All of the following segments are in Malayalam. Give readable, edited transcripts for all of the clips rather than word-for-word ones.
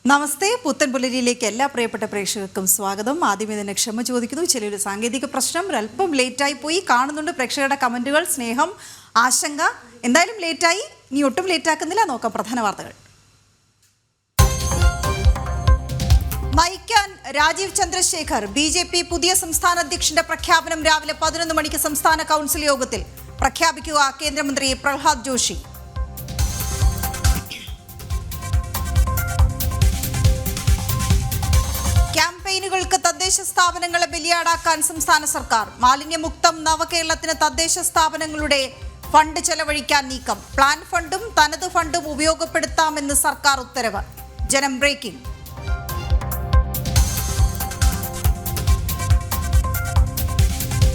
നമസ്തേ. പുത്തൻ പുലരിയിലേക്ക് എല്ലാ പ്രിയപ്പെട്ട പ്രേക്ഷകർക്കും സ്വാഗതം. ആദ്യമേ തന്നെ ക്ഷമ ചോദിക്കുന്നു. ചെറിയൊരു സാങ്കേതിക പ്രശ്നം, ഒരല്പം ലേറ്റായി പോയി. കാണുന്നുണ്ട് പ്രേക്ഷകരുടെ കമന്റുകൾ, സ്നേഹം, ആശങ്ക. എന്തായാലും ലേറ്റായി, ഇനി ഒട്ടും ലേറ്റാക്കുന്നില്ല. നോക്കാം പ്രധാന വാർത്തകൾ. നയിക്കാൻ രാജീവ് ചന്ദ്രശേഖർ. BJP പുതിയ സംസ്ഥാന അധ്യക്ഷന്റെ പ്രഖ്യാപനം രാവിലെ 11 മണിക്ക് സംസ്ഥാന കൗൺസിൽ യോഗത്തിൽ പ്രഖ്യാപിക്കുക കേന്ദ്രമന്ത്രി പ്രഹ്ലാദ് ജോഷി. ക്യാമ്പയിനുകൾക്ക് തദ്ദേശ സ്ഥാപനങ്ങളെ ബലിയാടാക്കാൻ സംസ്ഥാന സർക്കാർ. മാലിന്യമുക്തം നവകേരളത്തിന് തദ്ദേശ സ്ഥാപനങ്ങളുടെ ഫണ്ട് ചെലവഴിക്കാൻ നീക്കം. പ്ലാൻ ഫണ്ടും തനത് ഫണ്ടും ഉപയോഗപ്പെടുത്താമെന്ന് സർക്കാർ ഉത്തരവ്. ജനം ബ്രേക്കിംഗ്.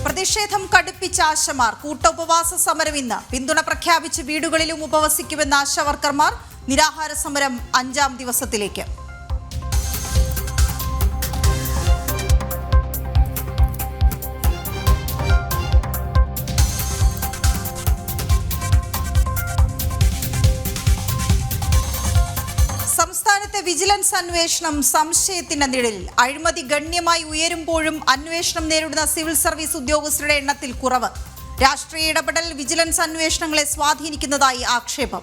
പ്രതിഷേധം കടുപ്പിച്ച ആശമാർ. കൂട്ട ഉപവാസ സമരം ഇന്ന്. പിന്തുണ പ്രഖ്യാപിച്ച് വീടുകളിലും ഉപവസിക്കുമെന്ന ആശാവർക്കർമാർ. നിരാഹാര സമരം 5ാം ദിവസത്തിലേക്ക്. സംസ്ഥാനത്തെ വിജിലൻസ് അന്വേഷണം സംശയത്തിന്റെ നിഴലിൽ. അഴിമതി ഗണ്യമായി ഉയരുമ്പോഴും അന്വേഷണം നേരിടുന്ന സിവിൽ സർവീസ് ഉദ്യോഗസ്ഥരുടെ എണ്ണത്തിൽ കുറവ്. രാഷ്ട്രീയ ഇടപെടൽ വിജിലൻസ് അന്വേഷണങ്ങളെ സ്വാധീനിക്കുന്നതായി ആക്ഷേപം.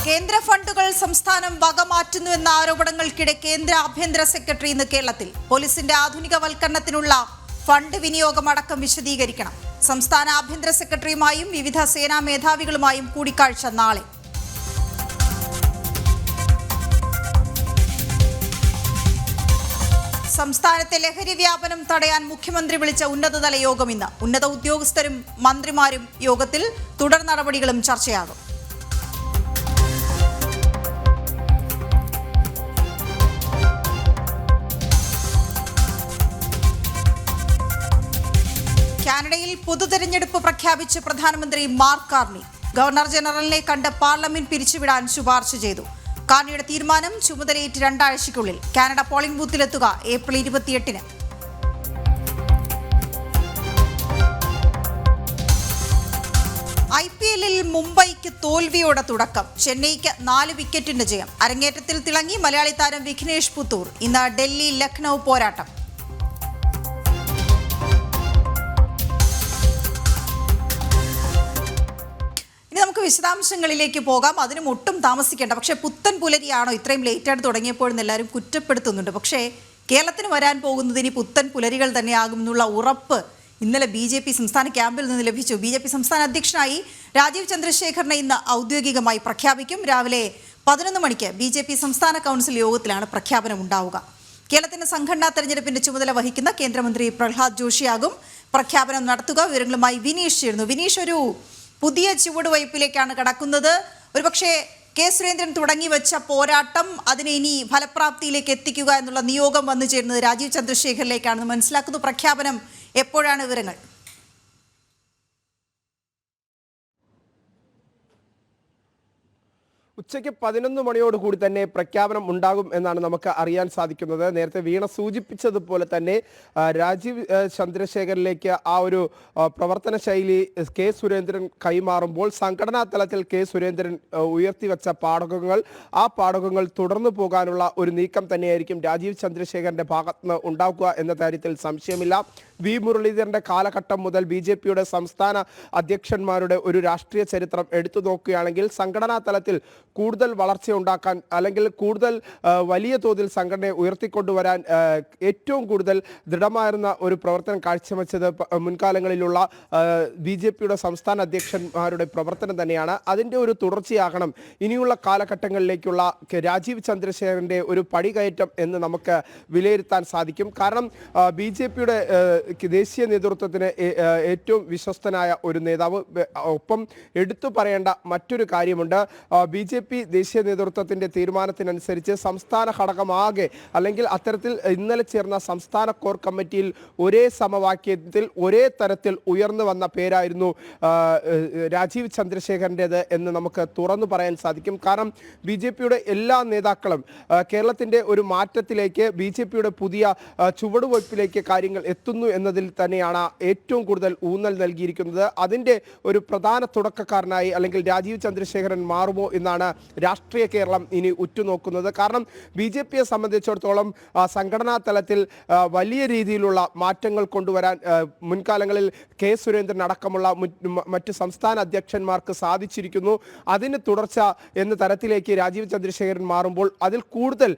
കേന്ദ്ര ഫണ്ടുകൾ സംസ്ഥാനം വകമാറ്റുന്നുവെന്ന ആരോപണങ്ങൾക്കിടെ കേന്ദ്ര ആഭ്യന്തര സെക്രട്ടറി ഇന്ന് കേരളത്തിൽ. പോലീസിന്റെ ആധുനികവൽക്കരണത്തിനുള്ള ഫണ്ട് വിനിയോഗം അടക്കം വിശദീകരിക്കണം. സംസ്ഥാന ആഭ്യന്തര സെക്രട്ടറിയുമായും വിവിധ സേനാ മേധാവികളുമായും കൂടിക്കാഴ്ച നാളെ. സംസ്ഥാനത്തെ ലഹരി വ്യാപനം തടയാൻ മുഖ്യമന്ത്രി വിളിച്ച ഉന്നതതല യോഗം ഇന്ന്. ഉന്നത ഉദ്യോഗസ്ഥരും മന്ത്രിമാരും യോഗത്തിൽ. തുടർ നടപടികളും ചർച്ചയാകും. കാനഡയിൽ പൊതുതെരഞ്ഞെടുപ്പ് പ്രഖ്യാപിച്ച് പ്രധാനമന്ത്രി മാർക്ക് കാർണി. ഗവർണർ ജനറലിനെ കണ്ട് പാർലമെന്റ് പിരിച്ചുവിടാൻ ശുപാർശ ചെയ്തു. കാർണിയുടെ തീരുമാനം ചുമതലയേറ്റ് 2 ആഴ്ചയ്ക്കുള്ളിൽ. കാനഡ പോളിംഗ് ബൂത്തിലെത്തുക ഏപ്രിൽ 28-ന്. IPL-ൽ മുംബൈക്ക് തോൽവിയോടെ തുടക്കം. ചെന്നൈക്ക് 4 വിക്കറ്റിന് ജയം. അരങ്ങേറ്റത്തിൽ തിളങ്ങി മലയാളി താരം വിഘ്നേഷ് പുത്തൂർ. ഇന്ന് ഡൽഹി ലക്നൗ പോരാട്ടം. നമുക്ക് വിശദാംശങ്ങളിലേക്ക് പോകാം. അതിനും ഒട്ടും താമസിക്കേണ്ട. പക്ഷേ പുത്തൻ പുലരിയാണോ ഇത്രയും ലേറ്റായിട്ട് തുടങ്ങിയപ്പോഴെന്ന് എല്ലാവരും കുറ്റപ്പെടുത്തുന്നുണ്ട്. പക്ഷേ കേരളത്തിന് വരാൻ പോകുന്നത് ഇനി പുത്തൻ പുലരികൾ തന്നെയാകുമെന്നുള്ള ഉറപ്പ് ഇന്നലെ BJP സംസ്ഥാന ക്യാമ്പിൽ നിന്ന് ലഭിച്ചു. BJP സംസ്ഥാന അധ്യക്ഷനായി രാജീവ് ചന്ദ്രശേഖറിനെ ഇന്ന് ഔദ്യോഗികമായി പ്രഖ്യാപിക്കും. രാവിലെ 11 മണിക്ക് BJP സംസ്ഥാന കൗൺസിൽ യോഗത്തിലാണ് പ്രഖ്യാപനം ഉണ്ടാവുക. കേരളത്തിന്റെ സംഘടനാ തെരഞ്ഞെടുപ്പിന്റെ ചുമതല വഹിക്കുന്ന കേന്ദ്രമന്ത്രി പ്രഹ്ലാദ് ജോഷിയാകും പ്രഖ്യാപനം നടത്തുക. വിവരങ്ങളുമായി വിനീഷ് ചേരുന്നു. വിനീഷ്, ഒരു പുതിയ ചുവടുവയ്പ്പിലേക്കാണ് കടക്കുന്നത്. ഒരുപക്ഷെ കെ സുരേന്ദ്രൻ തുടങ്ങി വെച്ച പോരാട്ടം അതിനെ ഇനി ഫലപ്രാപ്തിയിലേക്ക് എത്തിക്കുക എന്നുള്ള നിയോഗം വന്നു ചേരുന്നത് രാജീവ് ചന്ദ്രശേഖറിലേക്കാണെന്ന് മനസ്സിലാക്കുന്നു. പ്രഖ്യാപനം എപ്പോഴാണ്? വിവരങ്ങൾ. ഉച്ചയ്ക്ക് 11 മണിയോടുകൂടി തന്നെ പ്രഖ്യാപനം ഉണ്ടാകും എന്നാണ് നമുക്ക് അറിയാൻ സാധിക്കുന്നത്. നേരത്തെ വീണ സൂചിപ്പിച്ചതുപോലെ തന്നെ രാജീവ് ചന്ദ്രശേഖറിലേക്ക് ആ ഒരു പ്രവർത്തന ശൈലി കെ സുരേന്ദ്രൻ കൈമാറുമ്പോൾ സംഘടനാ തലത്തിൽ കെ സുരേന്ദ്രൻ ഉയർത്തിവെച്ച പാഠകങ്ങൾ, ആ പാഠകങ്ങൾ തുടർന്നു പോകാനുള്ള ഒരു നീക്കം തന്നെയായിരിക്കും രാജീവ് ചന്ദ്രശേഖറിന്റെ ഭാഗത്തുനിന്ന് ഉണ്ടാക്കുക എന്ന കാര്യത്തിൽ സംശയമില്ല. വി മുരളീധരന്റെ കാലഘട്ടം മുതൽ BJPയുടെ സംസ്ഥാന അധ്യക്ഷന്മാരുടെ ഒരു രാഷ്ട്രീയ ചരിത്രം എടുത്തു നോക്കുകയാണെങ്കിൽ സംഘടനാ തലത്തിൽ കൂടുതൽ വളർച്ചയുണ്ടാക്കാൻ അല്ലെങ്കിൽ കൂടുതൽ വലിയ തോതിൽ സംഘടനയെ ഉയർത്തിക്കൊണ്ടുവരാൻ ഏറ്റവും കൂടുതൽ ദൃഢമായിരുന്ന ഒരു പ്രവർത്തനം കാഴ്ചവെച്ചത് മുൻകാലങ്ങളിലുള്ള BJPയുടെ സംസ്ഥാന അധ്യക്ഷന്മാരുടെ പ്രവർത്തനം തന്നെയാണ്. അതിൻ്റെ ഒരു തുടർച്ചയാകണം ഇനിയുള്ള കാലഘട്ടങ്ങളിലേക്കുള്ള രാജീവ് ചന്ദ്രശേഖരൻ്റെ ഒരു പടികയറ്റം എന്ന് നമുക്ക് വിലയിരുത്താൻ സാധിക്കും. കാരണം BJPയുടെ ദേശീയ നേതൃത്വത്തിന് ഏറ്റവും വിശ്വസ്തനായ ഒരു നേതാവ്. ഒപ്പം എടുത്തു പറയേണ്ട മറ്റൊരു കാര്യമുണ്ട്. BJP BJP ദേശീയ നേതൃത്വത്തിൻ്റെ തീരുമാനത്തിനനുസരിച്ച് സംസ്ഥാന ഘടകമാകെ അല്ലെങ്കിൽ അത്തരത്തിൽ ഇന്നലെ ചേർന്ന സംസ്ഥാന കോർ കമ്മിറ്റിയിൽ ഒരേ സമവാക്യത്തിൽ ഒരേ തരത്തിൽ ഉയർന്നു വന്ന പേരായിരുന്നു രാജീവ് ചന്ദ്രശേഖരൻ്റേത് എന്ന് നമുക്ക് തുറന്നു പറയാൻ സാധിക്കും. കാരണം BJPയുടെ എല്ലാ നേതാക്കളും കേരളത്തിൻ്റെ ഒരു മാറ്റത്തിലേക്ക് BJPയുടെ പുതിയ ചുവടുവയ്പ്പിലേക്ക് കാര്യങ്ങൾ എത്തുന്നു എന്നതിൽ തന്നെയാണ് ഏറ്റവും കൂടുതൽ ഊന്നൽ നൽകിയിരിക്കുന്നത്. അതിൻ്റെ ഒരു പ്രധാന തുടക്കക്കാരനായി അല്ലെങ്കിൽ രാജീവ് ചന്ദ്രശേഖരൻ മാറുമോ എന്നാണ് രാഷ്ട്രീയ കേരളം ഇനി ഉറ്റുനോക്കുന്നത്. കാരണം BJPയെ സംബന്ധിച്ചിടത്തോളം സംഘടനാ തലത്തിൽ വലിയ രീതിയിലുള്ള മാറ്റങ്ങൾ കൊണ്ടുവരാൻ മുൻകാലങ്ങളിൽ കെ സുരേന്ദ്രൻ അടക്കമുള്ള മറ്റ് സംസ്ഥാന അധ്യക്ഷന്മാർക്ക് സാധിച്ചിരിക്കുന്നു. അതിന് തുടർച്ച എന്ന തരത്തിലേക്ക് രാജീവ് ചന്ദ്രശേഖരൻ മാറുമ്പോൾ അതിൽ കൂടുതൽ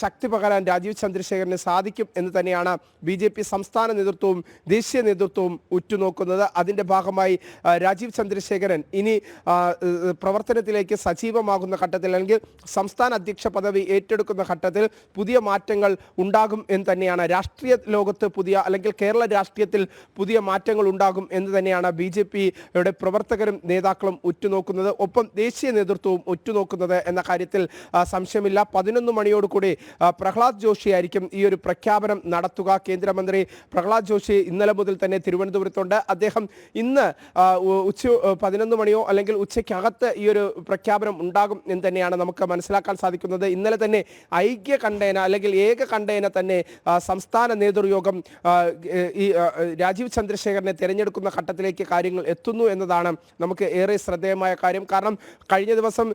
ശക്തി പകരാൻ രാജീവ് ചന്ദ്രശേഖരന് സാധിക്കും എന്ന് തന്നെയാണ് BJP സംസ്ഥാന നേതൃത്വവും ദേശീയ നേതൃത്വവും ഉറ്റുനോക്കുന്നത്. അതിൻ്റെ ഭാഗമായി രാജീവ് ചന്ദ്രശേഖരൻ ഇനി പ്രവർത്തനത്തിലേക്ക് സജീവമാകുന്ന ഘട്ടത്തിൽ അല്ലെങ്കിൽ സംസ്ഥാന അധ്യക്ഷ പദവി ഏറ്റെടുക്കുന്ന ഘട്ടത്തിൽ പുതിയ മാറ്റങ്ങൾ ഉണ്ടാകും എന്ന് തന്നെയാണ് രാഷ്ട്രീയ ലോകത്ത് അല്ലെങ്കിൽ കേരള രാഷ്ട്രീയത്തിൽ പുതിയ മാറ്റങ്ങൾ ഉണ്ടാകും എന്ന് തന്നെയാണ് BJPയുടെ പ്രവർത്തകരും നേതാക്കളും ഉറ്റുനോക്കുന്നത്. ഒപ്പം ദേശീയ നേതൃത്വവും ഉറ്റുനോക്കുന്നത് എന്ന കാര്യത്തിൽ സംശയമില്ല. 11 മണിയോടുകൂടി പ്രഹ്ലാദ് ജോഷി ആയിരിക്കും ഈ ഒരു പ്രഖ്യാപനം നടത്തുക. കേന്ദ്രമന്ത്രി പ്രഹ്ലാദ് ജോഷി ഇന്നലെ മുതൽ തന്നെ തിരുവനന്തപുരത്തുണ്ട്. അദ്ദേഹം ഇന്ന് 11 മണിയോ അല്ലെങ്കിൽ ഉച്ചയ്ക്കകത്ത് ഈ ഒരു പ്രഖ്യാപനം ഉണ്ടാകും എന്ന് തന്നെയാണ് നമുക്ക് മനസ്സിലാക്കാൻ സാധിക്കുന്നത്. ഇന്നലെ തന്നെ ഐക്യ കണ്ഠേന അല്ലെങ്കിൽ ഏക കണ്ഠേന തന്നെ സംസ്ഥാന നേതൃയോഗം ഈ രാജീവ് ചന്ദ്രശേഖരനെ തിരഞ്ഞെടുക്കുന്ന ഘട്ടത്തിലേക്ക് കാര്യങ്ങൾ എത്തുന്നു എന്നതാണ് നമുക്ക് ഏറെ ശ്രദ്ധേയമായ കാര്യം. കാരണം കഴിഞ്ഞ ദിവസം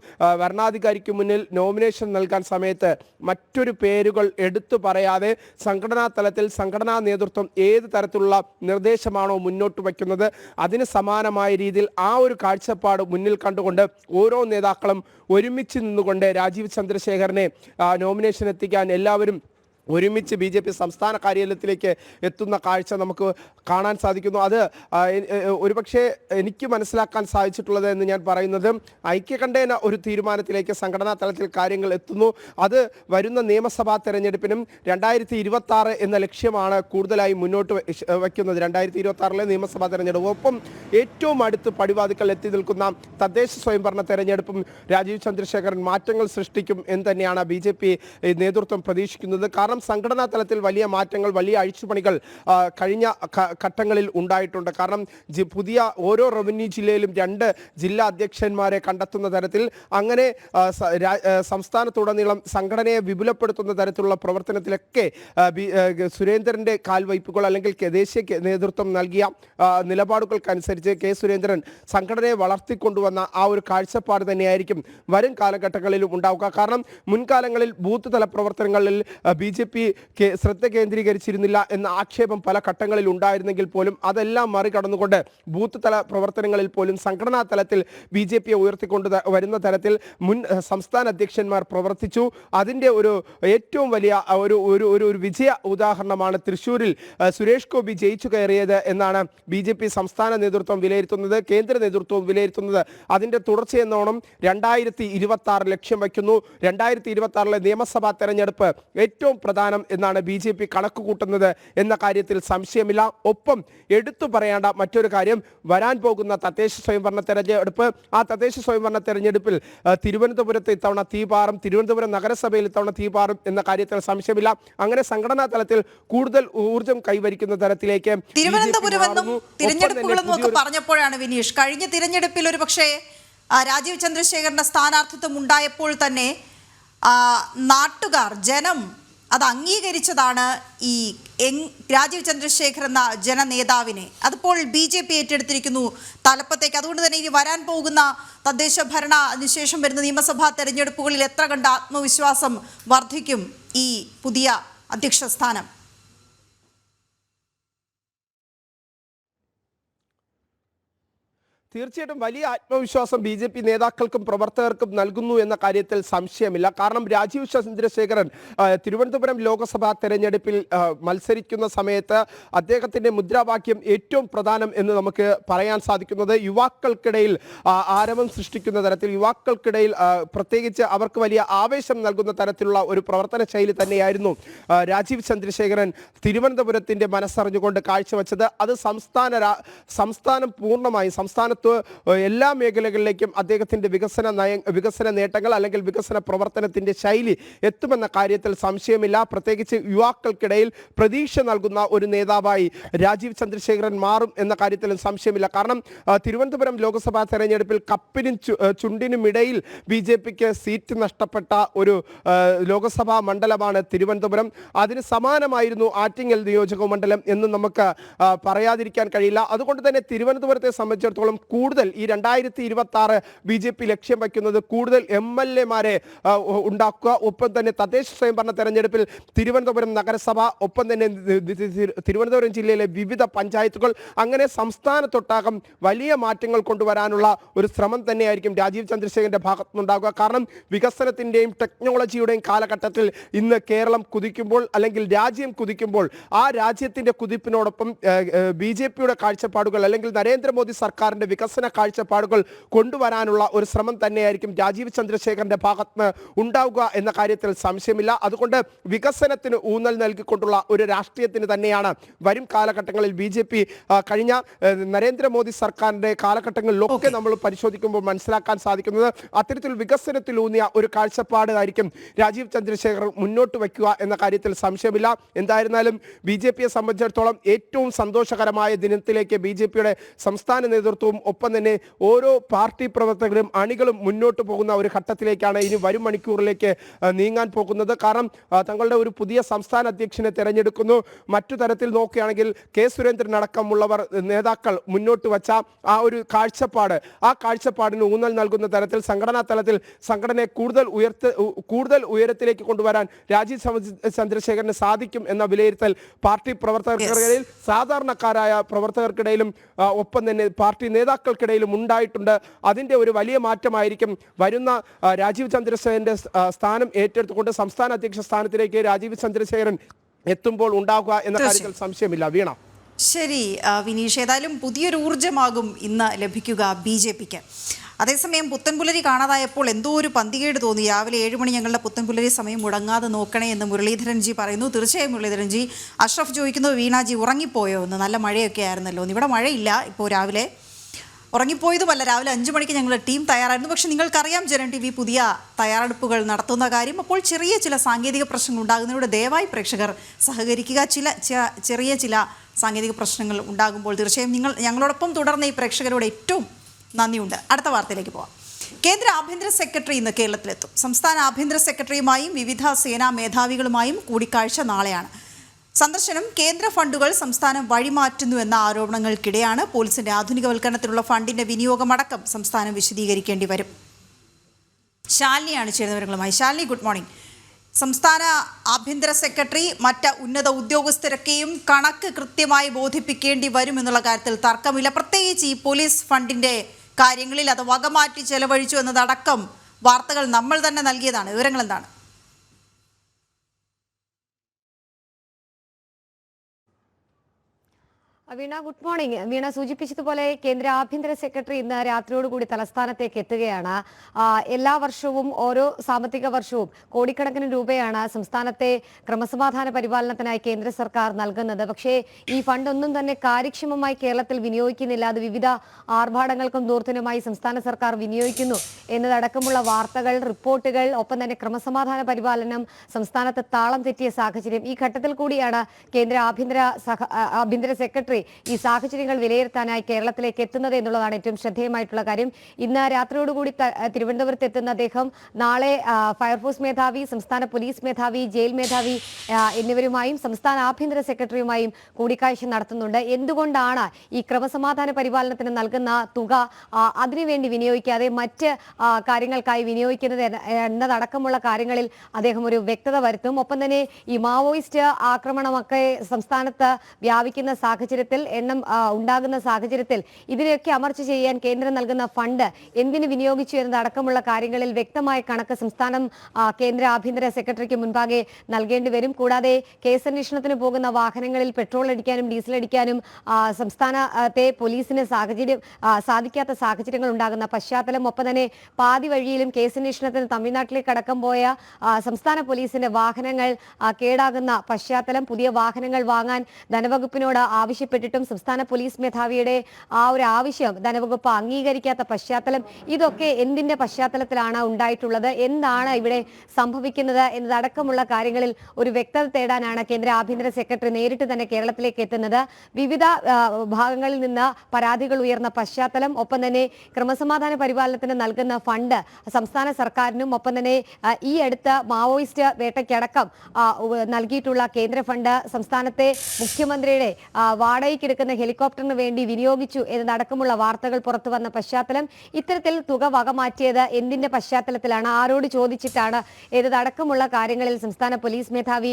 വരണാധികാരിക്ക് മുന്നിൽ നോമിനേഷൻ നൽകാൻ സമയത്ത് മറ്റൊരു പേരുകൾ എടുത്തു പറയാതെ സംഘടനാ തലത്തിൽ സംഘടനാ നേതൃത്വം ഏത് തരത്തിലുള്ള നിർദ്ദേശമാണോ മുന്നോട്ട് വയ്ക്കുന്നത് അതിന് സമാനമായ രീതിയിൽ ആ ഒരു കാഴ്ചപ്പാട് മുന്നിൽ കണ്ടുകൊണ്ട് ഓരോ നേതാക്കളും ഒരുമിച്ച് നിന്നുകൊണ്ട് രാജീവ് ചന്ദ്രശേഖരനെ നോമിനേഷൻ എത്തിക്കാൻ എല്ലാവരും ഒരുമിച്ച് BJP സംസ്ഥാന കാര്യാലയത്തിലേക്ക് എത്തുന്ന കാഴ്ച നമുക്ക് കാണാൻ സാധിക്കുന്നു. അത് ഒരുപക്ഷെ എനിക്ക് മനസ്സിലാക്കാൻ സാധിച്ചിട്ടുള്ളത് എന്ന് ഞാൻ പറയുന്നത് ഐക്യകണ്ഠേന ഒരു തീരുമാനത്തിലേക്ക് സംഘടനാ തലത്തിൽ കാര്യങ്ങൾ എത്തുന്നു. അത് വരുന്ന നിയമസഭാ തെരഞ്ഞെടുപ്പിനും 2026 എന്ന ലക്ഷ്യമാണ് കൂടുതലായി മുന്നോട്ട് വയ്ക്കുന്നത്. 2026 നിയമസഭാ തെരഞ്ഞെടുപ്പ് ഒപ്പം ഏറ്റവും അടുത്ത് പടിവാതിക്കൽ എത്തി നിൽക്കുന്ന തദ്ദേശ സ്വയംഭരണ തെരഞ്ഞെടുപ്പും രാജീവ് ചന്ദ്രശേഖരൻ മാറ്റങ്ങൾ സൃഷ്ടിക്കും എന്ന് തന്നെയാണ് BJP നേതൃത്വം പ്രതീക്ഷിക്കുന്നത്. കാരണം സംഘടനാ തലത്തിൽ വലിയ മാറ്റങ്ങൾ വലിയ അഴിച്ചുപണികൾ കഴിഞ്ഞ ഘട്ടങ്ങളിൽ ഉണ്ടായിട്ടുണ്ട്. കാരണം പുതിയ ഓരോ റവന്യൂ ജില്ലയിലും 2 ജില്ലാ അധ്യക്ഷന്മാരെ കണ്ടെത്തുന്ന തരത്തിൽ അങ്ങനെ സംസ്ഥാനത്തുടനീളം സംഘടനയെ വിപുലപ്പെടുത്തുന്ന തരത്തിലുള്ള പ്രവർത്തനത്തിലൊക്കെ സുരേന്ദ്രൻ്റെ കാൽവയ്പ്പുകൾ അല്ലെങ്കിൽ ദേശീയ നേതൃത്വം നൽകിയ നിലപാടുകൾക്കനുസരിച്ച് കെ സുരേന്ദ്രൻ സംഘടനയെ വളർത്തിക്കൊണ്ടുവന്ന ആ ഒരു കാഴ്ചപ്പാട് തന്നെയായിരിക്കും വരും കാലഘട്ടങ്ങളിലും ഉണ്ടാവുക. കാരണം മുൻകാലങ്ങളിൽ ബൂത്ത് തല പ്രവർത്തനങ്ങളിൽ BJP ശ്രദ്ധ കേന്ദ്രീകരിച്ചിരുന്നില്ല എന്ന ആക്ഷേപം പല ഘട്ടങ്ങളിൽ ഉണ്ടായിരുന്നെങ്കിൽ പോലും അതെല്ലാം മറികടന്നുകൊണ്ട് ബൂത്ത് തല പ്രവർത്തനങ്ങളിൽ പോലും സംഘടനാ തലത്തിൽ BJPയെ ഉയർത്തിക്കൊണ്ട് വരുന്ന തരത്തിൽ മുൻ സംസ്ഥാന അധ്യക്ഷന്മാർ പ്രവർത്തിച്ചു. അതിൻ്റെ ഒരു ഏറ്റവും വലിയ ഒരു വിജയ ഉദാഹരണമാണ് തൃശ്ശൂരിൽ സുരേഷ് ഗോപി ജയിച്ചു കയറിയത് എന്നാണ് BJP സംസ്ഥാന നേതൃത്വം വിലയിരുത്തുന്നത്. കേന്ദ്ര നേതൃത്വവും വിലയിരുത്തുന്നത് അതിൻ്റെ തുടർച്ചയെന്നോണം 2026 ലക്ഷ്യം വയ്ക്കുന്നു. 2026 നിയമസഭാ തെരഞ്ഞെടുപ്പ് ഏറ്റവും പ്രധാനം എന്നാണ് BJP കണക്ക് കൂട്ടുന്നത് എന്ന കാര്യത്തിൽ സംശയമില്ല. ഒപ്പം എടുത്തു പറയേണ്ട മറ്റൊരു കാര്യം വരാൻ പോകുന്ന തദ്ദേശ സ്വയംഭരണ തെരഞ്ഞെടുപ്പ്. ആ തദ്ദേശ സ്വയംഭരണ തെരഞ്ഞെടുപ്പിൽ തിരുവനന്തപുരത്ത് ഇത്തവണ തീപാറും, തിരുവനന്തപുരം നഗരസഭയിൽ ഇത്തവണ തീപാറും എന്ന കാര്യത്തിൽ സംശയമില്ല. അങ്ങനെ സംഘടനാ തലത്തിൽ കൂടുതൽ ഊർജം കൈവരിക്കുന്ന തരത്തിലേക്ക് തിരുവനന്തപുരമെന്നും തിരഞ്ഞെടുപ്പുകളെന്നും ഒക്കെ പറഞ്ഞപ്പോഴാണ് വിനീഷ് കഴിഞ്ഞ തിരഞ്ഞെടുപ്പിൽ ഒരു പക്ഷേ രാജീവ് ചന്ദ്രശേഖരന്റെ സ്ഥാനാർത്ഥിത്വം ഉണ്ടായപ്പോൾ തന്നെ നാട്ടുകാർ ജനം അത് അംഗീകരിച്ചതാണ് ഈ രാജീവ് ചന്ദ്രശേഖർ എന്ന ജനനേതാവിനെ. അതിപ്പോൾ BJP ഏറ്റെടുത്തിരിക്കുന്നു തലപ്പത്തേക്ക്. അതുകൊണ്ട് തന്നെ ഇനി വരാൻ പോകുന്ന തദ്ദേശ ഭരണ അതിനുശേഷം വരുന്ന നിയമസഭാ തെരഞ്ഞെടുപ്പുകളിൽ എത്ര കണ്ട ആത്മവിശ്വാസം വർദ്ധിക്കും ഈ പുതിയ അധ്യക്ഷ സ്ഥാനം? തീർച്ചയായിട്ടും വലിയ ആത്മവിശ്വാസം BJP നേതാക്കൾക്കും പ്രവർത്തകർക്കും നൽകുന്നു എന്ന കാര്യത്തിൽ സംശയമില്ല. കാരണം രാജീവ് ചന്ദ്രശേഖരൻ തിരുവനന്തപുരം ലോക്സഭാ തെരഞ്ഞെടുപ്പിൽ മത്സരിക്കുന്ന സമയത്ത് അദ്ദേഹത്തിൻ്റെ മുദ്രാവാക്യം ഏറ്റവും പ്രധാനം എന്ന് നമുക്ക് പറയാൻ സാധിക്കുന്നത് യുവാക്കൾക്കിടയിൽ ആരവം സൃഷ്ടിക്കുന്ന തരത്തിൽ, യുവാക്കൾക്കിടയിൽ പ്രത്യേകിച്ച് അവർക്ക് വലിയ ആവേശം നൽകുന്ന തരത്തിലുള്ള ഒരു പ്രവർത്തന ശൈലി തന്നെയായിരുന്നു രാജീവ് ചന്ദ്രശേഖരൻ തിരുവനന്തപുരത്തിൻ്റെ മനസ്സറിഞ്ഞുകൊണ്ട് കാഴ്ചവെച്ചത്. അത് സംസ്ഥാനം പൂർണ്ണമായും സംസ്ഥാന ലോകത്ത് എല്ലാ മേഖലകളിലേക്കും അദ്ദേഹത്തിൻ്റെ വികസന നേട്ടങ്ങൾ അല്ലെങ്കിൽ വികസന പ്രവർത്തനത്തിൻ്റെ ശൈലി എത്തുമെന്ന കാര്യത്തിൽ സംശയമില്ല. പ്രത്യേകിച്ച് യുവാക്കൾക്കിടയിൽ പ്രതീക്ഷ നൽകുന്ന ഒരു നേതാവായി രാജീവ് ചന്ദ്രശേഖരൻ മാറും എന്ന കാര്യത്തിലും സംശയമില്ല. കാരണം തിരുവനന്തപുരം ലോക്സഭാ തെരഞ്ഞെടുപ്പിൽ കപ്പിനും ചുണ്ടിനും ഇടയിൽ BJPക്ക് സീറ്റ് നഷ്ടപ്പെട്ട ഒരു ലോക്സഭാ മണ്ഡലമാണ് തിരുവനന്തപുരം. അതിന് സമാനമായിരുന്നു ആറ്റിങ്ങൽ നിയോജക മണ്ഡലം എന്ന് നമുക്ക് പറയാതിരിക്കാൻ കഴിയില്ല. അതുകൊണ്ട് തന്നെ തിരുവനന്തപുരത്തെ സംബന്ധിച്ചിടത്തോളം കൂടുതൽ ഈ 2026 BJP ലക്ഷ്യം വയ്ക്കുന്നത് കൂടുതൽ MLA-മാരെ ഉണ്ടാക്കുക, ഒപ്പം തന്നെ തദ്ദേശ സ്വയംഭരണ തെരഞ്ഞെടുപ്പിൽ തിരുവനന്തപുരം നഗരസഭ, ഒപ്പം തന്നെ തിരുവനന്തപുരം ജില്ലയിലെ വിവിധ പഞ്ചായത്തുകൾ, അങ്ങനെ സംസ്ഥാനത്തൊട്ടാകം വലിയ മാറ്റങ്ങൾ കൊണ്ടുവരാനുള്ള ഒരു ശ്രമം തന്നെയായിരിക്കും രാജീവ് ചന്ദ്രശേഖരന്റെ ഭാഗത്തുനിന്നുണ്ടാകുക. കാരണം വികസനത്തിൻ്റെയും ടെക്നോളജിയുടെയും കാലഘട്ടത്തിൽ ഇന്ന് കേരളം കുതിക്കുമ്പോൾ അല്ലെങ്കിൽ രാജ്യം കുതിക്കുമ്പോൾ ആ രാജ്യത്തിൻ്റെ കുതിപ്പിനോടൊപ്പം BJPയുടെ കാഴ്ചപ്പാടുകൾ അല്ലെങ്കിൽ നരേന്ദ്രമോദി സർക്കാരിൻ്റെ വികസന കാഴ്ചപ്പാടുകൾ കൊണ്ടുവരാനുള്ള ഒരു ശ്രമം തന്നെയായിരിക്കും രാജീവ് ചന്ദ്രശേഖരന്റെ ഭാഗത്ത് ഉണ്ടാവുക എന്ന കാര്യത്തിൽ സംശയമില്ല. അതുകൊണ്ട് വികസനത്തിന് ഊന്നൽ നൽകിക്കൊണ്ടുള്ള ഒരു രാഷ്ട്രീയത്തിന് തന്നെയാണ് വരും കാലഘട്ടങ്ങളിൽ BJP കഴിഞ്ഞ നരേന്ദ്രമോദി സർക്കാരിൻ്റെ കാലഘട്ടങ്ങളിലൊക്കെ നമ്മൾ പരിശോധിക്കുമ്പോൾ മനസ്സിലാക്കാൻ സാധിക്കുന്നത് അത്തരത്തിൽ വികസനത്തിലൂന്നിയ ഒരു കാഴ്ചപ്പാടായിരിക്കും രാജീവ് ചന്ദ്രശേഖർ മുന്നോട്ട് വയ്ക്കുക എന്ന കാര്യത്തിൽ സംശയമില്ല. എന്തായിരുന്നാലും BJPയെ സംബന്ധിച്ചിടത്തോളം ഏറ്റവും സന്തോഷകരമായ ദിനത്തിലേക്ക് BJPയുടെ സംസ്ഥാന നേതൃത്വവും ഒപ്പം തന്നെ ഓരോ പാർട്ടി പ്രവർത്തകരും അണികളും മുന്നോട്ട് പോകുന്ന ഒരു ഘട്ടത്തിലേക്കാണ് ഇനി വരും മണിക്കൂറിലേക്ക് നീങ്ങാൻ പോകുന്നത്. കാരണം തങ്ങളുടെ ഒരു പുതിയ സംസ്ഥാന അധ്യക്ഷനെ തെരഞ്ഞെടുക്കുന്നു. മറ്റു തരത്തിൽ നോക്കുകയാണെങ്കിൽ K. സുരേന്ദ്രൻ അടക്കമുള്ളവർ നേതാക്കൾ മുന്നോട്ട് വച്ച ആ ഒരു കാഴ്ചപ്പാട്, ആ കാഴ്ചപ്പാടിന് ഊന്നൽ നൽകുന്ന തരത്തിൽ സംഘടനാ തലത്തിൽ സംഘടനയെ കൂടുതൽ ഉയരത്തിലേക്ക് കൊണ്ടുവരാൻ രാജീവ് ചന്ദ്രശേഖരന് സാധിക്കും എന്ന വിലയിരുത്തൽ പാർട്ടി പ്രവർത്തകർക്കിടയിൽ, സാധാരണക്കാരായ പ്രവർത്തകർക്കിടയിലും ഒപ്പം തന്നെ പാർട്ടി നേതാക്കൾക്കിടയിലും ഉണ്ടായിട്ടുണ്ട്. അതിൻ്റെ ഒരു വലിയ മാറ്റമായിരിക്കും വരുന്ന രാജീവ് ചന്ദ്രശേഖരന്റെ സ്ഥാനം ഏറ്റെടുത്തുകൊണ്ട് സംസ്ഥാന അധ്യക്ഷ സ്ഥാനത്തിലേക്ക് രാജീവ് ചന്ദ്രശേഖരൻ എത്തുമ്പോൾ ഉണ്ടാകുക എന്ന കാര്യത്തിൽ സംശയമില്ല. വീണ. ശരി വിനീഷ്, ഏതായാലും പുതിയൊരു ഊർജ്ജമാകും ഇന്ന് ലഭിക്കുക BJPക്ക്. അതേസമയം പുത്തൻപുലരി കാണാതായപ്പോൾ എന്തോ ഒരു പന്തികേട് തോന്നി. രാവിലെ 7 മണി ഞങ്ങളുടെ പുത്തൻപുലരി സമയം മുടങ്ങാതെ നോക്കണേ എന്ന് മുരളീധരൻജി പറയുന്നു. തീർച്ചയായും മുരളീധരൻജി. അഷ്റഫ് ചോദിക്കുന്നു, വീണാജി ഉറങ്ങിപ്പോയോ എന്ന്? നല്ല മഴയൊക്കെ ആയിരുന്നല്ലോ. ഇവിടെ മഴയില്ല. ഇപ്പോൾ രാവിലെ ഉറങ്ങിപ്പോയതുമല്ല, രാവിലെ 5 മണിക്ക് ഞങ്ങളുടെ ടീം തയ്യാറായിരുന്നു. പക്ഷേ നിങ്ങൾക്കറിയാം ജനം TV പുതിയ തയ്യാറെടുപ്പുകൾ നടത്തുന്ന കാര്യം. അപ്പോൾ ചില സാങ്കേതിക പ്രശ്നങ്ങൾ ഉണ്ടാകുന്നതിലൂടെ ദയവായി പ്രേക്ഷകർ സഹകരിക്കുക. ചെറിയ ചില സാങ്കേതിക പ്രശ്നങ്ങൾ ഉണ്ടാകുമ്പോൾ തീർച്ചയായും ഞങ്ങളോടൊപ്പം തുടർന്ന ഈ പ്രേക്ഷകരോട് ഏറ്റവും നന്ദിയുണ്ട്. അടുത്ത വാർത്തയിലേക്ക് പോകാം. കേന്ദ്ര ആഭ്യന്തര സെക്രട്ടറി ഇന്ന് കേരളത്തിലെത്തും. സംസ്ഥാന ആഭ്യന്തര സെക്രട്ടറിയുമായും വിവിധ സേനാ മേധാവികളുമായും കൂടിക്കാഴ്ച നാളെയാണ്. സന്ദർശനം കേന്ദ്ര ഫണ്ടുകൾ സംസ്ഥാനം വഴിമാറ്റുന്നു എന്ന ആരോപണങ്ങൾക്കിടെയാണ്. പോലീസിന്റെ ആധുനികവൽക്കരണത്തിനുള്ള ഫണ്ടിന്റെ വിനിയോഗമടക്കം സംസ്ഥാനം വിശദീകരിക്കേണ്ടി വരും. ശാലിനിയാണ് ചേരുന്നവരുമായി. Shalini, good morning. സംസ്ഥാന ആഭ്യന്തര സെക്രട്ടറി മറ്റ് ഉന്നത ഉദ്യോഗസ്ഥരൊക്കെയും കണക്ക് കൃത്യമായി ബോധിപ്പിക്കേണ്ടി വരുമെന്നുള്ള കാര്യത്തിൽ തർക്കമില്ല. പ്രത്യേകിച്ച് ഈ പോലീസ് ഫണ്ടിന്റെ കാര്യങ്ങളിൽ അത് വകമാറ്റി ചെലവഴിച്ചു എന്നതടക്കം വാർത്തകൾ നമ്മൾ തന്നെ നൽകിയതാണ്. വിവരങ്ങൾ എന്താണ്? വീണ, ഗുഡ് മോർണിംഗ്. വീണ സൂചിപ്പിച്ചതുപോലെ കേന്ദ്ര ആഭ്യന്തര സെക്രട്ടറി ഇന്ന് രാത്രിയോടുകൂടി തലസ്ഥാനത്തേക്ക് എത്തുകയാണ്. എല്ലാ വർഷവും ഓരോ സാമ്പത്തിക വർഷവും കോടിക്കണക്കിന് രൂപയാണ് സംസ്ഥാനത്തെ ക്രമസമാധാന പരിപാലനത്തിനായി കേന്ദ്ര സർക്കാർ നൽകുന്നത്. പക്ഷേ ഈ ഫണ്ട് ഒന്നും തന്നെ കാര്യക്ഷമമായി കേരളത്തിൽ വിനിയോഗിക്കുന്നില്ല. അത് വിവിധ ആർഭാടങ്ങൾക്കും ദൂർത്തിനുമായി സംസ്ഥാന സർക്കാർ വിനിയോഗിക്കുന്നു എന്നതടക്കമുള്ള വാർത്തകൾ, റിപ്പോർട്ടുകൾ, ഒപ്പം തന്നെ ക്രമസമാധാന പരിപാലനം സംസ്ഥാനത്ത് താളം തെറ്റിയ സാഹചര്യം. ഈ ഘട്ടത്തിൽ കൂടിയാണ് കേന്ദ്ര ആഭ്യന്തര സെക്രട്ടറി ഈ സാഹചര്യങ്ങൾ വിലയിരുത്താനായി കേരളത്തിലേക്ക് എത്തുന്നത് എന്നുള്ളതാണ് ഏറ്റവും ശ്രദ്ധേയമായിട്ടുള്ള കാര്യം. ഇന്ന് രാത്രിയോടുകൂടി തിരുവനന്തപുരത്ത് എത്തുന്ന അദ്ദേഹം നാളെ ഫയർഫോഴ്സ് മേധാവി, സംസ്ഥാന പോലീസ് മേധാവി, ജയിൽ മേധാവി എന്നിവരുമായും സംസ്ഥാന ആഭ്യന്തര സെക്രട്ടറിയുമായും കൂടിക്കാഴ്ച നടത്തുന്നുണ്ട്. എന്തുകൊണ്ടാണ് ഈ ക്രമസമാധാന പരിപാലനത്തിന് നൽകുന്ന തുക അതിനുവേണ്ടി വിനിയോഗിക്കാതെ മറ്റ് കാര്യങ്ങൾക്കായി വിനിയോഗിക്കുന്നത് എന്നതടക്കമുള്ള കാര്യങ്ങളിൽ അദ്ദേഹം ഒരു വ്യക്തത വരുത്തും. ഒപ്പം തന്നെ ഈ മാവോയിസ്റ്റ് ആക്രമണമൊക്കെ സംസ്ഥാനത്ത് വ്യാപിക്കുന്ന സാഹചര്യത്തിൽ, എണ്ണം ഉണ്ടാകുന്ന സാഹചര്യത്തിൽ ഇതിനെയൊക്കെ അമർച്ച ചെയ്യാൻ കേന്ദ്രം നൽകുന്ന ഫണ്ട് എന്തിനു വിനിയോഗിച്ചു എന്നതടക്കമുള്ള കാര്യങ്ങളിൽ വ്യക്തമായ കണക്ക് സംസ്ഥാനം കേന്ദ്ര ആഭ്യന്തര സെക്രട്ടറിക്ക് മുൻപാകെ നൽകേണ്ടി വരും. കൂടാതെ കേസന്വേഷണത്തിന് പോകുന്ന വാഹനങ്ങളിൽ പെട്രോൾ അടിക്കാനും ഡീസൽ അടിക്കാനും സംസ്ഥാനത്തെ പോലീസിന് സാധിക്കാത്ത സാഹചര്യങ്ങൾ ഉണ്ടാകുന്ന പശ്ചാത്തലം, ഒപ്പം തന്നെ പാതി വഴിയിലും കേസന്വേഷണത്തിന് തമിഴ്നാട്ടിലേക്ക് അടക്കം പോയ സംസ്ഥാന പോലീസിന്റെ വാഹനങ്ങൾ കേടാകുന്ന പശ്ചാത്തലം, പുതിയ വാഹനങ്ങൾ വാങ്ങാൻ ധനവകുപ്പിനോട് ആവശ്യപ്പെട്ടു ആവശ്യപ്പെട്ടിട്ടും സംസ്ഥാന പോലീസ് മേധാവിയുടെ ആ ഒരു ആവശ്യം ധനവകുപ്പ് അംഗീകരിക്കാത്ത പശ്ചാത്തലം, ഇതൊക്കെ എന്തിന്റെ പശ്ചാത്തലത്തിലാണ് ഉണ്ടായിട്ടുള്ളത്, എന്താണ് ഇവിടെ സംഭവിക്കുന്നത് എന്നതടക്കമുള്ള കാര്യങ്ങളിൽ ഒരു വ്യക്തത തേടാനാണ് കേന്ദ്ര ആഭ്യന്തര സെക്രട്ടറി നേരിട്ട് തന്നെ കേരളത്തിലേക്ക് എത്തുന്നത്. വിവിധ ഭാഗങ്ങളിൽ നിന്ന് പരാതികൾ ഉയർന്ന പശ്ചാത്തലം, ഒപ്പം തന്നെ ക്രമസമാധാന പരിപാലനത്തിന് നൽകുന്ന ഫണ്ട് സംസ്ഥാന സർക്കാരിനും, ഒപ്പം തന്നെ ഈ അടുത്ത മാവോയിസ്റ്റ് വേട്ടയ്ക്കടക്കം നൽകിയിട്ടുള്ള കേന്ദ്ര ഫണ്ട് സംസ്ഥാനത്തെ മുഖ്യമന്ത്രിയുടെ വാടകയ്ക്കെടുക്കുന്ന ഹെലികോപ്റ്ററിന് വേണ്ടി വിനിയോഗിച്ചു എന്നതടക്കമുള്ള വാർത്തകൾ പുറത്തു വന്ന പശ്ചാത്തലം, ഇത്തരത്തിൽ തുക വകമാറ്റിയത് എന്തിന്റെ പശ്ചാത്തലത്തിലാണ്, ആരോട് ചോദിച്ചിട്ടാണ് എന്നതടക്കമുള്ള കാര്യങ്ങളിൽ സംസ്ഥാന പോലീസ് മേധാവി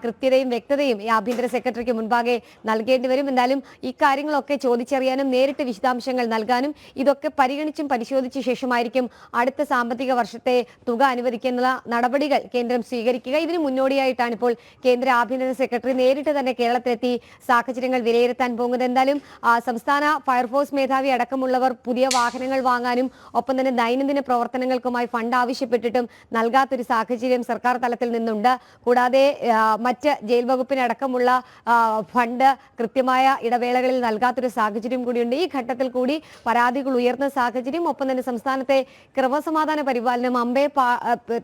കൃത്യതയും വ്യക്തതയും ഈ ആഭ്യന്തര സെക്രട്ടറിക്ക് മുൻപാകെ നൽകേണ്ടി വരും. എന്തായാലും ഇക്കാര്യങ്ങളൊക്കെ ചോദിച്ചറിയാനും നേരിട്ട് വിശദാംശങ്ങൾ നൽകാനും ഇതൊക്കെ പരിഗണിച്ചും പരിശോധിച്ച ശേഷമായിരിക്കും അടുത്ത സാമ്പത്തിക വർഷത്തെ തുക അനുവദിക്കുന്ന നടപടികൾ കേന്ദ്രം സ്വീകരിക്കുക. ഇതിന് മുന്നോടിയായിട്ടാണ് ഇപ്പോൾ കേന്ദ്ര ആഭ്യന്തര സെക്രട്ടറി നേരിട്ട് തന്നെ കേരളത്തിലെത്തി സാഹചര്യങ്ങൾ വിലയിരുത്താൻ പോകുന്നത്. എന്തായാലും സംസ്ഥാന ഫയർഫോഴ്സ് മേധാവി അടക്കമുള്ളവർ പുതിയ വാഹനങ്ങൾ വാങ്ങാനും ഒപ്പം തന്നെ ദൈനംദിന പ്രവർത്തനങ്ങൾക്കുമായി ഫണ്ട് ആവശ്യപ്പെട്ടിട്ടും നൽകാത്തൊരു സാഹചര്യം സർക്കാർ തലത്തിൽ നിന്നുണ്ട്. കൂടാതെ മറ്റ് ജയിൽ വകുപ്പിനടക്കമുള്ള ഫണ്ട് കൃത്യമായ ഇടവേളകളിൽ നൽകാത്തൊരു സാഹചര്യം കൂടിയുണ്ട്. ഈ ഘട്ടത്തിൽ കൂടി പരാതികൾ ഉയർന്ന സാഹചര്യം, ഒപ്പം തന്നെ സംസ്ഥാനത്തെ ക്രമസമാധാന പരിപാലനം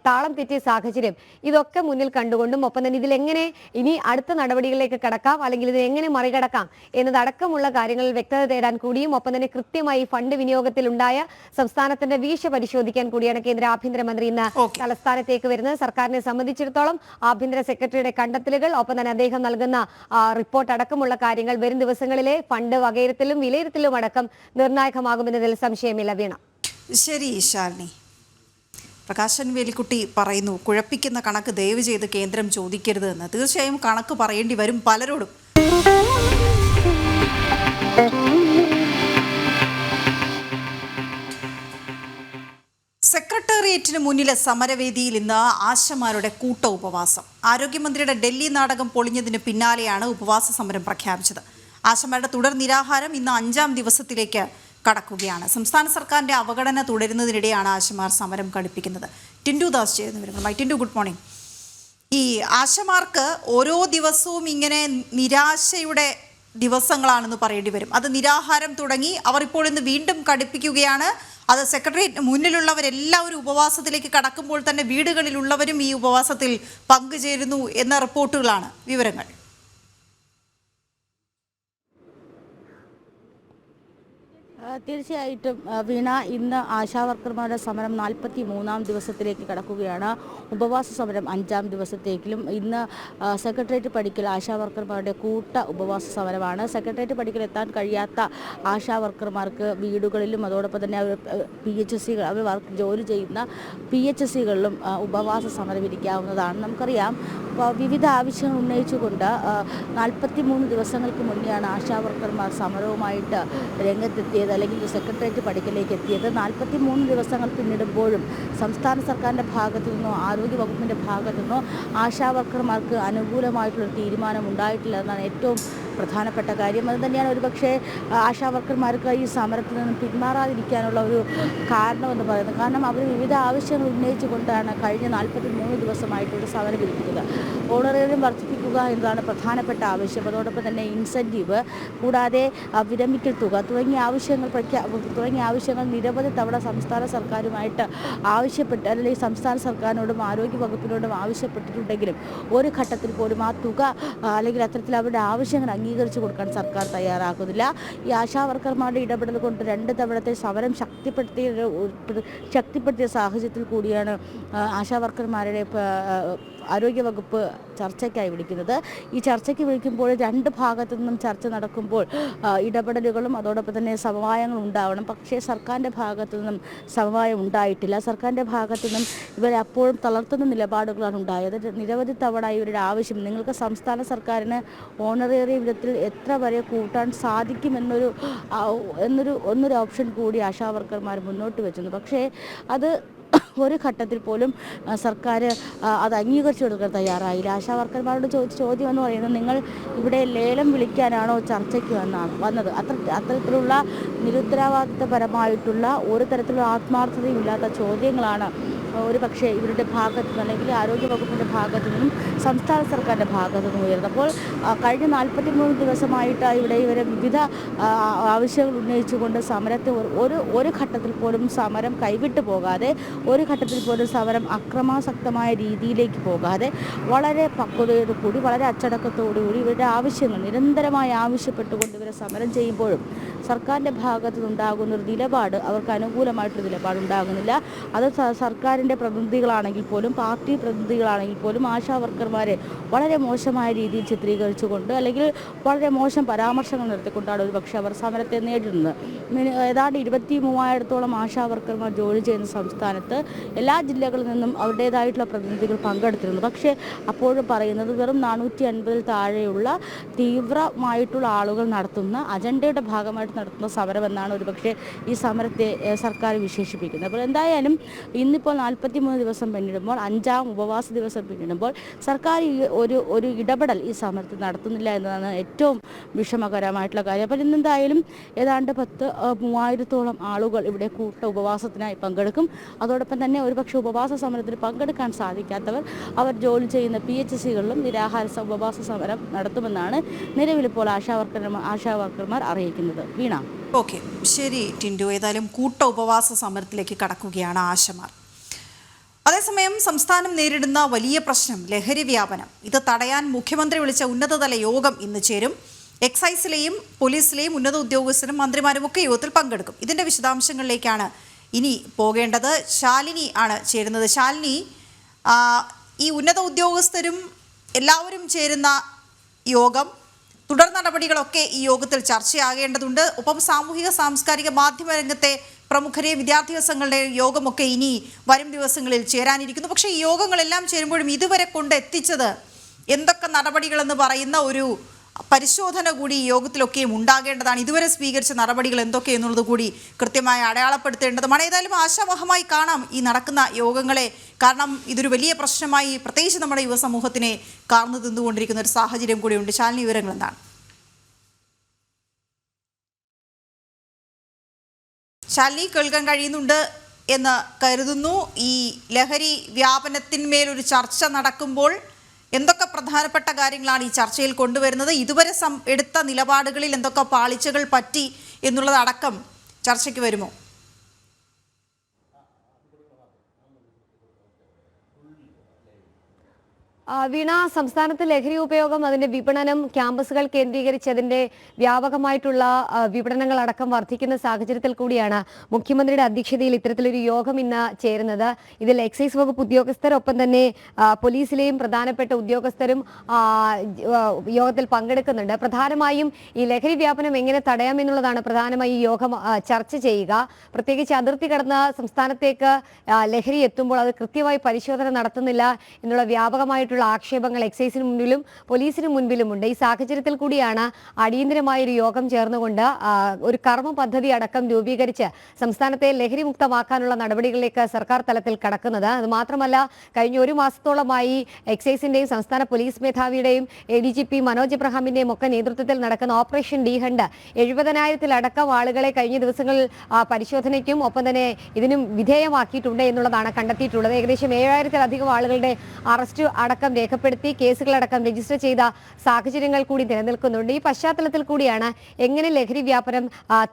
താളം തെറ്റിയ സാഹചര്യം, ഇതൊക്കെ മുന്നിൽ കണ്ടുകൊണ്ടും ഒപ്പം തന്നെ ഇതിലെങ്ങനെ ഇനി അടുത്ത നടപടികളിലേക്ക് കടക്കാം, അല്ലെങ്കിൽ ഇത് എങ്ങനെ മറികടക്കാം എന്നതടക്കമുള്ള കാര്യങ്ങളിൽ വ്യക്തത തേടാൻ കൂടിയും ഒപ്പം തന്നെ കൃത്യമായി ഫണ്ട് വിനിയോഗത്തിൽ ഉണ്ടായ സംസ്ഥാനത്തിന്റെ വീഴ്ച പരിശോധിക്കാൻ കൂടിയാണ് കേന്ദ്ര ആഭ്യന്തരമന്ത്രി ഇന്ന് തലസ്ഥാനത്തേക്ക് വരുന്നത്. സർക്കാരിനെ സംബന്ധിച്ചിടത്തോളം ആഭ്യന്തര സെക്രട്ടറിയുടെ കണ്ടെത്തലുകൾ, ഒപ്പം തന്നെ അദ്ദേഹം നൽകുന്ന റിപ്പോർട്ട് അടക്കമുള്ള കാര്യങ്ങൾ വരും ദിവസങ്ങളിലെ ഫണ്ട് വകയിരുത്തലും വിലയിരുത്തലും അടക്കം നിർണായകമാകുമെന്നതിൽ സംശയമില്ല. വീണ. ശരി ശാലിനി. പ്രകാശൻ വേലിക്കുട്ടി പറയുന്നു, കുഴപ്പിക്കുന്ന കണക്ക് ദയവ് ചെയ്ത് കേന്ദ്രം ചോദിക്കരുത് എന്ന്. തീർച്ചയായും കണക്ക് പറയേണ്ടി വരും പലരോടും. സെക്രട്ടേറിയറ്റിന് മുന്നിലെ സമരവേദിയിൽ ഇന്ന് ആശമാരുടെ കൂട്ട ഉപവാസം. ആരോഗ്യമന്ത്രിയുടെ ഡൽഹി നാടകം പൊളിഞ്ഞതിന് പിന്നാലെയാണ് ഉപവാസ സമരം പ്രഖ്യാപിച്ചത്. ആശമാരുടെ തുടർ നിരാഹാരം ഇന്ന് 5ാം ദിവസത്തിലേക്ക് കടക്കുകയാണ്. സംസ്ഥാന സർക്കാരിന്റെ അവഗണന തുടരുന്നതിനിടെയാണ് ആശമാർ സമരം കടുപ്പിക്കുന്നത്. ടിൻഡു ദാസ് ചേരുന്നവരുമായി. Tindu, good morning. ഈ ആശമാർക്ക് ഓരോ ദിവസവും ഇങ്ങനെ നിരാശയുടെ ദിവസങ്ങളാണെന്ന് പറയേണ്ടി വരും. അത് നിരാഹാരം തുടങ്ങി അവർ ഇപ്പോൾ ഇന്ന് വീണ്ടും കടുപ്പിക്കുകയാണ്. അത് സെക്രട്ടേറിയറ്റ് മുന്നിലുള്ളവരെല്ലാവരും ഉപവാസത്തിലേക്ക് കടക്കുമ്പോൾ തന്നെ വീടുകളിലുള്ളവരും ഈ ഉപവാസത്തിൽ പങ്കുചേരുന്നു എന്ന റിപ്പോർട്ടുകളാണ്. വിവരങ്ങൾ. തീർച്ചയായിട്ടും വീണ, ഇന്ന് ആശാവർക്കർമാരുടെ സമരം 43ാം ദിവസത്തിലേക്ക് കടക്കുകയാണ്. ഉപവാസ സമരം 5ാം ദിവസത്തേക്കിലും ഇന്ന് സെക്രട്ടേറിയറ്റ് പടിക്കൽ ആശാവർക്കർമാരുടെ കൂട്ട ഉപവാസ സമരമാണ്. സെക്രട്ടേറിയറ്റ് പടിക്കൽ എത്താൻ കഴിയാത്ത ആശാവർക്കർമാർക്ക് വീടുകളിലും അതോടൊപ്പം തന്നെ PHSCകൾ, അവർ ജോലി ചെയ്യുന്ന PHSCകളിലും ഉപവാസ സമരം ഇരിക്കാവുന്നതാണ്. നമുക്കറിയാം, വിവിധ ആവശ്യങ്ങൾ ഉന്നയിച്ചുകൊണ്ട് 43 ദിവസങ്ങൾക്ക് മുന്നെയാണ് ആശാവർക്കർമാർ സമരവുമായിട്ട് രംഗത്തെത്തിയത്, അല്ലെങ്കിൽ സെക്രട്ടേറിയറ്റ് പടിക്കലേക്ക് എത്തിയത്. 43 ദിവസങ്ങൾ പിന്നിടുമ്പോഴും സംസ്ഥാന സർക്കാരിൻ്റെ ഭാഗത്തു നിന്നോ ആരോഗ്യ വകുപ്പിൻ്റെ ഭാഗത്തു നിന്നോ ആശാവർക്കർമാർക്ക് അനുകൂലമായിട്ടുള്ളൊരു തീരുമാനം ഉണ്ടായിട്ടില്ല എന്നാണ് ഏറ്റവും പ്രധാനപ്പെട്ട കാര്യം. അതുതന്നെയാണ് ഒരുപക്ഷെ ആശാവർക്കർമാർക്ക് ഈ സമരത്തിൽ നിന്നും പിന്മാറാതിരിക്കാനുള്ള ഒരു കാരണമെന്ന് പറയുന്നത്. കാരണം അവർ വിവിധ ആവശ്യങ്ങൾ ഉന്നയിച്ചുകൊണ്ടാണ് കഴിഞ്ഞ 43 ദിവസമായിട്ടൊരു സമരം ഇരിക്കുന്നത്. ഓണറേറിയം വർദ്ധിപ്പിക്കുക എന്നതാണ് പ്രധാനപ്പെട്ട ആവശ്യം. അതോടൊപ്പം തന്നെ ഇൻസെൻറ്റീവ്, കൂടാതെ വിരമിക്കൽ തുക തുടങ്ങിയ ആവശ്യങ്ങൾ നിരവധി തവണ സംസ്ഥാന സർക്കാരുമായിട്ട് ആവശ്യപ്പെട്ട്, അല്ലെങ്കിൽ സംസ്ഥാന സർക്കാരിനോടും ആരോഗ്യ വകുപ്പിനോടും ആവശ്യപ്പെട്ടിട്ടുണ്ടെങ്കിലും ഒരു ഘട്ടത്തിൽ പോലും ആ തുക അല്ലെങ്കിൽ അത്തരത്തിൽ അവരുടെ ആവശ്യങ്ങൾ അംഗീകരിച്ചു കൊടുക്കാൻ സർക്കാർ തയ്യാറാക്കുന്നില്ല. ഈ ആശാവർക്കർമാരുടെ ഇടപെടൽ കൊണ്ട് 2 തവണത്തെ സമരം ശക്തിപ്പെടുത്തിയ സാഹചര്യത്തിൽ കൂടിയാണ് ആശാവർക്കർമാരുടെ ആരോഗ്യവകുപ്പ് ചർച്ചയ്ക്കായി വിളിക്കുന്നത്. ഈ ചർച്ചയ്ക്ക് വിളിക്കുമ്പോൾ 2 ഭാഗത്തു നിന്നും ചർച്ച നടക്കുമ്പോൾ ഇടപെടലുകളും അതോടൊപ്പം തന്നെ സമവായങ്ങളും ഉണ്ടാവണം. പക്ഷേ സർക്കാരിൻ്റെ ഭാഗത്തു നിന്നും സമവായം ഉണ്ടായിട്ടില്ല. സർക്കാരിൻ്റെ ഭാഗത്തു നിന്നും ഇവരെ അപ്പോഴും തളർത്തുന്ന നിലപാടുകളാണ് ഉണ്ടായത്. നിരവധി തവണ ഇവരുടെ ആവശ്യം, നിങ്ങൾക്ക് സംസ്ഥാന സർക്കാരിന് ഓണറേറിയ വിധത്തിൽ എത്ര വരെ കൂട്ടാൻ സാധിക്കുമെന്നൊരു ഓപ്ഷൻ കൂടി ആശാവർക്കർമാർ മുന്നോട്ട് വെച്ചിരുന്നു. പക്ഷേ അത് ഒരു ഘട്ടത്തിൽ പോലും സർക്കാർ അത് അംഗീകരിച്ചു കൊടുക്കാൻ തയ്യാറായില്ല. ആശാവർക്കർമാരോട് ചോദിച്ച ചോദ്യം എന്ന് പറയുന്നത്, നിങ്ങൾ ഇവിടെ ലേലം വിളിക്കാനാണോ ചർച്ചയ്ക്ക് വന്നത്? അത്തരത്തിലുള്ള നിരുത്തരവാദിത്തപരമായിട്ടുള്ള ഒരു തരത്തിലുള്ള ആത്മാർത്ഥതയും ഇല്ലാത്ത ചോദ്യങ്ങളാണ് ഒരു പക്ഷേ ഇവരുടെ ഭാഗത്തു നിന്ന് അല്ലെങ്കിൽ ആരോഗ്യവകുപ്പിൻ്റെ ഭാഗത്തു നിന്നും സംസ്ഥാന സർക്കാരിൻ്റെ ഭാഗത്തു നിന്നും ഉയർന്നപ്പോൾ കഴിഞ്ഞ 43 ദിവസമായിട്ട് ഇവരെ വിവിധ ആവശ്യങ്ങൾ ഉന്നയിച്ചുകൊണ്ട് സമരത്തെ ഒരു ഘട്ടത്തിൽ പോലും സമരം കൈവിട്ടു പോകാതെ, ഒരു ഘട്ടത്തിൽ പോലും സമരം അക്രമാസക്തമായ രീതിയിലേക്ക് പോകാതെ വളരെ പക്വതയോടുകൂടി വളരെ അച്ചടക്കത്തോടുകൂടി ഇവരുടെ ആവശ്യങ്ങൾ നിരന്തരമായി ആവശ്യപ്പെട്ടുകൊണ്ട് ഇവരെ സമരം ചെയ്യുമ്പോഴും സർക്കാരിൻ്റെ ഭാഗത്തു നിന്നുണ്ടാകുന്ന ഒരു നിലപാട് അവർക്ക് അനുകൂലമായിട്ടൊരു നിലപാടുണ്ടാകുന്നില്ല. അത് സർക്കാരിൻ്റെ പ്രതിനിധികളാണെങ്കിൽ പോലും പാർട്ടി പ്രതിനിധികളാണെങ്കിൽ പോലും ആശാ വർക്കർമാരെ വളരെ മോശമായ രീതിയിൽ ചിത്രീകരിച്ചുകൊണ്ട് അല്ലെങ്കിൽ വളരെ മോശം പരാമർശങ്ങൾ നടത്തിക്കൊണ്ടാണ് ഒരുപക്ഷെ അവർ സമരത്തെ നേരിടുന്നത്. ഏതാണ്ട് 23,000-ഓളം ആശാ വർക്കർമാർ ജോലി ചെയ്യുന്ന സംസ്ഥാനത്ത് എല്ലാ ജില്ലകളിൽ നിന്നും അവരുടേതായിട്ടുള്ള പ്രതിനിധികൾ പങ്കെടുത്തിരുന്നു. പക്ഷേ അപ്പോഴും പറയുന്നത് വെറും 450-ൽ താഴെയുള്ള തീവ്രമായിട്ടുള്ള ആളുകൾ നടത്തുന്ന അജണ്ടയുടെ ഭാഗമായിട്ട് നടത്തുന്ന സമരമെന്നാണ് ഒരുപക്ഷെ ഈ സമരത്തെ സർക്കാർ വിശേഷിപ്പിക്കുന്നത്. അപ്പോൾ എന്തായാലും ഇന്നിപ്പോൾ 43 ദിവസം പിന്നിടുമ്പോൾ, 5ാം ഉപവാസ ദിവസം പിന്നിടുമ്പോൾ സർക്കാർ ഒരു ഇടപെടൽ ഈ സമരത്തിൽ നടത്തുന്നില്ല എന്നതാണ് ഏറ്റവും വിഷമകരമായിട്ടുള്ള കാര്യം. അപ്പോൾ ഇന്നെന്തായാലും ഏതാണ്ട് 30,000-ഓളം ആളുകൾ ഇവിടെ കൂട്ട ഉപവാസത്തിനായി പങ്കെടുക്കും. അതോടൊപ്പം തന്നെ ഒരുപക്ഷെ ഉപവാസ സമരത്തിൽ പങ്കെടുക്കാൻ സാധിക്കാത്തവർ അവർ ജോലി ചെയ്യുന്ന PHCകളിലും നിരാഹാര ഉപവാസ സമരം നടത്തുമെന്നാണ് നിലവിലിപ്പോൾ ആശാ വർക്കർമാർ അറിയിക്കുന്നത്. വീണ. ഓക്കെ, ശരി ടിൻഡു. ഏതായാലും കൂട്ട ഉപവാസ സമരത്തിലേക്ക് കടക്കുകയാണ് ആശമാർ. അതേസമയം സംസ്ഥാനം നേരിടുന്ന വലിയ പ്രശ്നം ലഹരി വ്യാപനം. ഇത് തടയാൻ മുഖ്യമന്ത്രി വിളിച്ച ഉന്നതതല യോഗം ഇന്ന് ചേരും. എക്സൈസിലെയും പോലീസിലെയും ഉന്നത ഉദ്യോഗസ്ഥരും മന്ത്രിമാരും ഒക്കെ യോഗത്തിൽ പങ്കെടുക്കും. ഇതിൻ്റെ വിശദാംശങ്ങളിലേക്കാണ് ഇനി പോകേണ്ടത്. ശാലിനി ആണ് ചേരുന്നത്. ശാലിനി, ഈ ഉന്നത ഉദ്യോഗസ്ഥരും എല്ലാവരും ചേരുന്ന യോഗം, തുടർ നടപടികളൊക്കെ ഈ യോഗത്തിൽ ചർച്ചയാകേണ്ടതുണ്ട്. ഒപ്പം സാമൂഹിക സാംസ്കാരിക മാധ്യമ രംഗത്തെ പ്രമുഖരെ, വിദ്യാർത്ഥി സംഘങ്ങളുടെ യോഗമൊക്കെ ഇനി വരും ദിവസങ്ങളിൽ ചേരാനിരിക്കുന്നു. പക്ഷേ ഈ യോഗങ്ങളെല്ലാം ചേരുമ്പോഴും ഇതുവരെ കൊണ്ടെത്തിച്ചത് എന്തൊക്കെ നടപടികളെന്ന് പറയുന്ന ഒരു പരിശോധന കൂടി ഈ യോഗത്തിലൊക്കെയും ഉണ്ടാകേണ്ടതാണ്. ഇതുവരെ സ്വീകരിച്ച നടപടികൾ എന്തൊക്കെയെന്നുള്ളത് കൂടി കൃത്യമായി അടയാളപ്പെടുത്തേണ്ടതുമാണ്. ഏതായാലും ആശാവഹമായി കാണാം ഈ നടക്കുന്ന യോഗങ്ങളെ. കാരണം ഇതൊരു വലിയ പ്രശ്നമായി പ്രത്യേകിച്ച് നമ്മുടെ യുവസമൂഹത്തിനെ കാർന്നു തിന്നുകൊണ്ടിരിക്കുന്ന ഒരു സാഹചര്യം കൂടിയുണ്ട്. ശാലിനി, വിവരങ്ങൾ എന്താണ്? ശാലിനി, കേൾക്കാൻ കഴിയുന്നുണ്ട് എന്ന് കരുതുന്നു. ഈ ലഹരി വ്യാപനത്തിന്മേലൊരു ചർച്ച നടക്കുമ്പോൾ എന്തൊക്കെ പ്രധാനപ്പെട്ട കാര്യങ്ങളാണ് ഈ ചർച്ചയിൽ കൊണ്ടുവരുന്നത്? ഇതുവരെ എടുത്ത നിലപാടുകളിൽ എന്തൊക്കെ പാളിച്ചകൾ പറ്റി എന്നുള്ളതടക്കം ചർച്ചയ്ക്ക് വരുമോ? വീണ, സംസ്ഥാനത്ത് ലഹരി ഉപയോഗം, അതിന്റെ വിപണനം, ക്യാമ്പസുകൾ കേന്ദ്രീകരിച്ച് അതിന്റെ വ്യാപകമായിട്ടുള്ള വിപണനങ്ങളടക്കം വർദ്ധിക്കുന്ന സാഹചര്യത്തിൽ കൂടിയാണ് മുഖ്യമന്ത്രിയുടെ അധ്യക്ഷതയിൽ ഇത്തരത്തിലൊരു യോഗം ഇന്ന് ചേരുന്നത്. ഇതിൽ എക്സൈസ് വകുപ്പ് ഉദ്യോഗസ്ഥർ, ഒപ്പം തന്നെ പോലീസിലെയും പ്രധാനപ്പെട്ട ഉദ്യോഗസ്ഥരും യോഗത്തിൽ പങ്കെടുക്കുന്നുണ്ട്. പ്രധാനമായും ഈ ലഹരി വ്യാപനം എങ്ങനെ തടയാമെന്നുള്ളതാണ് പ്രധാനമായി ഈ യോഗം ചർച്ച ചെയ്യുക. പ്രത്യേകിച്ച് അതിർത്തി കടന്ന് സംസ്ഥാനത്തേക്ക് ലഹരി എത്തുമ്പോൾ അത് കൃത്യമായി പരിശോധന നടത്തുന്നില്ല എന്നുള്ള വ്യാപകമായിട്ടുള്ള ആക്ഷേപങ്ങൾ എക്സൈസിന് മുൻപിലും പോലീസിന് മുൻപിലുമുണ്ട്. ഈ സാഹചര്യത്തിൽ കൂടിയാണ് അടിയന്തരമായൊരു യോഗം ചേർന്നുകൊണ്ട് ഒരു കർമ്മ പദ്ധതി അടക്കം രൂപീകരിച്ച് സംസ്ഥാനത്തെ ലഹരി മുക്തമാക്കാനുള്ള നടപടികളിലേക്ക് സർക്കാർ തലത്തിൽ കടക്കുന്നത്. അത് മാത്രമല്ല, കഴിഞ്ഞ ഒരു മാസത്തോളമായി എക്സൈസിന്റെയും സംസ്ഥാന പോലീസ് മേധാവിയുടെയും ADGP മനോജ് എബ്രഹാമിന്റെയും ഒക്കെ നേതൃത്വത്തിൽ നടക്കുന്ന ഓപ്പറേഷൻ ഡി ഹണ്ട് 70,000-ലടക്കം ആളുകളെ കഴിഞ്ഞ ദിവസങ്ങളിൽ പരിശോധനയ്ക്കും ഒപ്പം തന്നെ ഇതിനും വിധേയമാക്കിയിട്ടുണ്ട് എന്നുള്ളതാണ് കണ്ടെത്തിയിട്ടുള്ളത്. ഏകദേശം 7,000-ലധികം ആളുകളുടെ അറസ്റ്റ് അടക്കം രേഖപ്പെടുത്തി കേസുകളടക്കം രജിസ്റ്റർ ചെയ്ത സാഹചര്യങ്ങൾ കൂടി നിലനിൽക്കുന്നുണ്ട്. ഈ പശ്ചാത്തലത്തിൽ കൂടിയാണ് എങ്ങനെ ലഹരി വ്യാപനം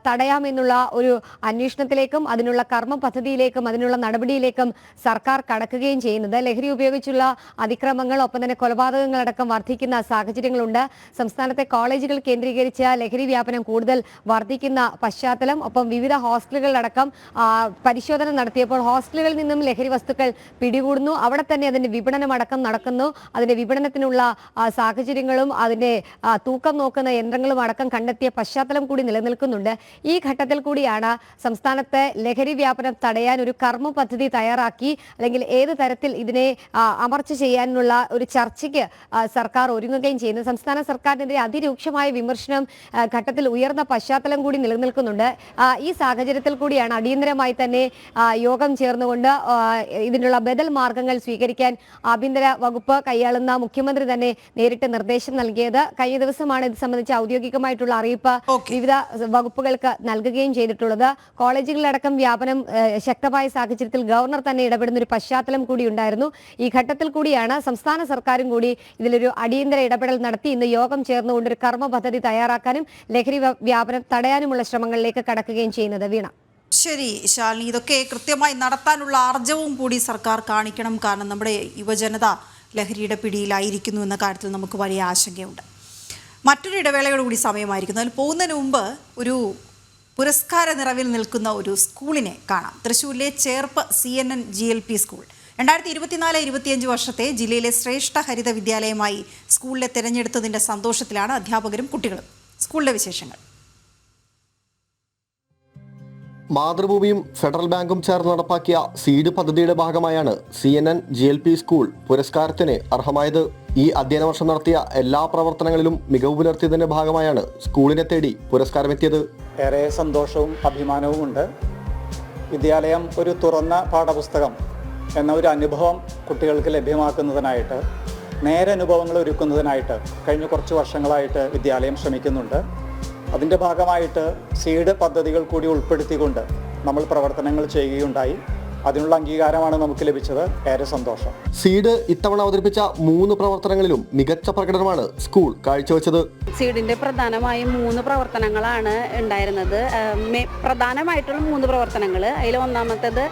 തടയാമെന്നുള്ള ഒരു അന്വേഷണത്തിലേക്കും അതിനുള്ള കർമ്മ പദ്ധതിയിലേക്കും അതിനുള്ള നടപടിയിലേക്കും സർക്കാർ കടക്കുകയും ചെയ്യുന്നത്. ലഹരി ഉപയോഗിച്ചുള്ള അതിക്രമങ്ങൾ, ഒപ്പം തന്നെ കൊലപാതകങ്ങളടക്കം വർദ്ധിക്കുന്ന സാഹചര്യങ്ങളുണ്ട്. സംസ്ഥാനത്തെ കോളേജുകൾ കേന്ദ്രീകരിച്ച ലഹരി വ്യാപനം കൂടുതൽ വർദ്ധിക്കുന്ന പശ്ചാത്തലം, ഒപ്പം വിവിധ ഹോസ്റ്റലുകളിലടക്കം പരിശോധന നടത്തിയപ്പോൾ ഹോസ്റ്റലുകളിൽ നിന്നും ലഹരി വസ്തുക്കൾ പിടികൂടുന്നു. അവിടെ തന്നെ അതിന്റെ വിപണനം അടക്കം നടക്കുന്നു. അതിന്റെ വിപണനത്തിനുള്ള സാഹചര്യങ്ങളും അതിന്റെ തൂക്കം നോക്കുന്ന യന്ത്രങ്ങളും അടക്കം കണ്ടെത്തിയ പശ്ചാത്തലം കൂടി നിലനിൽക്കുന്നുണ്ട്. ഈ ഘട്ടത്തിൽ കൂടിയാണ് സംസ്ഥാനത്തെ ലഹരി വ്യാപനം തടയാൻ ഒരു കർമ്മ പദ്ധതി തയ്യാറാക്കി അല്ലെങ്കിൽ ഏത് തരത്തിൽ ഇതിനെ അമർച്ച ചെയ്യാനുള്ള ഒരു ചർച്ചയ്ക്ക് സർക്കാർ ഒരുങ്ങുകയും ചെയ്യുന്നത്. സംസ്ഥാന സർക്കാരിനെതിരെ അതിരൂക്ഷമായ വിമർശനം ഘട്ടത്തിൽ ഉയർന്ന പശ്ചാത്തലം കൂടി നിലനിൽക്കുന്നുണ്ട്. ഈ സാഹചര്യത്തിൽ കൂടിയാണ് അടിയന്തരമായി തന്നെ യോഗം ചേർന്നുകൊണ്ട് ഇതിനുള്ള ബദൽ മാർഗങ്ങൾ സ്വീകരിക്കാൻ ആഭ്യന്തര വകുപ്പ് കൈയാളുന്ന മുഖ്യമന്ത്രി തന്നെ നേരിട്ട് നിർദ്ദേശം നൽകിയത്. കഴിഞ്ഞ ദിവസമാണ് ഇത് സംബന്ധിച്ച് ഔദ്യോഗികമായിട്ടുള്ള അറിയിപ്പ് വിവിധ വകുപ്പുകൾക്ക് നൽകുകയും ചെയ്തിട്ടുള്ളത്. കോളേജുകളിലടക്കം വ്യാപനം ശക്തമായ സാഹചര്യത്തിൽ ഗവർണർ തന്നെ ഇടപെടുന്ന ഒരു പശ്ചാത്തലം കൂടി ഉണ്ടായിരുന്നു. ഈ ഘട്ടത്തിൽ കൂടിയാണ് സംസ്ഥാന സർക്കാരും കൂടി ഇതിലൊരു അടിയന്തര ഇടപെടൽ നടത്തി ഇന്ന് യോഗം ചേർന്നുകൊണ്ട് ഒരു കർമ്മ പദ്ധതി തയ്യാറാക്കാനും ലഹരി വ്യാപനം തടയാനുമുള്ള ശ്രമങ്ങളിലേക്ക് കടക്കുകയും ചെയ്യുന്നത്. വീണ. ശരി ശാലിനി, ഇതൊക്കെ കൃത്യമായി നടത്താനുള്ള ആർജവും കൂടി സർക്കാർ കാണിക്കണം. കാരണം നമ്മുടെ യുവജനത ലഹരിയുടെ പിടിയിലായിരിക്കുന്നു എന്ന കാര്യത്തിൽ നമുക്ക് വലിയ ആശങ്കയുണ്ട്. മറ്റൊരു ഇടവേളയോട് കൂടി സമയമായിരിക്കുന്നു. അതിൽ പോകുന്നതിന് മുമ്പ് ഒരു പുരസ്കാര നിറവിൽ നിൽക്കുന്ന ഒരു സ്കൂളിനെ കാണാം. തൃശ്ശൂരിലെ ചേർപ്പ് CNN GLP സ്കൂൾ 2024-25 വർഷത്തെ ജില്ലയിലെ ശ്രേഷ്ഠ ഹരിത വിദ്യാലയമായി സ്കൂളിലെ തിരഞ്ഞെടുത്തതിൻ്റെ സന്തോഷത്തിലാണ് അധ്യാപകരും കുട്ടികളും. സ്കൂളിലെ വിശേഷങ്ങൾ. മാതൃഭൂമിയും ഫെഡറൽ ബാങ്കും ചേർന്ന് നടപ്പാക്കിയ സീഡ് പദ്ധതിയുടെ ഭാഗമായാണ് CNN GLP സ്കൂൾ പുരസ്കാരത്തിന് അർഹമായത്. ഈ അധ്യയന വർഷം നടത്തിയ എല്ലാ പ്രവർത്തനങ്ങളിലും മികവ് പുലർത്തിയതിന്റെ ഭാഗമായാണ് സ്കൂളിനെ തേടി പുരസ്കാരമെത്തിയത്. ഏറെ സന്തോഷവും അഭിമാനവുമുണ്ട്. വിദ്യാലയം ഒരു തുറന്ന പാഠപുസ്തകം എന്ന ഒരു അനുഭവം കുട്ടികൾക്ക് ലഭ്യമാക്കുന്നതിനായിട്ട്, നേരനുഭവങ്ങൾ ഒരുക്കുന്നതിനായിട്ട് കഴിഞ്ഞ കുറച്ച് വർഷങ്ങളായിട്ട് വിദ്യാലയം ശ്രമിക്കുന്നുണ്ട്. അതിൻ്റെ ഭാഗമായിട്ട് സീഡ് പദ്ധതികൾ കൂടി ഉൾപ്പെടുത്തിക്കൊണ്ട് നമ്മൾ പ്രവർത്തനങ്ങൾ ചെയ്യുകയുണ്ടായി. അതിനുള്ള അംഗീകാരമാണ് നമുക്ക് ലഭിച്ചത്. ഏറെ സന്തോഷം. സീഡ് ഇത്തവണ അവതരിപ്പിച്ച 3 പ്രവർത്തനങ്ങളിലും മികച്ച പ്രകടനമാണ് സ്കൂൾ കാഴ്ചവെച്ചത്. സീഡിന്റെ പ്രധാനമായും 3 പ്രവർത്തനങ്ങളാണ് ഉണ്ടായിരുന്നത്. പ്രധാനമായിട്ടുള്ള 3 പ്രവർത്തനങ്ങൾ. അതിൽ ഒന്നാമത്തേത്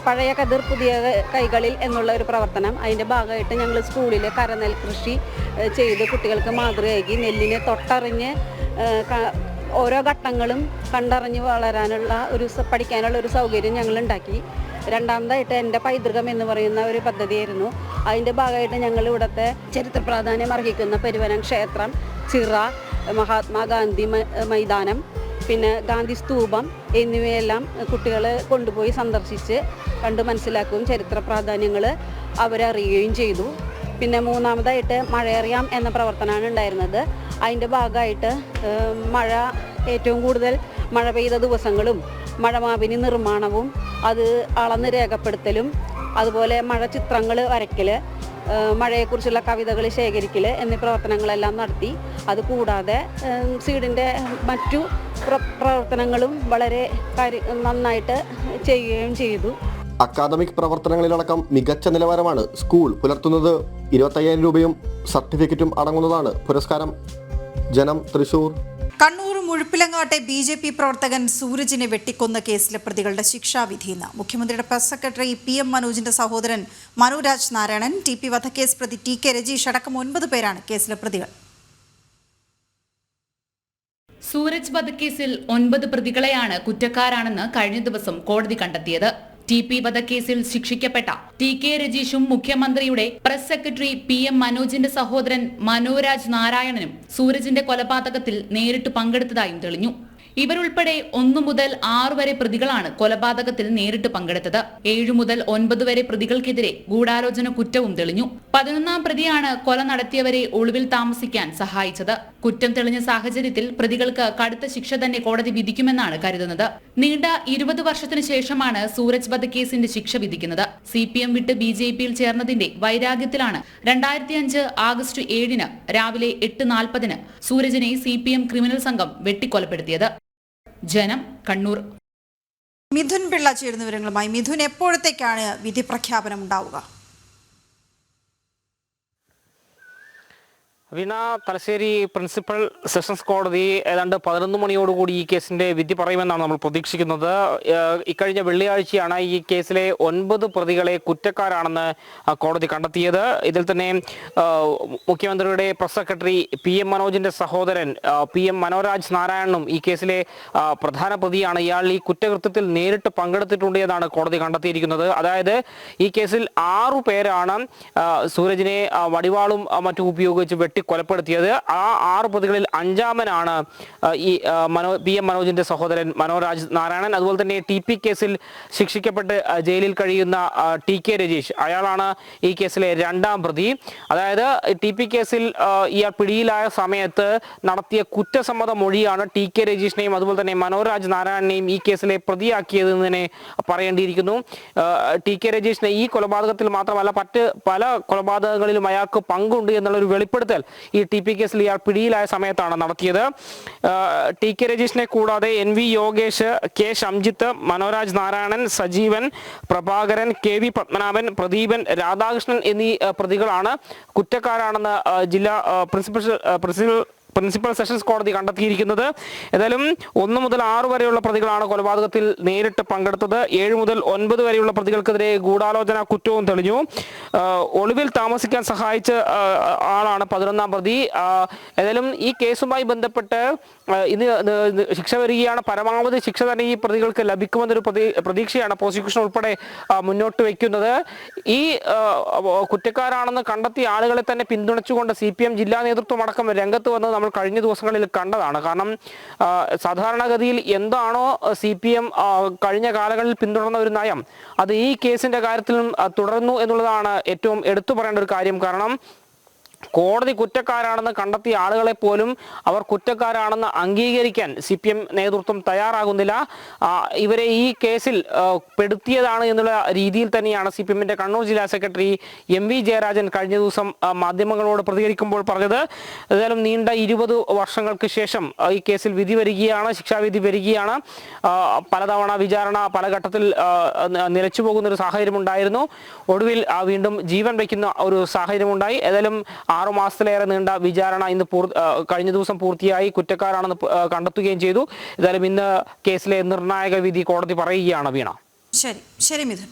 പഴയ കതിർ പുതിയ കൈകളിൽ എന്നുള്ള ഒരു പ്രവർത്തനം. അതിൻ്റെ ഭാഗമായിട്ട് ഞങ്ങൾ സ്കൂളിൽ കരനെൽ കൃഷി ചെയ്ത് കുട്ടികൾക്ക് മാതൃകയാക്കി നെല്ലിനെ തൊട്ടറിഞ്ഞ് ഓരോ ഘട്ടങ്ങളും കണ്ടറിഞ്ഞ് വളരാനുള്ള പഠിക്കാനുള്ള ഒരു സൗകര്യം ഞങ്ങൾ ഉണ്ടാക്കി. രണ്ടാമതായിട്ട് എൻ്റെ പൈതൃകം എന്ന് പറയുന്ന ഒരു പദ്ധതിയായിരുന്നു. അതിൻ്റെ ഭാഗമായിട്ട് ഞങ്ങൾ ഇവിടുത്തെ ചരിത്ര പ്രാധാന്യം അർഹിക്കുന്ന പെരുവനം ക്ഷേത്രം, ചിറ, മഹാത്മാഗാന്ധി മൈതാനം, പിന്നെ ഗാന്ധി സ്തൂപം എന്നിവയെല്ലാം കുട്ടികളെ കൊണ്ടുപോയി സന്ദർശിച്ച് കണ്ട് മനസ്സിലാക്കുകയും ചരിത്ര പ്രാധാന്യങ്ങൾ അവരറിയുകയും ചെയ്തു. പിന്നെ മൂന്നാമതായിട്ട് മഴയറിയാം എന്ന പ്രവർത്തനമാണ് ഉണ്ടായിരുന്നത്. അതിൻ്റെ ഭാഗമായിട്ട് മഴ ഏറ്റവും കൂടുതൽ മഴ പെയ്ത ദിവസങ്ങളും മഴമാപിനി നിർമ്മാണവും അത് അളന്ന് രേഖപ്പെടുത്തലും, അതുപോലെ മഴ ചിത്രങ്ങൾ വരയ്ക്കൽ, മഴയെക്കുറിച്ചുള്ള കവിതകൾ ശേഖരിക്കൽ എന്നീ പ്രവർത്തനങ്ങളെല്ലാം നടത്തി. അതുകൂടാതെ സീഡിൻ്റെ മറ്റു പ്രവർത്തനങ്ങളും വളരെ നന്നായിട്ട് ചെയ്യുകയും ചെയ്തു. അക്കാദമിക് പ്രവർത്തനങ്ങളിലടക്കം മികച്ച നിലവാരമാണ് സ്കൂൾ പുലർത്തുന്നത്. 25,000 രൂപയും സർട്ടിഫിക്കറ്റും അടങ്ങുന്നതാണ് പുരസ്കാരം. ജനം, തൃശൂർ. കണ്ണൂർ മുഴുപ്പിലങ്ങാട്ടെ BJP പ്രവർത്തകൻ സൂരജിനെ വെട്ടിക്കൊന്ന കേസിലെ പ്രതികളുടെ ശിക്ഷാവിധി ഇന്ന്. മുഖ്യമന്ത്രിയുടെ പ്രസ് സെക്രട്ടറി PM മനോജിന്റെ സഹോദരൻ മനോരാജ് നാരായണൻ, TP വധക്കേസ് പ്രതി TK രജീഷ് അടക്കം 9 പേരാണ് കേസിലെ പ്രതികൾ. സൂരജ് വധക്കേസിൽ 9 പ്രതികളെയാണ് കുറ്റക്കാരാണെന്ന് കഴിഞ്ഞ ദിവസം കോടതി കണ്ടെത്തിയത്. TP വധക്കേസിൽ ശിക്ഷിക്കപ്പെട്ട TK രജീഷും മുഖ്യമന്ത്രിയുടെ പ്രസ് സെക്രട്ടറി PM മനോജിന്റെ സഹോദരൻ മനോരാജ് നാരായണനും സൂരജിന്റെ കൊലപാതകത്തിൽ നേരിട്ട് പങ്കെടുത്തതായും തെളിഞ്ഞു. ഇവരുൾപ്പെടെ 1 മുതൽ 6 വരെ പ്രതികളാണ് കൊലപാതകത്തിൽ നേരിട്ട് പങ്കെടുത്തത്. 7 മുതൽ 9 വരെ പ്രതികൾക്കെതിരെ ഗൂഢാലോചന കുറ്റവും തെളിഞ്ഞു. 11ാം പ്രതിയാണ് കൊല നടത്തിയവരെ ഒളിവിൽ താമസിക്കാൻ സഹായിച്ചത്. കുറ്റം തെളിഞ്ഞ സാഹചര്യത്തിൽ പ്രതികൾക്ക് കടുത്ത ശിക്ഷ തന്നെ കോടതി വിധിക്കുമെന്നാണ് കരുതുന്നത്. നീണ്ട 20 വർഷത്തിനു ശേഷമാണ് സൂരജ് വധക്കേസിന്റെ ശിക്ഷ വിധിക്കുന്നത്. CPM വിട്ട് BJPയിൽ ചേർന്നതിന്റെ വൈരാഗ്യത്തിലാണ് 2005 ആഗസ്റ്റ് 7 രാവിലെ 8:40 സൂരജിനെ CPM ക്രിമിനൽ സംഘം വെട്ടിക്കൊലപ്പെടുത്തിയത്. ജനം, കണ്ണൂർ. മിഥുൻ പിള്ള ചേരുന്ന വിവരങ്ങളുമായി. മിഥുൻ, എപ്പോഴത്തേക്കാണ് വിധി പ്രഖ്യാപനം ഉണ്ടാവുക? വീണ, തലശ്ശേരി പ്രിൻസിപ്പൽ സെഷൻസ് കോടതി ഏതാണ്ട് 11 മണിയോടുകൂടി ഈ കേസിന്റെ വിധി പറയുമെന്നാണ് നമ്മൾ പ്രതീക്ഷിക്കുന്നത്. ഇക്കഴിഞ്ഞ വെള്ളിയാഴ്ചയാണ് ഈ കേസിലെ 9 പ്രതികളെ കുറ്റക്കാരാണെന്ന് കോടതി കണ്ടെത്തിയത്. ഇതിൽ തന്നെ മുഖ്യമന്ത്രിയുടെ പ്രസ് സെക്രട്ടറി PM മനോജിന്റെ സഹോദരൻ PM മനോരാജ് നാരായണനും ഈ കേസിലെ പ്രധാന പ്രതിയാണ്. ഇയാൾ ഈ കുറ്റകൃത്യത്തിൽ നേരിട്ട് പങ്കെടുത്തിട്ടുണ്ട് എന്നാണ് കോടതി കണ്ടെത്തിയിരിക്കുന്നത്. അതായത് ഈ കേസിൽ 6 പേരാണ് സൂരജിനെ വടിവാളും മറ്റും ഉപയോഗിച്ച് കൊലപ്പെടുത്തിയത്. ആ 6 പ്രതികളിൽ 5-ാമനാണ് ഈ PM മനോജിന്റെ സഹോദരൻ മനോരാജ് നാരായണൻ. അതുപോലെ തന്നെ TP കേസിൽ ശിക്ഷിക്കപ്പെട്ട് ജയിലിൽ കഴിയുന്ന TK രജീഷ്, അയാളാണ് ഈ കേസിലെ 2-ാം പ്രതി. അതായത് TP കേസിൽ ഇയാൾ പിടിയിലായ സമയത്ത് നടത്തിയ കുറ്റസമ്മത മൊഴിയാണ് TK രജീഷിനെയും അതുപോലെ തന്നെ മനോരാജ് നാരായണനെയും ഈ കേസിലെ പ്രതിയാക്കിയതെന്ന് തന്നെ പറയേണ്ടിയിരിക്കുന്നു. TK രജീഷിനെ ഈ കൊലപാതകത്തിൽ മാത്രമല്ല പല കൊലപാതകങ്ങളിലും അയാൾക്ക് പങ്കുണ്ട് എന്നുള്ളൊരു വെളിപ്പെടുത്തൽ ഈ TP കേസിൽ ഇയാൾ പിടിയിലായ സമയത്താണ് നടത്തിയത്. TK രജീഷിനെ കൂടാതെ NV Yogesh, K Shamjith, Manoraj Narayanan, Sajeevan, Prabhakaran, KV Padmanabhan, Pradeepan, Radhakrishnan എന്നീ പ്രതികളാണ് കുറ്റക്കാരാണെന്ന് ജില്ലാ പ്രിൻസിപ്പൽ സെഷൻസ് കോടതി കണ്ടെത്തിയിരിക്കുന്നത്. ഏതായാലും 1 മുതൽ 6 വരെയുള്ള പ്രതികളാണ് കൊലപാതകത്തിൽ നേരിട്ട് പങ്കെടുത്തത്. 7 മുതൽ 9 വരെയുള്ള പ്രതികൾക്കെതിരെ ഗൂഢാലോചന കുറ്റവും തെളിഞ്ഞു. ഒളിവിൽ താമസിക്കാൻ സഹായിച്ച ആളാണ് 11-ാം പ്രതി. ഏതായാലും ഈ കേസുമായി ബന്ധപ്പെട്ട് ഇന്ന് ശിക്ഷ വരികയാണ്. പരമാവധി ശിക്ഷ തന്നെ ഈ പ്രതികൾക്ക് ലഭിക്കുമെന്നൊരു പ്രതീക്ഷയാണ് പ്രോസിക്യൂഷൻ ഉൾപ്പെടെ മുന്നോട്ട് വയ്ക്കുന്നത്. ഈ കുറ്റക്കാരാണെന്ന് കണ്ടെത്തിയ ആളുകളെ തന്നെ പിന്തുണച്ചുകൊണ്ട് CPM ജില്ലാ നേതൃത്വം അടക്കം രംഗത്ത് വന്നത് നമ്മൾ കഴിഞ്ഞ ദിവസങ്ങളിൽ കണ്ടതാണ്. കാരണം സാധാരണഗതിയിൽ എന്താണോ CPM കഴിഞ്ഞ കാലങ്ങളിൽ പിന്തുടർന്ന ഒരു നയം, അത് ഈ കേസിന്റെ കാര്യത്തിലും തുടർന്നു എന്നുള്ളതാണ് ഏറ്റവും എടുത്തു പറയേണ്ട ഒരു കാര്യം. കാരണം കോടതി കുറ്റക്കാരാണെന്ന് കണ്ടെത്തിയ ആളുകളെ പോലും അവർ കുറ്റക്കാരാണെന്ന് അംഗീകരിക്കാൻ CPM നേതൃത്വം തയ്യാറാകുന്നില്ല. ഇവരെ ഈ കേസിൽ പെടുത്തിയതാണ് എന്നുള്ള രീതിയിൽ തന്നെയാണ് CPMന്റെ കണ്ണൂർ ജില്ലാ സെക്രട്ടറി MV ജയരാജൻ കഴിഞ്ഞ ദിവസം മാധ്യമങ്ങളോട് പ്രതികരിക്കുമ്പോൾ പറഞ്ഞത്. ഏതായാലും നീണ്ട 20 വർഷങ്ങൾക്ക് ശേഷം ഈ കേസിൽ വിധി വരികയാണ്, ശിക്ഷാവിധി വരികയാണ്. പലതവണ വിചാരണ പല ഘട്ടത്തിൽ നിലച്ചു പോകുന്ന ഒരു സാഹചര്യം ഉണ്ടായിരുന്നു. ഒടുവിൽ വീണ്ടും ജീവൻ വയ്ക്കുന്ന ഒരു സാഹചര്യമുണ്ടായി. ഏതായാലും 6 മാസത്തിലേറെ നീണ്ട വിചാരണ ഇന്ന് കഴിഞ്ഞ ദിവസം പൂർത്തിയായി. കുറ്റക്കാരാണെന്ന് കണ്ടെത്തുകയും ചെയ്തു. ഏതായാലും ഇന്ന് കേസിലെ നിർണായക വിധി കോടതി പറയുകയാണ്. വീണ, ശരി മിഥുൻ.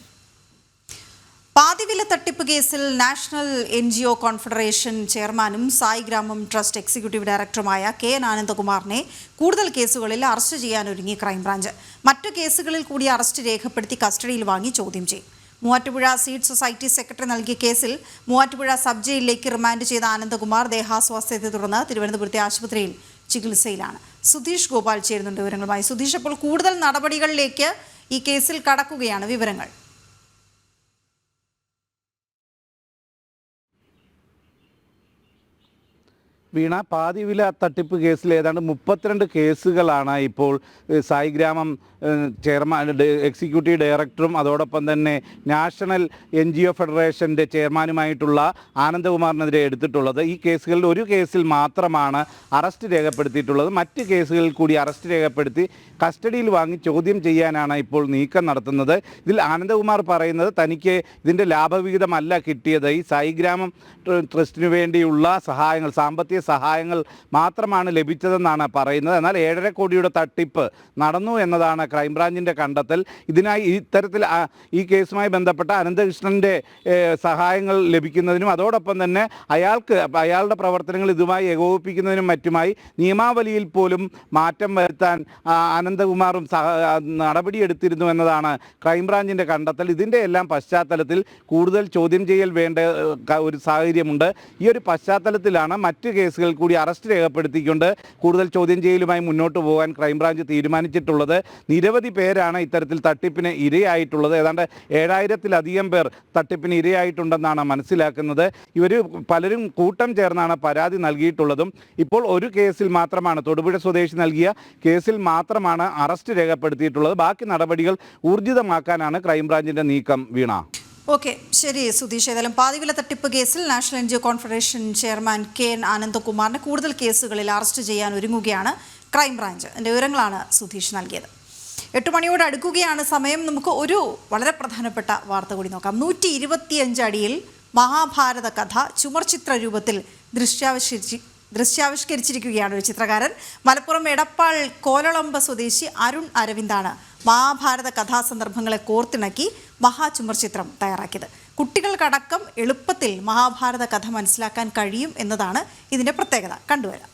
പാതിവില തട്ടിപ്പ് കേസിൽ നാഷണൽ NGO കോൺഫെഡറേഷൻ ചെയർമാനും സായി ഗ്രാമം ട്രസ്റ്റ് എക്സിക്യൂട്ടീവ് ഡയറക്ടറുമായ KN ആനന്ദകുമാറിനെ കൂടുതൽ കേസുകളിൽ അറസ്റ്റ് ചെയ്യാനൊരുങ്ങി ക്രൈംബ്രാഞ്ച്. മറ്റു കേസുകളിൽ കൂടി അറസ്റ്റ് രേഖപ്പെടുത്തി കസ്റ്റഡിയിൽ വാങ്ങി ചോദ്യം ചെയ്യും. മൂവാറ്റുപുഴ സീഡ് സൊസൈറ്റി സെക്രട്ടറി നൽകിയ കേസിൽ മൂവാറ്റുപുഴ സബ് ജയിലിലേക്ക് റിമാൻഡ് ചെയ്ത ആനന്ദകുമാർ ദേഹാസ്വാസ്ഥ്യത്തെ തുടർന്ന് തിരുവനന്തപുരത്തെ ആശുപത്രിയിൽ ചികിത്സയിലാണ്. സുധീഷ് ഗോപാൽ ചേരുന്നുണ്ട് വിവരങ്ങളുമായി. സുധീഷ്, അപ്പോൾ കൂടുതൽ നടപടികളിലേക്ക് ഈ കേസിൽ കടക്കുകയാണ്, വിവരങ്ങൾ? വീണ, പാതിവില തട്ടിപ്പ് കേസിൽ ഏതാണ്ട് 32 കേസുകളാണ് ഇപ്പോൾ സായിഗ്രാമം ചെയർമാൻ എക്സിക്യൂട്ടീവ് ഡയറക്ടറും അതോടൊപ്പം തന്നെ നാഷണൽ NGO ഫെഡറേഷൻ്റെ ചെയർമാനുമായിട്ടുള്ള ആനന്ദകുമാറിനെതിരെ എടുത്തിട്ടുള്ളത്. ഈ കേസുകളിൽ ഒരു കേസിൽ മാത്രമാണ് അറസ്റ്റ് രേഖപ്പെടുത്തിയിട്ടുള്ളത്. മറ്റ് കേസുകളിൽ കൂടി അറസ്റ്റ് രേഖപ്പെടുത്തി കസ്റ്റഡിയിൽ വാങ്ങി ചോദ്യം ചെയ്യാനാണ് ഇപ്പോൾ നീക്കം നടത്തുന്നത്. ഇതിൽ ആനന്ദകുമാർ പറയുന്നത് തനിക്ക് ഇതിൻ്റെ ലാഭവിഹിതമല്ല കിട്ടിയത്, ഈ സായിഗ്രാമം ട്രസ്റ്റിനു വേണ്ടിയുള്ള സഹായങ്ങൾ, സാമ്പത്തിക സഹായങ്ങൾ മാത്രമാണ് ലഭിച്ചതെന്നാണ് പറയുന്നത്. എന്നാൽ 7.5 കോടിയുടെ തട്ടിപ്പ് നടന്നു എന്നതാണ് ക്രൈംബ്രാഞ്ചിൻ്റെ കണ്ടെത്തൽ. ഇതിനായി ഇത്തരത്തിൽ ഈ കേസുമായി ബന്ധപ്പെട്ട അനന്തകൃഷ്ണൻ്റെ സഹായങ്ങൾ ലഭിക്കുന്നതിനും അതോടൊപ്പം തന്നെ അയാളുടെ പ്രവർത്തനങ്ങൾ ഇതുമായി ഏകോപിപ്പിക്കുന്നതിനും മറ്റുമായി നിയമാവലിയിൽ പോലും മാറ്റം വരുത്താൻ അനന്തകുമാറും നടപടിയെടുത്തിരുന്നു എന്നതാണ് ക്രൈംബ്രാഞ്ചിൻ്റെ കണ്ടെത്തൽ. ഇതിൻ്റെ എല്ലാം പശ്ചാത്തലത്തിൽ കൂടുതൽ ചോദ്യം ചെയ്യൽ വേണ്ട ഒരു സാഹചര്യമുണ്ട്. ഈ ഒരു പശ്ചാത്തലത്തിലാണ് മറ്റ് കേസുകൾ കൂടി അറസ്റ്റ് രേഖപ്പെടുത്തിക്കൊണ്ട് കൂടുതൽ ചോദ്യം ചെയ്യലുമായി മുന്നോട്ട് പോകാൻ ക്രൈംബ്രാഞ്ച് തീരുമാനിച്ചിട്ടുള്ളത്. നിരവധി പേരാണ് ഇത്തരത്തിൽ തട്ടിപ്പിന് ഇരയായിട്ടുള്ളത്. ഏതാണ്ട് 7000-ലധികം പേർ തട്ടിപ്പിന് ഇരയായിട്ടുണ്ടെന്നാണ് മനസ്സിലാക്കുന്നത്. ഇവർ പലരും കൂട്ടം ചേർന്നാണ് പരാതി നൽകിയിട്ടുള്ളതും. ഇപ്പോൾ ഒരു കേസിൽ മാത്രമാണ്, തൊടുപുഴ സ്വദേശി നൽകിയ കേസിൽ മാത്രമാണ് അറസ്റ്റ് രേഖപ്പെടുത്തിയിട്ടുള്ളത്. ബാക്കി നടപടികൾ ഊർജിതമാക്കാനാണ് ക്രൈംബ്രാഞ്ചിന്റെ നീക്കം. വീണ, ഓക്കെ, ശരി സുധീഷ്. ഏതായാലും പാതിവില തട്ടിപ്പ് കേസിൽ national NGO confederation chairman KN ആനന്ദകുമാറിനെ കൂടുതൽ കേസുകളിൽ അറസ്റ്റ് ചെയ്യാൻ ഒരുങ്ങുകയാണ് ക്രൈംബ്രാഞ്ച്. അതിൻ്റെ വിവരങ്ങളാണ് സുധീഷ് നൽകിയത്. 8 മണിയോട് അടുക്കുകയാണ് സമയം. നമുക്ക് ഒരു വളരെ പ്രധാനപ്പെട്ട വാർത്ത കൂടി നോക്കാം. 125 അടിയിൽ മഹാഭാരത കഥ ചുമർചിത്ര രൂപത്തിൽ ദൃശ്യാവിഷ്കരിച്ചിരിക്കുകയാണ് ഒരു ചിത്രകാരൻ. മലപ്പുറം എടപ്പാൾ കോലളമ്പ സ്വദേശി അരുൺ അരവിന്ദാണ് മഹാഭാരത കഥാസന്ദർഭങ്ങളെ കോർത്തിണക്കി മഹാചുമർ ചിത്രം തയ്യാറാക്കിയത്. കുട്ടികൾക്കടക്കം എളുപ്പത്തിൽ മഹാഭാരത കഥ മനസ്സിലാക്കാൻ കഴിയും എന്നതാണ് ഇതിൻ്റെ പ്രത്യേകത. കണ്ടുവരാം.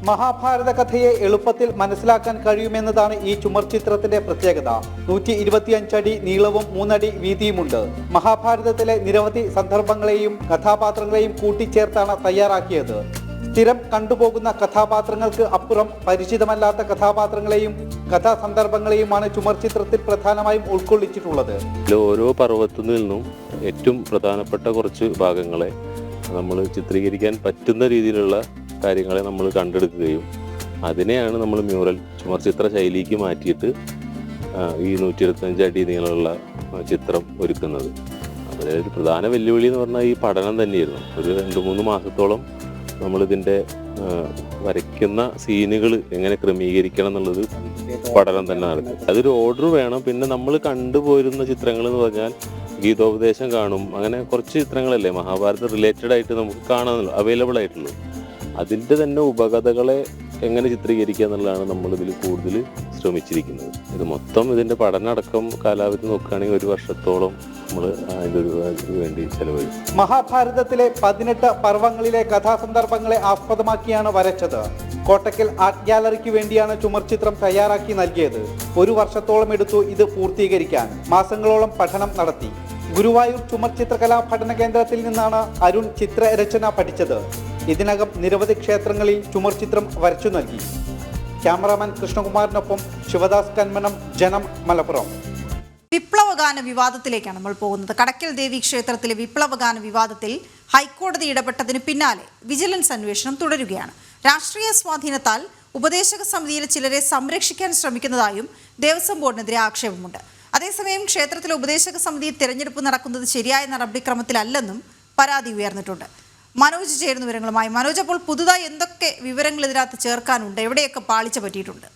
മഹാഭാരത കഥയെ എളുപ്പത്തിൽ മനസ്സിലാക്കാൻ കഴിയുമെന്നതാണ് ഈ ചുമർ ചിത്രത്തിന്റെ പ്രത്യേകത. 125 അടി നീളവും 3 അടി വീതിയുമുണ്ട്. മഹാഭാരതത്തിലെ നിരവധി സന്ദർഭങ്ങളെയും കഥാപാത്രങ്ങളെയും കൂട്ടിച്ചേർത്താണ് തയ്യാറാക്കിയത്. സ്ഥിരം കണ്ടുപോകുന്ന കഥാപാത്രങ്ങൾക്ക് അപ്പുറം പരിചിതമല്ലാത്ത കഥാപാത്രങ്ങളെയും കഥാസന്ദർഭങ്ങളെയുമാണ് ചുമർ ചിത്രത്തിൽ പ്രധാനമായും ഉൾക്കൊള്ളിച്ചിട്ടുള്ളത്. ഓരോ പർവ്വത്തിൽ നിന്നും ഏറ്റവും പ്രധാനപ്പെട്ട കുറച്ച് ഭാഗങ്ങളെ നമ്മൾ ചിത്രീകരിക്കാൻ പറ്റുന്ന രീതിയിലുള്ള കാര്യങ്ങളെ നമ്മൾ കണ്ടെടുക്കുകയും അതിനെയാണ് നമ്മൾ മ്യൂറൽ ചുമർ ചിത്ര ശൈലിക്ക് മാറ്റിയിട്ട് ഈ 125 അടി നീളമുള്ള ചിത്രം ഒരുക്കുന്നത്. അതിലൊരു പ്രധാന വെല്ലുവിളി എന്ന് പറഞ്ഞാൽ ഈ പഠനം തന്നെയായിരുന്നു. ഒരു 2-3 മാസത്തോളം നമ്മളിതിൻ്റെ വരയ്ക്കുന്ന സീനുകൾ എങ്ങനെ ക്രമീകരിക്കണം എന്നുള്ളത് പഠനം തന്നെ നടക്കും. അതൊരു ഓർഡർ വേണം. പിന്നെ നമ്മൾ കണ്ടുപോയിരുന്ന ചിത്രങ്ങൾ എന്ന് പറഞ്ഞാൽ ഗീതോപദേശം കാണും, അങ്ങനെ കുറച്ച് ചിത്രങ്ങളല്ലേ മഹാഭാരത റിലേറ്റഡ് ആയിട്ട് നമുക്ക് കാണാൻ അവൈലബിൾ ആയിട്ടുള്ളൂ. അതിൻ്റെ തന്നെ ഉപകഥകളെ എങ്ങനെ ചിത്രീകരിക്കുക എന്നുള്ളതാണ് നമ്മളിതിൽ കൂടുതൽ ശ്രമിച്ചിരിക്കുന്നത്. ഇത് മൊത്തം ഇതിൻ്റെ പഠനമടക്കം കാലാവധി നോക്കുകയാണെങ്കിൽ 1 വർഷത്തോളം നമ്മൾ അതിൻ്റെ വേണ്ടി ചെലവഴിക്കും. മഹാഭാരതത്തിലെ 18 പർവ്വങ്ങളിലെ കഥാസന്ദർഭങ്ങളെ ആസ്പദമാക്കിയാണ് വരച്ചത്. കോട്ടക്കൽ ആർട്ട് ഗാലറിക്ക് വേണ്ടിയാണ് ചുമർ ചിത്രം തയ്യാറാക്കി നൽകിയത്. 1 വർഷത്തോളം എടുത്തു ഇത് പൂർത്തീകരിക്കാൻ. മാസങ്ങളോളം പഠനം നടത്തി. ഗുരുവായൂർ ചുമർ ചിത്രകലാ പഠന കേന്ദ്രത്തിൽ നിന്നാണ് അരുൺ ചിത്രരചന പഠിച്ചത്. ഇതിനകം നിരവധി ക്ഷേത്രങ്ങളിൽ ചുമർ ചിത്രം വരച്ചു നൽകി. ക്യാമറാമാൻ കൃഷ്ണകുമാറിനൊപ്പം ശിവദാസ് കന്മനം, ജനം, മലപ്പുറം. വിപ്ലവഗാന വിവാദത്തിലേക്കാണ് നമ്മൾ പോകുന്നത്. കടക്കൽ ദേവി ക്ഷേത്രത്തിലെ വിപ്ലവഗാന വിവാദത്തിൽ ഹൈക്കോടതി ഇടപെട്ടതിന് പിന്നാലെ വിജിലൻസ് അന്വേഷണം തുടരുകയാണ്. രാഷ്ട്രീയ സ്വാധീനത്താൽ ഉപദേശക സമിതിയിലെ ചിലരെ സംരക്ഷിക്കാൻ ശ്രമിക്കുന്നതായും ദേവസ്വം ബോർഡിനെതിരെ ആക്ഷേപമുണ്ട്. അതേസമയം ക്ഷേത്രത്തിലെ ഉപദേശക സമിതി തിരഞ്ഞെടുപ്പ് നടക്കുന്നത് ശരിയായ നടപടിക്രമത്തിലല്ലെന്നും പരാതി ഉയർന്നിട്ടുണ്ട്. മനോജ് ചേരുന്ന വിവരങ്ങളുമായി. മനോജ്, അപ്പോൾ പുതുതായി എന്തൊക്കെ വിവരങ്ങൾ ഇതിനകത്ത് ചേർക്കാനുണ്ട്? എവിടെയൊക്കെ പാളിച്ച പറ്റിയിട്ടുണ്ട്?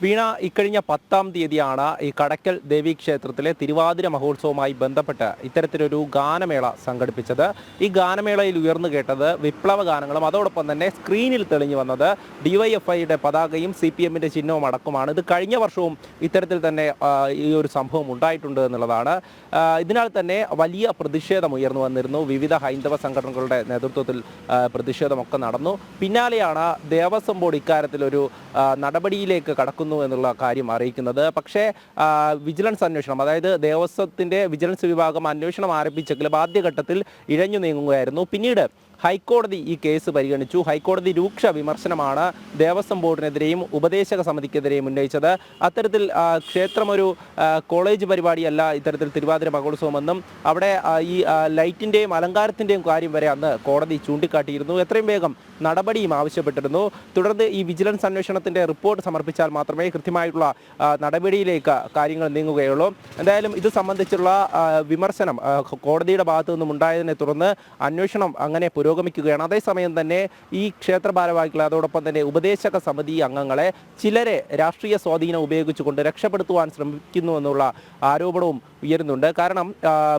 വീണ, ഇക്കഴിഞ്ഞ 10-ാം തീയതിയാണ് ഈ കടക്കൽ ദേവി ക്ഷേത്രത്തിലെ തിരുവാതിര മഹോത്സവവുമായി ബന്ധപ്പെട്ട് ഇത്തരത്തിലൊരു ഗാനമേള സംഘടിപ്പിച്ചത്. ഈ ഗാനമേളയിൽ ഉയർന്നു കേട്ടത് വിപ്ലവ ഗാനങ്ങളും അതോടൊപ്പം തന്നെ സ്ക്രീനിൽ തെളിഞ്ഞു വന്നത് DYFIയുടെ പതാകയും CPMന്റെ ചിഹ്നവും അടക്കമാണ്. ഇത് കഴിഞ്ഞ വർഷവും ഇത്തരത്തിൽ തന്നെ ഈ ഒരു സംഭവം ഉണ്ടായിട്ടുണ്ട് എന്നുള്ളതാണ്. ഇതിനാൽ തന്നെ വലിയ പ്രതിഷേധം ഉയർന്നു വന്നിരുന്നു. വിവിധ ഹൈന്ദവ സംഘടനകളുടെ നേതൃത്വത്തിൽ പ്രതിഷേധമൊക്കെ നടന്നു. പിന്നാലെയാണ് ദേവസ്വം ബോർഡ് ഇക്കാര്യത്തിലൊരു നടപടിയിലേക്ക് കടക്കുന്നു എന്നുള്ള കാര്യം അറിയിക്കുന്നത്. പക്ഷേ വിജിലൻസ് അന്വേഷണം, അതായത് ദേവസ്വത്തിന്റെ വിജിലൻസ് വിഭാഗം അന്വേഷണം ആരംഭിച്ചെങ്കിലും ആദ്യഘട്ടത്തിൽ ഇഴഞ്ഞു നീങ്ങുകയായിരുന്നു. പിന്നീട് ഹൈക്കോടതി ഈ കേസ് പരിഗണിച്ചു. ഹൈക്കോടതി രൂക്ഷ വിമർശനമാണ് ദേവസ്വം ബോർഡിനെതിരെയും ഉപദേശക സമിതിക്കെതിരെയും ഉന്നയിച്ചത്. അത്തരത്തിൽ ക്ഷേത്രമൊരു കോളേജ് പരിപാടിയല്ല ഇത്തരത്തിൽ തിരുവാതിര മഹോത്സവമെന്നും അവിടെ ഈ ലൈറ്റിൻ്റെയും അലങ്കാരത്തിൻ്റെയും കാര്യം വരെ അന്ന് കോടതി ചൂണ്ടിക്കാട്ടിയിരുന്നു. എത്രയും വേഗം നടപടിയും ആവശ്യപ്പെട്ടിരുന്നു. തുടർന്ന് ഈ വിജിലൻസ് അന്വേഷണത്തിൻ്റെ റിപ്പോർട്ട് സമർപ്പിച്ചാൽ മാത്രമേ കൃത്യമായിട്ടുള്ള നടപടിയിലേക്ക് കാര്യങ്ങൾ നീങ്ങുകയുള്ളൂ. എന്തായാലും ഇത് സംബന്ധിച്ചുള്ള വിമർശനം കോടതിയുടെ ഭാഗത്തു നിന്നും ഉണ്ടായതിനെ തുടർന്ന് അന്വേഷണം അങ്ങനെ പുരോഗമിക്കുകയാണ്. അതേസമയം തന്നെ ഈ ക്ഷേത്ര ഭാരവാഹികളെ അതോടൊപ്പം തന്നെ ഉപദേശക സമിതി അംഗങ്ങളെ ചിലരെ രാഷ്ട്രീയ സ്വാധീനം ഉപയോഗിച്ചുകൊണ്ട് രക്ഷപ്പെടുത്തുവാൻ ശ്രമിക്കുന്നു എന്നുള്ള ആരോപണവും ഉയരുന്നുണ്ട്. കാരണം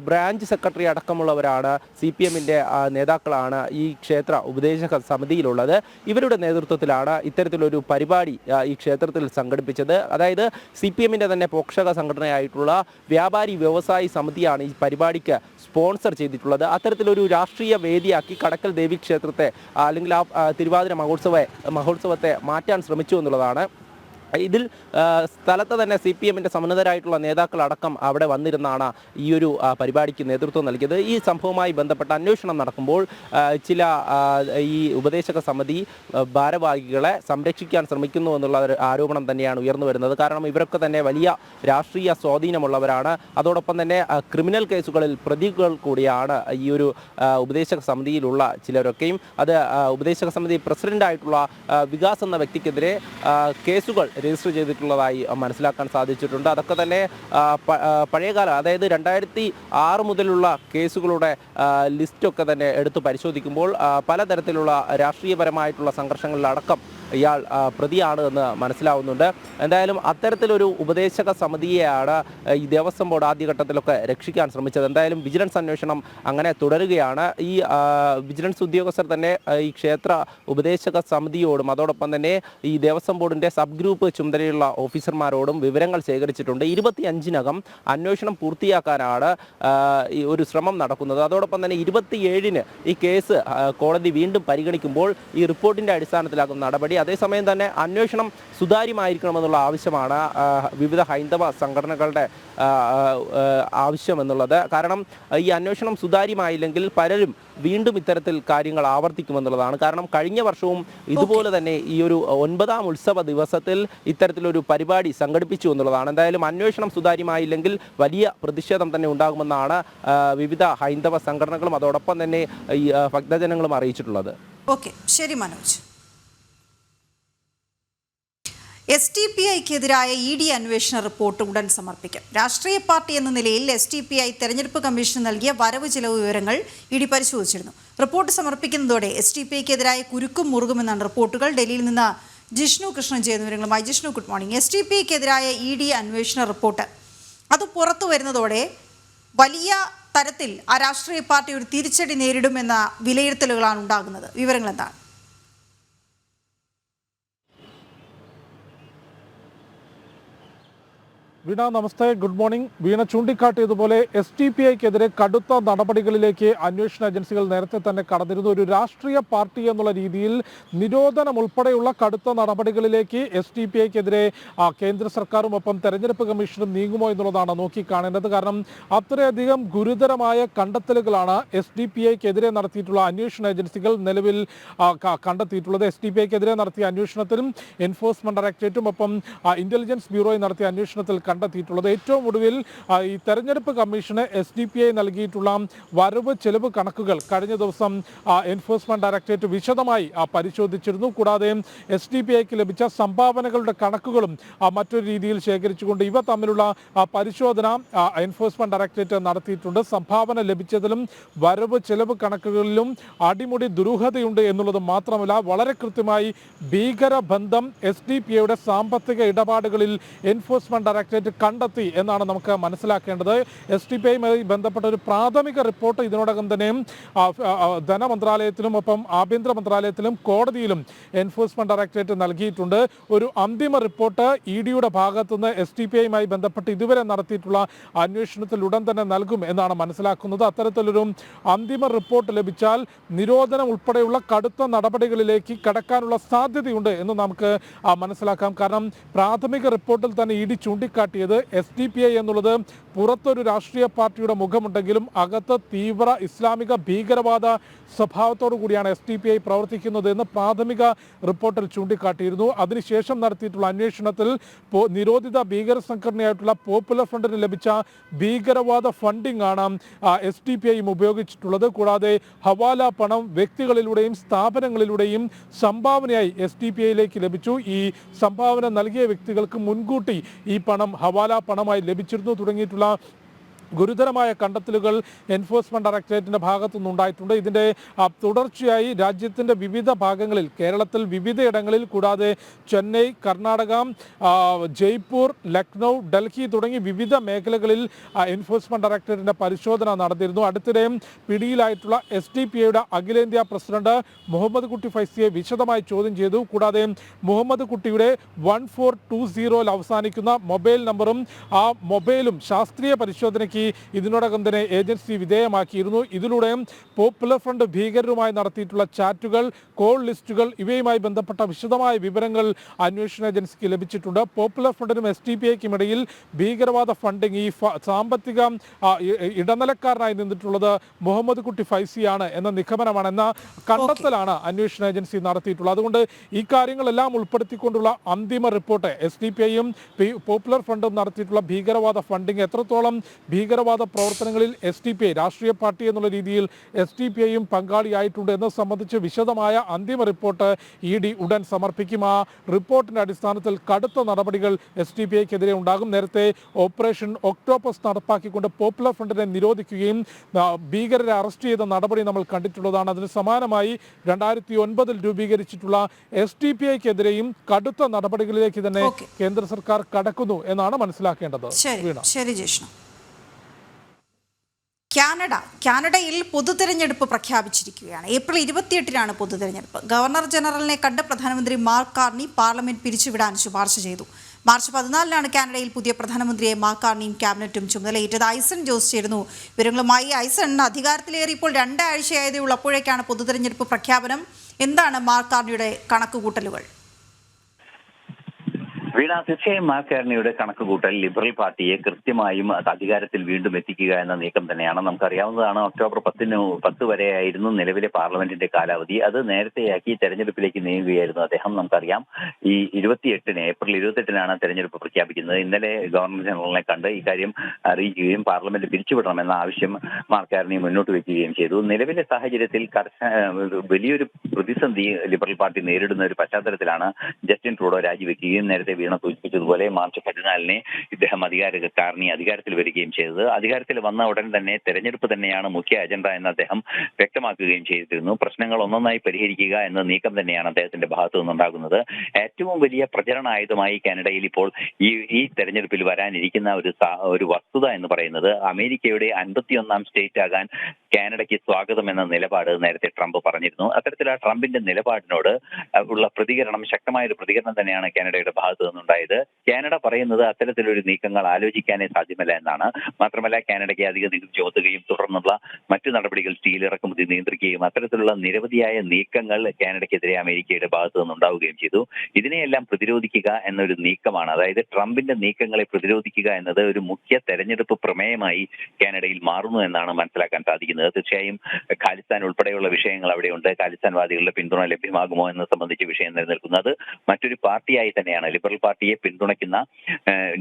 ബ്രാഞ്ച് സെക്രട്ടറി അടക്കമുള്ളവരാണ് CPMന്റെ നേതാക്കളാണ് ഈ ക്ഷേത്ര ഉപദേശക സമിതിയിലുള്ളത്. ഇവരുടെ നേതൃത്വത്തിലാണ് ഇത്തരത്തിലൊരു പരിപാടി ഈ ക്ഷേത്രത്തിൽ സംഘടിപ്പിച്ചത്. അതായത് CPMന്റെ തന്നെ പോഷക സംഘടനയായിട്ടുള്ള വ്യാപാരി വ്യവസായി സമിതിയാണ് ഈ പരിപാടിക്ക് സ്പോൺസർ ചെയ്തിട്ടുള്ളത്. അത്തരത്തിലൊരു രാഷ്ട്രീയ വേദിയാക്കി കടക്കൽ ദേവി ക്ഷേത്രത്തെ അല്ലെങ്കിൽ ആ തിരുവാതിര മഹോത്സവത്തെ മാറ്റാൻ ശ്രമിച്ചു എന്നുള്ളതാണ്. ഇതിൽ സ്ഥലത്ത് തന്നെ CPMന്റെ സമുന്നതരായിട്ടുള്ള നേതാക്കളടക്കം അവിടെ വന്നിരുന്നാണ് ഈ ഒരു പരിപാടിക്ക് നേതൃത്വം നൽകിയത്. ഈ സംഭവവുമായി ബന്ധപ്പെട്ട അന്വേഷണം നടക്കുമ്പോൾ ചില ഈ ഉപദേശക സമിതി ഭാരവാഹികളെ സംരക്ഷിക്കാൻ ശ്രമിക്കുന്നു എന്നുള്ള ഒരു ആരോപണം തന്നെയാണ് ഉയർന്നു വരുന്നത്. കാരണം ഇവരൊക്കെ തന്നെ വലിയ രാഷ്ട്രീയ സ്വാധീനമുള്ളവരാണ്. അതോടൊപ്പം തന്നെ ക്രിമിനൽ കേസുകളിൽ പ്രതികൾ കൂടിയാണ് ഈ ഒരു ഉപദേശക സമിതിയിലുള്ള ചിലരൊക്കെയും. അത് ഉപദേശക സമിതി പ്രസിഡന്റായിട്ടുള്ള വികാസ് എന്ന വ്യക്തിക്കെതിരെ കേസുകൾ രജിസ്റ്റർ ചെയ്തിട്ടുള്ളതായി മനസ്സിലാക്കാൻ സാധിച്ചിട്ടുണ്ട്. അതൊക്കെ തന്നെ പഴയകാല, അതായത് 2006 മുതലുള്ള കേസുകളുടെ ലിസ്റ്റൊക്കെ തന്നെ എടുത്ത് പരിശോധിക്കുമ്പോൾ പലതരത്തിലുള്ള രാഷ്ട്രീയപരമായിട്ടുള്ള സംഘർഷങ്ങളിലടക്കം ഇയാൾ പ്രതിയാണ് എന്ന് മനസ്സിലാവുന്നുണ്ട്. എന്തായാലും അത്തരത്തിലൊരു ഉപദേശക സമിതിയെയാണ് ഈ ദേവസ്വം ബോർഡ് ആദ്യഘട്ടത്തിലൊക്കെ രക്ഷിക്കാൻ ശ്രമിച്ചത്. എന്തായാലും വിജിലൻസ് അന്വേഷണം അങ്ങനെ തുടരുകയാണ്. ഈ വിജിലൻസ് ഉദ്യോഗസ്ഥർ തന്നെ ഈ ക്ഷേത്ര ഉപദേശക സമിതിയോടും അതോടൊപ്പം തന്നെ ഈ ദേവസ്വം ബോർഡിൻ്റെ സബ് ഗ്രൂപ്പ് ചുമതലയുള്ള ഓഫീസർമാരോടും വിവരങ്ങൾ ശേഖരിച്ചിട്ടുണ്ട്. 25-നകം അന്വേഷണം പൂർത്തിയാക്കാനാണ് ഈ ഒരു ശ്രമം നടക്കുന്നത്. അതോടൊപ്പം തന്നെ 27-ന് ഈ കേസ് കോടതി വീണ്ടും പരിഗണിക്കുമ്പോൾ ഈ റിപ്പോർട്ടിൻ്റെ അടിസ്ഥാനത്തിലാകും നടപടി. അതേസമയം തന്നെ അന്വേഷണം സുതാര്യമായിരിക്കണമെന്നുള്ള ആവശ്യമാണ് വിവിധ ഹൈന്ദവ സംഘടനകളുടെ ആവശ്യമെന്നുള്ളത്. കാരണം ഈ അന്വേഷണം സുതാര്യമായില്ലെങ്കിൽ പലരും വീണ്ടും ഇത്തരത്തിൽ കാര്യങ്ങൾ ആവർത്തിക്കുമെന്നുള്ളതാണ്. കാരണം കഴിഞ്ഞ വർഷവും ഇതുപോലെ തന്നെ ഈ ഒരു 9ാം ഉത്സവ ദിവസത്തിൽ ഇത്തരത്തിലൊരു പരിപാടി സംഘടിപ്പിച്ചു എന്നുള്ളതാണ്. എന്തായാലും അന്വേഷണം സുതാര്യമായില്ലെങ്കിൽ വലിയ പ്രതിഷേധം തന്നെ ഉണ്ടാകുമെന്നാണ് വിവിധ ഹൈന്ദവ സംഘടനകളും അതോടൊപ്പം തന്നെ ഈ ഭക്തജനങ്ങളും അറിയിച്ചിട്ടുള്ളത്. ഓക്കെ, ശരി മനോജ്. STPIക്കെതിരായ ED അന്വേഷണ റിപ്പോർട്ട് ഉടൻ സമർപ്പിക്കും. രാഷ്ട്രീയ പാർട്ടി എന്ന നിലയിൽ STPI തെരഞ്ഞെടുപ്പ് കമ്മീഷന് നൽകിയ വരവ് ചിലവ് വിവരങ്ങൾ ED പരിശോധിച്ചിരുന്നു. റിപ്പോർട്ട് സമർപ്പിക്കുന്നതോടെ STPIക്കെതിരായ കുരുക്കും മുറുകുമെന്നാണ് റിപ്പോർട്ടുകൾ. ഡൽഹിയിൽ നിന്ന് ജിഷ്ണു കൃഷ്ണൻ ചെയ്യുന്ന വിവരങ്ങളുമായി. Jishnu, good morning. STPIക്കെതിരായ ED അന്വേഷണ റിപ്പോർട്ട് അത് പുറത്തു വരുന്നതോടെ വലിയ തരത്തിൽ ആ രാഷ്ട്രീയ പാർട്ടി ഒരു തിരിച്ചടി നേരിടുമെന്ന വിലയിരുത്തലുകളാണ് ഉണ്ടാകുന്നത്. വിവരങ്ങൾ എന്താണ്? വീണ, നമസ്തേ, ഗുഡ് മോർണിംഗ്. വീണ ചൂണ്ടിക്കാട്ടിയതുപോലെ STPIക്കെതിരെ കടുത്ത നടപടികളിലേക്ക് അന്വേഷണ ഏജൻസികൾ നേരത്തെ തന്നെ കടന്നിരുന്നു. ഒരു രാഷ്ട്രീയ പാർട്ടി എന്നുള്ള രീതിയിൽ നിരോധനം ഉൾപ്പെടെയുള്ള കടുത്ത നടപടികളിലേക്ക് STPIക്കെതിരെ കേന്ദ്ര സർക്കാരും ഒപ്പം തെരഞ്ഞെടുപ്പ് കമ്മീഷനും നീങ്ങുമോ എന്നുള്ളതാണ് നോക്കിക്കാണേണ്ടത്. കാരണം അത്രയധികം ഗുരുതരമായ കണ്ടെത്തലുകളാണ് STPIക്കെതിരെ നടത്തിയിട്ടുള്ള അന്വേഷണ ഏജൻസികൾ നിലവിൽ കണ്ടെത്തിയിട്ടുള്ളത്. STPIക്കെതിരെ നടത്തിയ അന്വേഷണത്തിലും എൻഫോഴ്സ്മെന്റ് ഡയറക്ടറേറ്റും ഒപ്പം ഇന്റലിജൻസ് ബ്യൂറോയും നടത്തിയ അന്വേഷണത്തിൽ കണ്ടെത്തിയിട്ടുള്ളത്. ഏറ്റവും ഒടുവിൽ ഈ തെരഞ്ഞെടുപ്പ് കമ്മീഷന് STPI നൽകിയിട്ടുള്ള വരവ് ചെലവ് കണക്കുകൾ കഴിഞ്ഞ ദിവസം എൻഫോഴ്സ്മെന്റ് ഡയറക്ടറേറ്റ് വിശദമായി പരിശോധിച്ചിരുന്നു. കൂടാതെ STPIക്ക് ലഭിച്ച സംഭാവനകളുടെ കണക്കുകളും മറ്റൊരു രീതിയിൽ ശേഖരിച്ചുകൊണ്ട് ഇവ തമ്മിലുള്ള പരിശോധന എൻഫോഴ്സ്മെന്റ് ഡയറക്ടറേറ്റ് നടത്തിയിട്ടുണ്ട്. സംഭാവന ലഭിച്ചതിലും വരവ് ചെലവ് കണക്കുകളിലും അടിമുടി ദുരൂഹതയുണ്ട് എന്നുള്ളത് മാത്രമല്ല, വളരെ കൃത്യമായി ഭീകരബന്ധം STPIയുടെ സാമ്പത്തിക ഇടപാടുകളിൽ എൻഫോഴ്സ്മെന്റ് ഡയറക്ടറേറ്റ് കണ്ടെത്തി എന്നാണ് നമുക്ക് മനസ്സിലാക്കേണ്ടത്. STPIയുമായി ബന്ധപ്പെട്ട ഒരു പ്രാഥമിക റിപ്പോർട്ട് ഇതിനോടകം തന്നെ ധനമന്ത്രാലയത്തിലും ഒപ്പം ആഭ്യന്തര മന്ത്രാലയത്തിലും കോടതിയിലും എൻഫോഴ്സ്മെന്റ് ഡയറക്ടറേറ്റ് നൽകിയിട്ടുണ്ട്. ഒരു അന്തിമ റിപ്പോർട്ട് EDയുടെ ഭാഗത്തുനിന്ന് STPIയുമായി ബന്ധപ്പെട്ട് ഇതുവരെ നടത്തിയിട്ടുള്ള അന്വേഷണത്തിൽ ഉടൻ തന്നെ നൽകും എന്നാണ് മനസ്സിലാക്കുന്നത്. അത്തരത്തിലൊരു അന്തിമ റിപ്പോർട്ട് ലഭിച്ചാൽ നിരോധനം ഉൾപ്പെടെയുള്ള കടുത്ത നടപടികളിലേക്ക് കടക്കാനുള്ള സാധ്യതയുണ്ട് എന്ന് നമുക്ക് മനസ്സിലാക്കാം. കാരണം പ്രാഥമിക റിപ്പോർട്ടിൽ തന്നെ ED ചൂണ്ടിക്കാട്ടിയത് STPI എന്നുള്ളത് പുറത്തൊരു രാഷ്ട്രീയ പാർട്ടിയുടെ മുഖമുണ്ടെങ്കിലും അകത്ത് തീവ്ര ഇസ്ലാമിക ഭീകരവാദ സ്വഭാവത്തോടു കൂടിയാണ് STPI പ്രവർത്തിക്കുന്നത് എന്ന് പ്രാഥമിക റിപ്പോർട്ടിൽ ചൂണ്ടിക്കാട്ടിയിരുന്നു. അതിനുശേഷം നടത്തിയിട്ടുള്ള അന്വേഷണത്തിൽ നിരോധിത ഭീകര സംഘടനയായിട്ടുള്ള പോപ്പുലർ ഫ്രണ്ടിന് ലഭിച്ച ഭീകരവാദ ഫണ്ടിംഗ് ആണ് STPIയും ഉപയോഗിച്ചിട്ടുള്ളത്. കൂടാതെ ഹവാല പണം വ്യക്തികളിലൂടെയും സ്ഥാപനങ്ങളിലൂടെയും സംഭാവനയായി STPIയിലേക്ക് ലഭിച്ചു. ഈ സംഭാവന നൽകിയ വ്യക്തികൾക്ക് മുൻകൂട്ടി ഈ പണം ഹവാല പണമായി ലഭിച്ചിരുന്നു തുടങ്ങിയിട്ടുള്ള ഗുരുതരമായ കണ്ടെത്തലുകൾ എൻഫോഴ്സ്മെന്റ് ഡയറക്ടറേറ്റിന്റെ ഭാഗത്തുനിന്നുണ്ടായിട്ടുണ്ട്. ഇതിന്റെ തുടർച്ചയായി രാജ്യത്തിന്റെ വിവിധ ഭാഗങ്ങളിൽ, കേരളത്തിൽ വിവിധയിടങ്ങളിൽ, കൂടാതെ ചെന്നൈ, കർണാടക, ജയ്പൂർ, ലക്നൗ, ഡൽഹി തുടങ്ങി വിവിധ മേഖലകളിൽ എൻഫോഴ്സ്മെന്റ് ഡയറക്ടറേറ്റിന്റെ പരിശോധന നടന്നിരുന്നു. അടുത്തിടെ പിടിയിലായിട്ടുള്ള STPIയുടെ അഖിലേന്ത്യാ പ്രസിഡന്റ് മുഹമ്മദ് കുട്ടി ഫൈസിയെ വിശദമായി ചോദ്യം ചെയ്തു. കൂടാതെ മുഹമ്മദ് കുട്ടിയുടെ 1420 അവസാനിക്കുന്ന മൊബൈൽ നമ്പറും ആ മൊബൈലും ശാസ്ത്രീയ പരിശോധനയ്ക്ക് ഇതിനോടകം തന്നെ ഏജൻസി വിധേയമാക്കിയിരുന്നു. ഇതിലൂടെ പോപ്പുലർ ഫ്രണ്ട് ഭീകരരുമായി നടത്തിയിട്ടുള്ള ചാറ്റുകൾ, കോൾ ലിസ്റ്റുകൾ ഇവയുമായി ബന്ധപ്പെട്ട വിശദമായ വിവരങ്ങൾ അന്വേഷണ ഏജൻസിക്ക് ലഭിച്ചിട്ടുണ്ട്. പോപ്പുലർ ഫ്രണ്ടിനും STPIക്കും ഇടയിൽ ഭീകരവാദ ഫണ്ടിങ്, ഈ സാമ്പത്തിക ഇടനിലക്കാരനായി നിന്നിട്ടുള്ളത് മുഹമ്മദ് കുട്ടി ഫൈസിയാണ് എന്ന നിഗമനമാണ്, എന്ന കണ്ടെത്തലാണ് അന്വേഷണ ഏജൻസി നടത്തിയിട്ടുള്ളത്. അതുകൊണ്ട് ഈ കാര്യങ്ങളെല്ലാം ഉൾപ്പെടുത്തിക്കൊണ്ടുള്ള അന്തിമ റിപ്പോർട്ട് STPIയും പോപ്പുലർ ഫ്രണ്ടും നടത്തിയിട്ടുള്ള ഭീകരവാദ ഫണ്ടിങ് എത്രത്തോളം ഭീകരവാദ പ്രവർത്തനങ്ങളിൽ SDPI രാഷ്ട്രീയ പാർട്ടി എന്നുള്ള രീതിയിൽ SDPIയും പങ്കാളിയായിട്ടുണ്ട് എന്നത് സംബന്ധിച്ച് വിശദമായ അന്തിമ റിപ്പോർട്ട് ED ഉടൻ സമർപ്പിക്കും. ആ റിപ്പോർട്ടിന്റെ അടിസ്ഥാനത്തിൽ കടുത്ത നടപടികൾ SDPIക്കെതിരെ ഉണ്ടാകും. നേരത്തെ ഓപ്പറേഷൻ ഒക്ടോപ്പസ് നടപ്പാക്കിക്കൊണ്ട് പോപ്പുലർ ഫ്രണ്ടിനെ നിരോധിക്കുകയും ഭീകരരെ അറസ്റ്റ് ചെയ്ത നടപടി നമ്മൾ കണ്ടിട്ടുള്ളതാണ്. അതിന് സമാനമായി 2009 രൂപീകരിച്ചിട്ടുള്ള SDPIക്കെതിരെയും കടുത്ത നടപടികളിലേക്ക് തന്നെ കേന്ദ്ര സർക്കാർ കടക്കുന്നു എന്നാണ് മനസ്സിലാക്കേണ്ടത്. ശരി ജിഷ്ണു. കാനഡയിൽ പൊതുതെരഞ്ഞെടുപ്പ് പ്രഖ്യാപിച്ചിരിക്കുകയാണ്. ഏപ്രിൽ 28-നാണ് പൊതുതെരഞ്ഞെടുപ്പ്. ഗവർണർ ജനറലിനെ കണ്ട് പ്രധാനമന്ത്രി മാർക്ക് കാർണി പാർലമെന്റ് പിരിച്ചുവിടാൻ ശുപാർശ ചെയ്തു. മാർച്ച് 14-നാണ് കാനഡയിൽ പുതിയ പ്രധാനമന്ത്രിയെ മാർക്ക് കാർണിയും ക്യാബിനറ്റും ചുമതലയേറ്റത്. ഐസൺ ജോസ് ചേരുന്നു വിവരങ്ങളുമായി. ഐസൺ, അധികാരത്തിലേറിയപ്പോൾ 2 ആഴ്ചയായതേ ഉള്ളൂ, അപ്പോഴേക്കാണ് പൊതുതെരഞ്ഞെടുപ്പ് പ്രഖ്യാപനം. എന്താണ് മാർക്ക് കാർണിയുടെ കണക്കുകൂട്ടലുകൾ? വീണ, തീർച്ചയായും മാർക്ക് കാർണിയുടെ കണക്കുകൂട്ടൽ ലിബറൽ പാർട്ടിയെ കൃത്യമായും അധികാരത്തിൽ വീണ്ടും എത്തിക്കുക എന്ന നീക്കം തന്നെയാണ്. നമുക്കറിയാവുന്നതാണ്, ഒക്ടോബർ 10 വരെയായിരുന്നു നിലവിലെ പാർലമെന്റിന്റെ കാലാവധി. അത് നേരത്തെയാക്കി തെരഞ്ഞെടുപ്പിലേക്ക് നീങ്ങുകയായിരുന്നു അദ്ദേഹം. നമുക്കറിയാം, ഈ ഏപ്രിൽ 28-നാണ് തെരഞ്ഞെടുപ്പ് പ്രഖ്യാപിക്കുന്നത്. ഇന്നലെ ഗവർണർ ജനറലിനെ കണ്ട് ഇക്കാര്യം അറിയിക്കുകയും പാർലമെന്റ് പിരിച്ചുവിടണമെന്ന ആവശ്യം മാർക്ക് കാർണി മുന്നോട്ട് വയ്ക്കുകയും ചെയ്തു. നിലവിലെ സാഹചര്യത്തിൽ വലിയൊരു പ്രതിസന്ധി ലിബറൽ പാർട്ടി നേരിടുന്ന ഒരു പശ്ചാത്തലത്തിലാണ് ജസ്റ്റിൻ ട്രൂഡോ രാജിവെക്കുകയും നേരത്തെ വീണ സൂചിപ്പിച്ചതുപോലെ മാർച്ച് 14-ന് ഇദ്ദേഹം കാർണി അധികാരത്തിൽ വരികയും ചെയ്തത്. അധികാരത്തിൽ വന്ന ഉടൻ തന്നെ തെരഞ്ഞെടുപ്പ് തന്നെയാണ് മുഖ്യ അജണ്ട എന്ന് അദ്ദേഹം വ്യക്തമാക്കുകയും ചെയ്തിരുന്നു. പ്രശ്നങ്ങൾ ഒന്നൊന്നായി പരിഹരിക്കുക എന്ന നീക്കം തന്നെയാണ് അദ്ദേഹത്തിന്റെ ഭാഗത്തു നിന്നുണ്ടാകുന്നത്. ഏറ്റവും വലിയ പ്രചരണ ആയുധമായി കാനഡയിൽ ഇപ്പോൾ ഈ തെരഞ്ഞെടുപ്പിൽ വരാനിരിക്കുന്ന ഒരു വസ്തുത എന്ന് പറയുന്നത് അമേരിക്കയുടെ 51-ാം സ്റ്റേറ്റ് ആകാൻ കാനഡയ്ക്ക് സ്വാഗതം എന്ന നിലപാട് നേരത്തെ ട്രംപ് പറഞ്ഞിരുന്നു. അത്തരത്തിൽ ആ ട്രംപിന്റെ നിലപാടിനോട് ഉള്ള ശക്തമായ ഒരു പ്രതികരണം തന്നെയാണ് കാനഡയുടെ ഭാഗത്ത് നിന്നുണ്ടായത്. കാനഡ പറയുന്നത് അത്തരത്തിലൊരു നീക്കങ്ങൾ ആലോചിക്കാനേ സാധ്യമല്ല എന്നാണ്. മാത്രമല്ല, കാനഡയ്ക്ക് അധിക നികുതി ചുമത്തുകയും തുടർന്നുള്ള മറ്റു നടപടികൾ സ്റ്റീൽ ഇറക്കുമതി നിയന്ത്രിക്കുകയും അത്തരത്തിലുള്ള നിരവധിയായ നീക്കങ്ങൾ കാനഡയ്ക്കെതിരെ അമേരിക്കയുടെ ഭാഗത്ത് നിന്നുണ്ടാവുകയും ചെയ്തു. ഇതിനെയെല്ലാം പ്രതിരോധിക്കുക എന്നൊരു നീക്കമാണ്, അതായത് ട്രംപിന്റെ നീക്കങ്ങളെ പ്രതിരോധിക്കുക എന്നത് ഒരു മുഖ്യ തെരഞ്ഞെടുപ്പ് പ്രമേയമായി കാനഡയിൽ മാറുന്നു എന്നാണ് മനസ്സിലാക്കാൻ സാധിക്കുന്നത്. തീർച്ചയായും ഖാലിസ്ഥാൻ ഉൾപ്പെടെയുള്ള വിഷയങ്ങൾ അവിടെയുണ്ട്. ഖാലിസ്ഥാൻവാദികളുടെ പിന്തുണ ലഭ്യമാകുമോ എന്നത് സംബന്ധിച്ച് വിഷയം നിലനിൽക്കുന്നത്. മറ്റൊരു പാർട്ടിയായി തന്നെയാണ് ലിബറൽ പാർട്ടിയെ പിന്തുണയ്ക്കുന്ന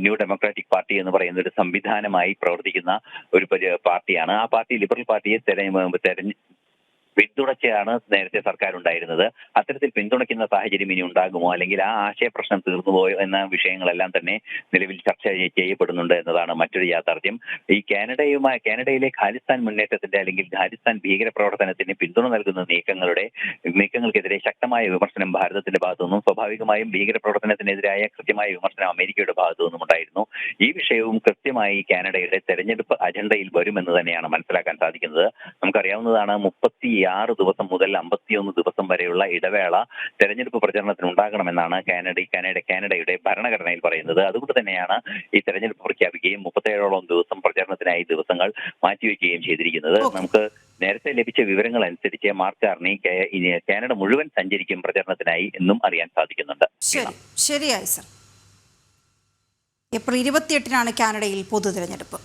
ന്യൂ ഡെമോക്രാറ്റിക് പാർട്ടി എന്ന് പറയുന്ന ഒരു സംവിധാനമായി പ്രവർത്തിക്കുന്ന ഒരു പാർട്ടിയാണ്. ആ പാർട്ടി ലിബറൽ പാർട്ടിയെ പിന്തുണച്ചാണ് നേരത്തെ സർക്കാർ ഉണ്ടായിരുന്നത്. അത്തരത്തിൽ പിന്തുണയ്ക്കുന്ന സാഹചര്യം ഇനി ഉണ്ടാകുമോ, അല്ലെങ്കിൽ ആ ആശയ പ്രശ്നം തീർന്നുപോയോ എന്ന വിഷയങ്ങളെല്ലാം തന്നെ നിലവിൽ ചർച്ച ചെയ്യപ്പെടുന്നുണ്ട് എന്നതാണ് മറ്റൊരു യാഥാർത്ഥ്യം. ഈ കാനഡയിലെ ഖാലിസ്ഥാൻ മുന്നേറ്റത്തിന്റെ അല്ലെങ്കിൽ ഖാലിസ്ഥാൻ ഭീകര പ്രവർത്തനത്തിന് പിന്തുണ നൽകുന്ന നീക്കങ്ങൾക്കെതിരെ ശക്തമായ വിമർശനം ഭാരതത്തിന്റെ ഭാഗത്തു നിന്നും, സ്വാഭാവികമായും ഭീകര പ്രവർത്തനത്തിനെതിരായ കൃത്യമായ വിമർശനം അമേരിക്കയുടെ ഭാഗത്തു നിന്നും ഉണ്ടായിരുന്നു. ഈ വിഷയവും കൃത്യമായി കാനഡയുടെ തെരഞ്ഞെടുപ്പ് അജണ്ടയിൽ വരുമെന്ന് തന്നെയാണ് മനസ്സിലാക്കാൻ സാധിക്കുന്നത്. നമുക്കറിയാവുന്നതാണ്, 36 ദിവസം മുതൽ 51 ദിവസം വരെയുള്ള ഇടവേള തെരഞ്ഞെടുപ്പ് പ്രചരണത്തിന് ഉണ്ടാകണമെന്നാണ് കാനഡയുടെ ഭരണഘടനയിൽ പറയുന്നത്. അതുകൊണ്ട് തന്നെയാണ് ഈ തെരഞ്ഞെടുപ്പ് പ്രഖ്യാപിക്കുകയും 37ഓളം ദിവസം പ്രചരണത്തിനായി ദിവസങ്ങൾ മാറ്റിവെക്കുകയും ചെയ്തിരിക്കുന്നത്. നമുക്ക് നേരത്തെ ലഭിച്ച വിവരങ്ങൾ അനുസരിച്ച് മാർക്ക് കാർണി കാനഡ മുഴുവൻ സഞ്ചരിക്കും പ്രചരണത്തിനായി എന്നും അറിയാൻ സാധിക്കുന്നുണ്ട്. ശരിയായി സർ. ഏപ്രിൽ 28-നാണ് കാനഡയിൽ പൊതു തെരഞ്ഞെടുപ്പ്.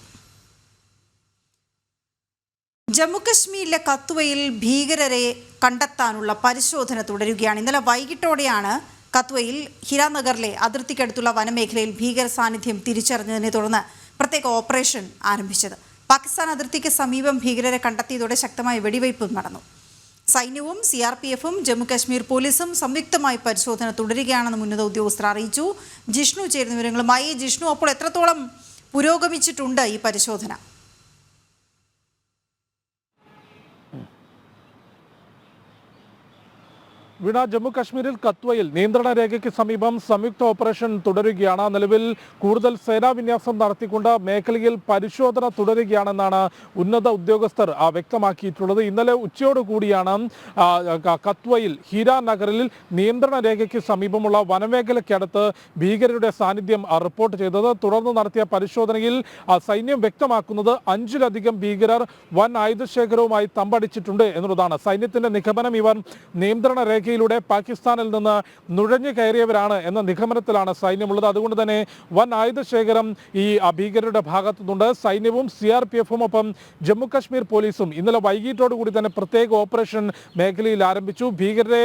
ജമ്മുകശ്മീരിലെ കത്വയിൽ ഭീകരരെ കണ്ടെത്താനുള്ള പരിശോധന തുടരുകയാണ്. ഇന്നലെ വൈകിട്ടോടെയാണ് കത്വയിൽ ഹിരാനഗറിലെ അതിർത്തിക്കടുത്തുള്ള വനമേഖലയിൽ ഭീകര സാന്നിധ്യം തിരിച്ചറിഞ്ഞതിനെ തുടർന്ന് പ്രത്യേക ഓപ്പറേഷൻ ആരംഭിച്ചത്. പാകിസ്ഥാൻ അതിർത്തിക്ക് സമീപം ഭീകരരെ കണ്ടെത്തിയതോടെ ശക്തമായ വെടിവയ്പും നടന്നു. സൈന്യവും CRPFും ജമ്മുകശ്മീർ പോലീസും സംയുക്തമായി പരിശോധന തുടരുകയാണെന്ന് ഉന്നത ഉദ്യോഗസ്ഥർ അറിയിച്ചു. ജിഷ്ണു ചേരുന്ന വിവരങ്ങളുമായി. ജിഷ്ണു, അപ്പോൾ എത്രത്തോളം പുരോഗമിച്ചിട്ടുണ്ട് ഈ പരിശോധന? വീണ, ജമ്മു കാശ്മീരിൽ കത്വയിൽ നിയന്ത്രണ രേഖയ്ക്ക് സമീപം സംയുക്ത ഓപ്പറേഷൻ തുടരുകയാണ്. നിലവിൽ കൂടുതൽ സേനാവിന്യാസം നടത്തിക്കൊണ്ട് മേഖലയിൽ പരിശോധന തുടരുകയാണെന്നാണ് ഉന്നത ഉദ്യോഗസ്ഥർ വ്യക്തമാക്കിയിട്ടുള്ളത്. ഇന്നലെ ഉച്ചയോടുകൂടിയാണ് കത്വയിൽ ഹിരാനഗറിൽ നിയന്ത്രണ രേഖയ്ക്ക് സമീപമുള്ള വനമേഖലയ്ക്കടുത്ത് ഭീകരരുടെ സാന്നിധ്യം റിപ്പോർട്ട് ചെയ്തത്. തുടർന്ന് നടത്തിയ പരിശോധനയിൽ സൈന്യം വ്യക്തമാക്കുന്നത് 5-ലധികം ഭീകരർ വൻ ആയുധശേഖരവുമായി തമ്പടിച്ചിട്ടുണ്ട് എന്നുള്ളതാണ്. സൈന്യത്തിന്റെ നിഗമനം, ഇവർ നിയന്ത്രണ രേഖയിൽ മേഖലയിലൂടെ പാകിസ്ഥാനിൽ നിന്ന് നുഴഞ്ഞു കയറിയവരാണ് എന്ന നിഗമനത്തിലാണ് സൈന്യമുള്ളത്. അതുകൊണ്ട് തന്നെ വൻ ആയുധശേഖരം ഈ ഭീകരരുടെ ഭാഗത്തു നിന്നുണ്ട്. സൈന്യവും CRPF-ഉം ഒപ്പം ജമ്മു കാശ്മീർ പോലീസും ഇന്നലെ വൈകിട്ടോടുകൂടി തന്നെ പ്രത്യേക ഓപ്പറേഷൻ മേഖലയിൽ ആരംഭിച്ചു. ഭീകരരെ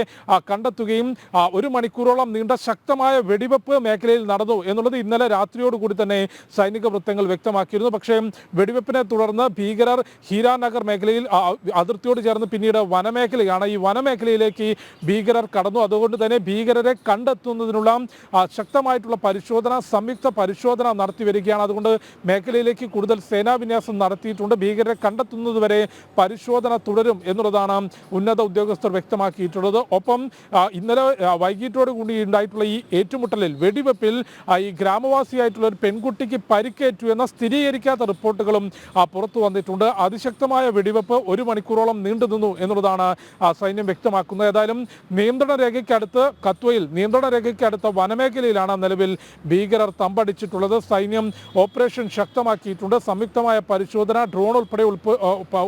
കണ്ടെത്തുകയും 1 മണിക്കൂറോളം നീണ്ട ശക്തമായ വെടിവെപ്പ് മേഖലയിൽ നടന്നു എന്നുള്ളത് ഇന്നലെ രാത്രിയോടുകൂടി തന്നെ സൈനിക വൃത്തങ്ങൾ വ്യക്തമാക്കിയിരുന്നു. പക്ഷേ വെടിവെപ്പിനെ തുടർന്ന് ഭീകരർ ഹീരാനഗർ മേഖലയിൽ അതിർത്തിയോട് ചേർന്ന് പിന്നീട് വനമേഖലയാണ്. ഈ വനമേഖലയിലേക്ക് ഭീകരർ കടന്നു. അതുകൊണ്ട് തന്നെ ഭീകരരെ കണ്ടെത്തുന്നതിനുള്ള ശക്തമായിട്ടുള്ള സംയുക്ത പരിശോധന നടത്തി വരികയാണ്. അതുകൊണ്ട് മേഖലയിലേക്ക് കൂടുതൽ സേനാവിന്യാസം നടത്തിയിട്ടുണ്ട്. ഭീകരരെ കണ്ടെത്തുന്നതുവരെ പരിശോധന തുടരും എന്നുള്ളതാണ് ഉന്നത ഉദ്യോഗസ്ഥർ വ്യക്തമാക്കിയിട്ടുള്ളത്. ഒപ്പം ഇന്നലെ വൈകിട്ടോട് കൂടി ഉണ്ടായിട്ടുള്ള ഈ ഏറ്റുമുട്ടലിൽ വെടിവെപ്പിൽ ഈ ഗ്രാമവാസിയായിട്ടുള്ള ഒരു പെൺകുട്ടിക്ക് പരിക്കേറ്റു എന്ന സ്ഥിരീകരിക്കാത്ത റിപ്പോർട്ടുകളും പുറത്തു വന്നിട്ടുണ്ട്. അതിശക്തമായ വെടിവെപ്പ് 1 മണിക്കൂറോളം നീണ്ടുനിന്നു എന്നുള്ളതാണ് സൈന്യം വ്യക്തമാക്കുന്നത്. ഏതായാലും നിയന്ത്രണ രേഖയ്ക്കടുത്ത് കത്വയിൽ നിയന്ത്രണ രേഖയ്ക്കടുത്ത വനമേഖലയിലാണ് നിലവിൽ ഭീകരർ തമ്പടിച്ചിട്ടുള്ളത്. സൈന്യം ഓപ്പറേഷൻ ശക്തമാക്കിയിട്ടുണ്ട്. സംയുക്തമായ പരിശോധന, ഡ്രോൺ ഉൾപ്പെടെ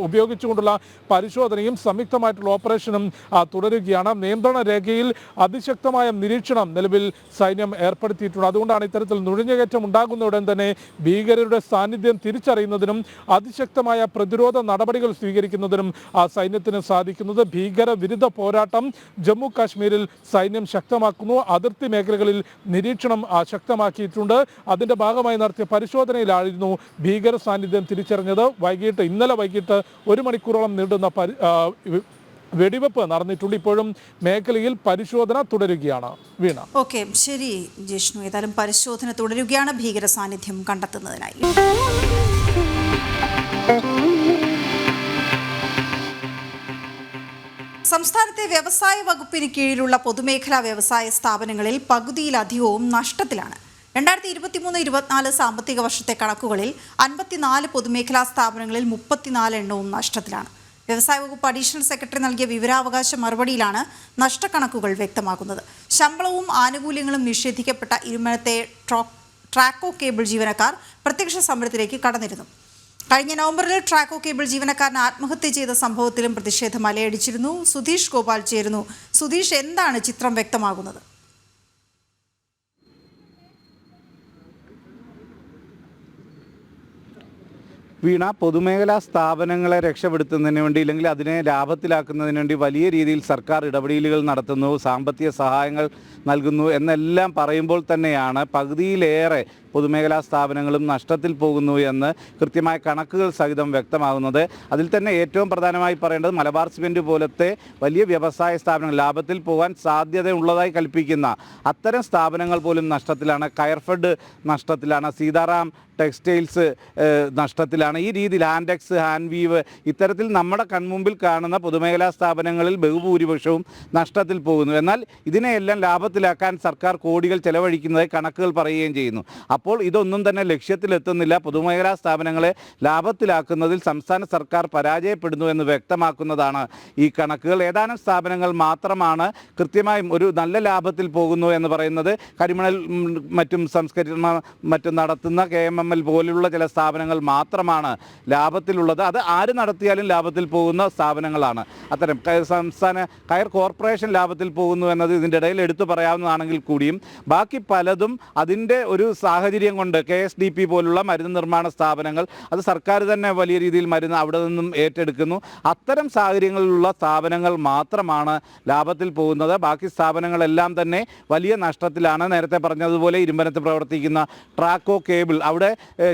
ഉപയോഗിച്ചുകൊണ്ടുള്ള പരിശോധനയും സംയുക്തമായിട്ടുള്ള ഓപ്പറേഷനും തുടരുകയാണ്. നിയന്ത്രണ രേഖയിൽ അതിശക്തമായ നിരീക്ഷണം നിലവിൽ സൈന്യം ഏർപ്പെടുത്തിയിട്ടുണ്ട്. അതുകൊണ്ടാണ് ഇത്തരത്തിൽ നുഴഞ്ഞുകയറ്റം ഉണ്ടാകുന്നയുടൻ തന്നെ ഭീകരരുടെ സാന്നിധ്യം തിരിച്ചറിയുന്നതിനും അതിശക്തമായ പ്രതിരോധ നടപടികൾ സ്വീകരിക്കുന്നതിനും സൈന്യത്തിന് സാധിക്കുന്നത്. ഭീകര വിരുദ്ധ പോരാട്ടം ജമ്മു കാശ്മീരിൽ സൈന്യം ശക്തമാക്കുന്നു. അതിർത്തി മേഖലകളിൽ നിരീക്ഷണം ശക്തമാക്കിയിട്ടുണ്ട്. അതിന്റെ ഭാഗമായി നടത്തിയ പരിശോധനയിലായിരുന്നു ഭീകര സാന്നിധ്യം തിരിച്ചറിഞ്ഞത്. ഇന്നലെ വൈകിട്ട് 1 മണിക്കൂറോളം നീണ്ടുന്ന വെടിവെപ്പ് നടന്നിട്ടുണ്ട്. ഇപ്പോഴും മേഖലയിൽ പരിശോധന തുടരുകയാണ്. വീണ. ഓക്കെ, ശരി ജിഷ്ണു. ഏതായാലും പരിശോധന തുടരുകയാണ് ഭീകര സാന്നിധ്യം കണ്ടെത്തുന്നതിനായി. സംസ്ഥാനത്തെ വ്യവസായ വകുപ്പിന് കീഴിലുള്ള പൊതുമേഖലാ വ്യവസായ സ്ഥാപനങ്ങളിൽ പകുതിയിലധികവും നഷ്ടത്തിലാണ്. 2023-24 സാമ്പത്തിക വർഷത്തെ കണക്കുകളിൽ 54 പൊതുമേഖലാ സ്ഥാപനങ്ങളിൽ 34 എണ്ണവും നഷ്ടത്തിലാണ്. വ്യവസായ വകുപ്പ് അഡീഷണൽ സെക്രട്ടറി നൽകിയ വിവരാവകാശ മറുപടിയിലാണ് നഷ്ടക്കണക്കുകൾ വ്യക്തമാക്കുന്നത്. ശമ്പളവും ആനുകൂല്യങ്ങളും നിഷേധിക്കപ്പെട്ട ഇരുമനത്തെ ട്രാക്കോ കേബിൾ ജീവനക്കാർ പ്രത്യക്ഷ സമരത്തിലേക്ക് കടന്നിരുന്നു. കഴിഞ്ഞ നവംബറിൽ ട്രാക്കോ കേബിൾ ജീവനക്കാരൻ ആത്മഹത്യ ചെയ്ത സംഭവത്തിലും പ്രതിഷേധം അലയടിച്ചിരുന്നു. സുധീഷ് ഗോപാൽ ചേരുന്നു. സുധീഷ്, എന്താണ് ചിത്രം വ്യക്തമാകുന്നത്? വീണ, പൊതുമേഖലാ സ്ഥാപനങ്ങളെ രക്ഷപ്പെടുത്തുന്നതിന് വേണ്ടി ഇല്ലെങ്കിൽ അതിനെ ലാഭത്തിലാക്കുന്നതിന് വേണ്ടി വലിയ രീതിയിൽ സർക്കാർ ഇടപെടലുകൾ നടത്തുന്നു, സാമ്പത്തിക സഹായങ്ങൾ നൽകുന്നു എന്നെല്ലാം പറയുമ്പോൾ തന്നെയാണ് പകുതിയിലേറെ പൊതുമേഖലാ സ്ഥാപനങ്ങളും നഷ്ടത്തിൽ പോകുന്നു എന്ന് കൃത്യമായ കണക്കുകൾ സഹിതം വ്യക്തമാകുന്നത്. അതിൽ തന്നെ ഏറ്റവും പ്രധാനമായി പറയേണ്ടത് മലബാർ സിമൻറ്റ് പോലത്തെ വലിയ വ്യവസായ സ്ഥാപനങ്ങൾ, ലാഭത്തിൽ പോകാൻ സാധ്യതയുള്ളതായി കൽപ്പിക്കുന്ന അത്തരം സ്ഥാപനങ്ങൾ പോലും നഷ്ടത്തിലാണ്. കയർഫെഡ് നഷ്ടത്തിലാണ്, സീതാറാം ടെക്സ്റ്റൈൽസ് നഷ്ടത്തിലാണ്. ഈ രീതിയിൽ ഹാൻഡെക്സ്, ഹാൻഡ്വീവ് ഇത്തരത്തിൽ നമ്മുടെ കൺമുമ്പിൽ കാണുന്ന പൊതുമേഖലാ സ്ഥാപനങ്ങളിൽ ബഹുഭൂരിപക്ഷവും നഷ്ടത്തിൽ പോകുന്നു. എന്നാൽ ഇതിനെയെല്ലാം ലാഭത്തിലാക്കാൻ സർക്കാർ കോടികൾ ചെലവഴിക്കുന്നതായി കണക്കുകൾ പറയുകയും ചെയ്യുന്നു. അപ്പോൾ ഇതൊന്നും തന്നെ ലക്ഷ്യത്തിലെത്തുന്നില്ല. പൊതുമേഖലാ സ്ഥാപനങ്ങളെ ലാഭത്തിലാക്കുന്നതിൽ സംസ്ഥാന സർക്കാർ പരാജയപ്പെടുന്നു എന്ന് വ്യക്തമാക്കുന്നതാണ് ഈ കണക്കുകൾ. ഏതാനും സ്ഥാപനങ്ങൾ മാത്രമാണ് കൃത്യമായും ഒരു നല്ല ലാഭത്തിൽ പോകുന്നു എന്ന് പറയുന്നത്. കരിമണൽ മറ്റും നടത്തുന്ന KMML പോലുള്ള ചില സ്ഥാപനങ്ങൾ മാത്രമാണ് ലാഭത്തിലുള്ളത്. അത് ആര് നടത്തിയാലും ലാഭത്തിൽ പോകുന്ന സ്ഥാപനങ്ങളാണ്. അത്തരം സംസ്ഥാന കയർ കോർപ്പറേഷൻ ലാഭത്തിൽ പോകുന്നു എന്നത് ഇതിൻ്റെ ഇടയിൽ എടുത്തു പറയാവുന്നതാണെങ്കിൽ കൂടിയും ബാക്കി പലതും അതിൻ്റെ ഒരു സാഹചര്യം കൊണ്ട് KSDP പോലുള്ള മരുന്ന് നിർമ്മാണ സ്ഥാപനങ്ങൾ, അത് സർക്കാർ തന്നെ വലിയ രീതിയിൽ മരുന്ന് അവിടെ നിന്നും ഏറ്റെടുക്കുന്നു. അത്തരം സാഹചര്യങ്ങളിലുള്ള സ്ഥാപനങ്ങൾ മാത്രമാണ് ലാഭത്തിൽ പോകുന്നത്. ബാക്കി സ്ഥാപനങ്ങളെല്ലാം തന്നെ വലിയ നഷ്ടത്തിലാണ്. നേരത്തെ പറഞ്ഞതുപോലെ ഇരുമ്പനത്ത് പ്രവർത്തിക്കുന്ന ട്രാക്കോ കേബിൾ, അവിടെ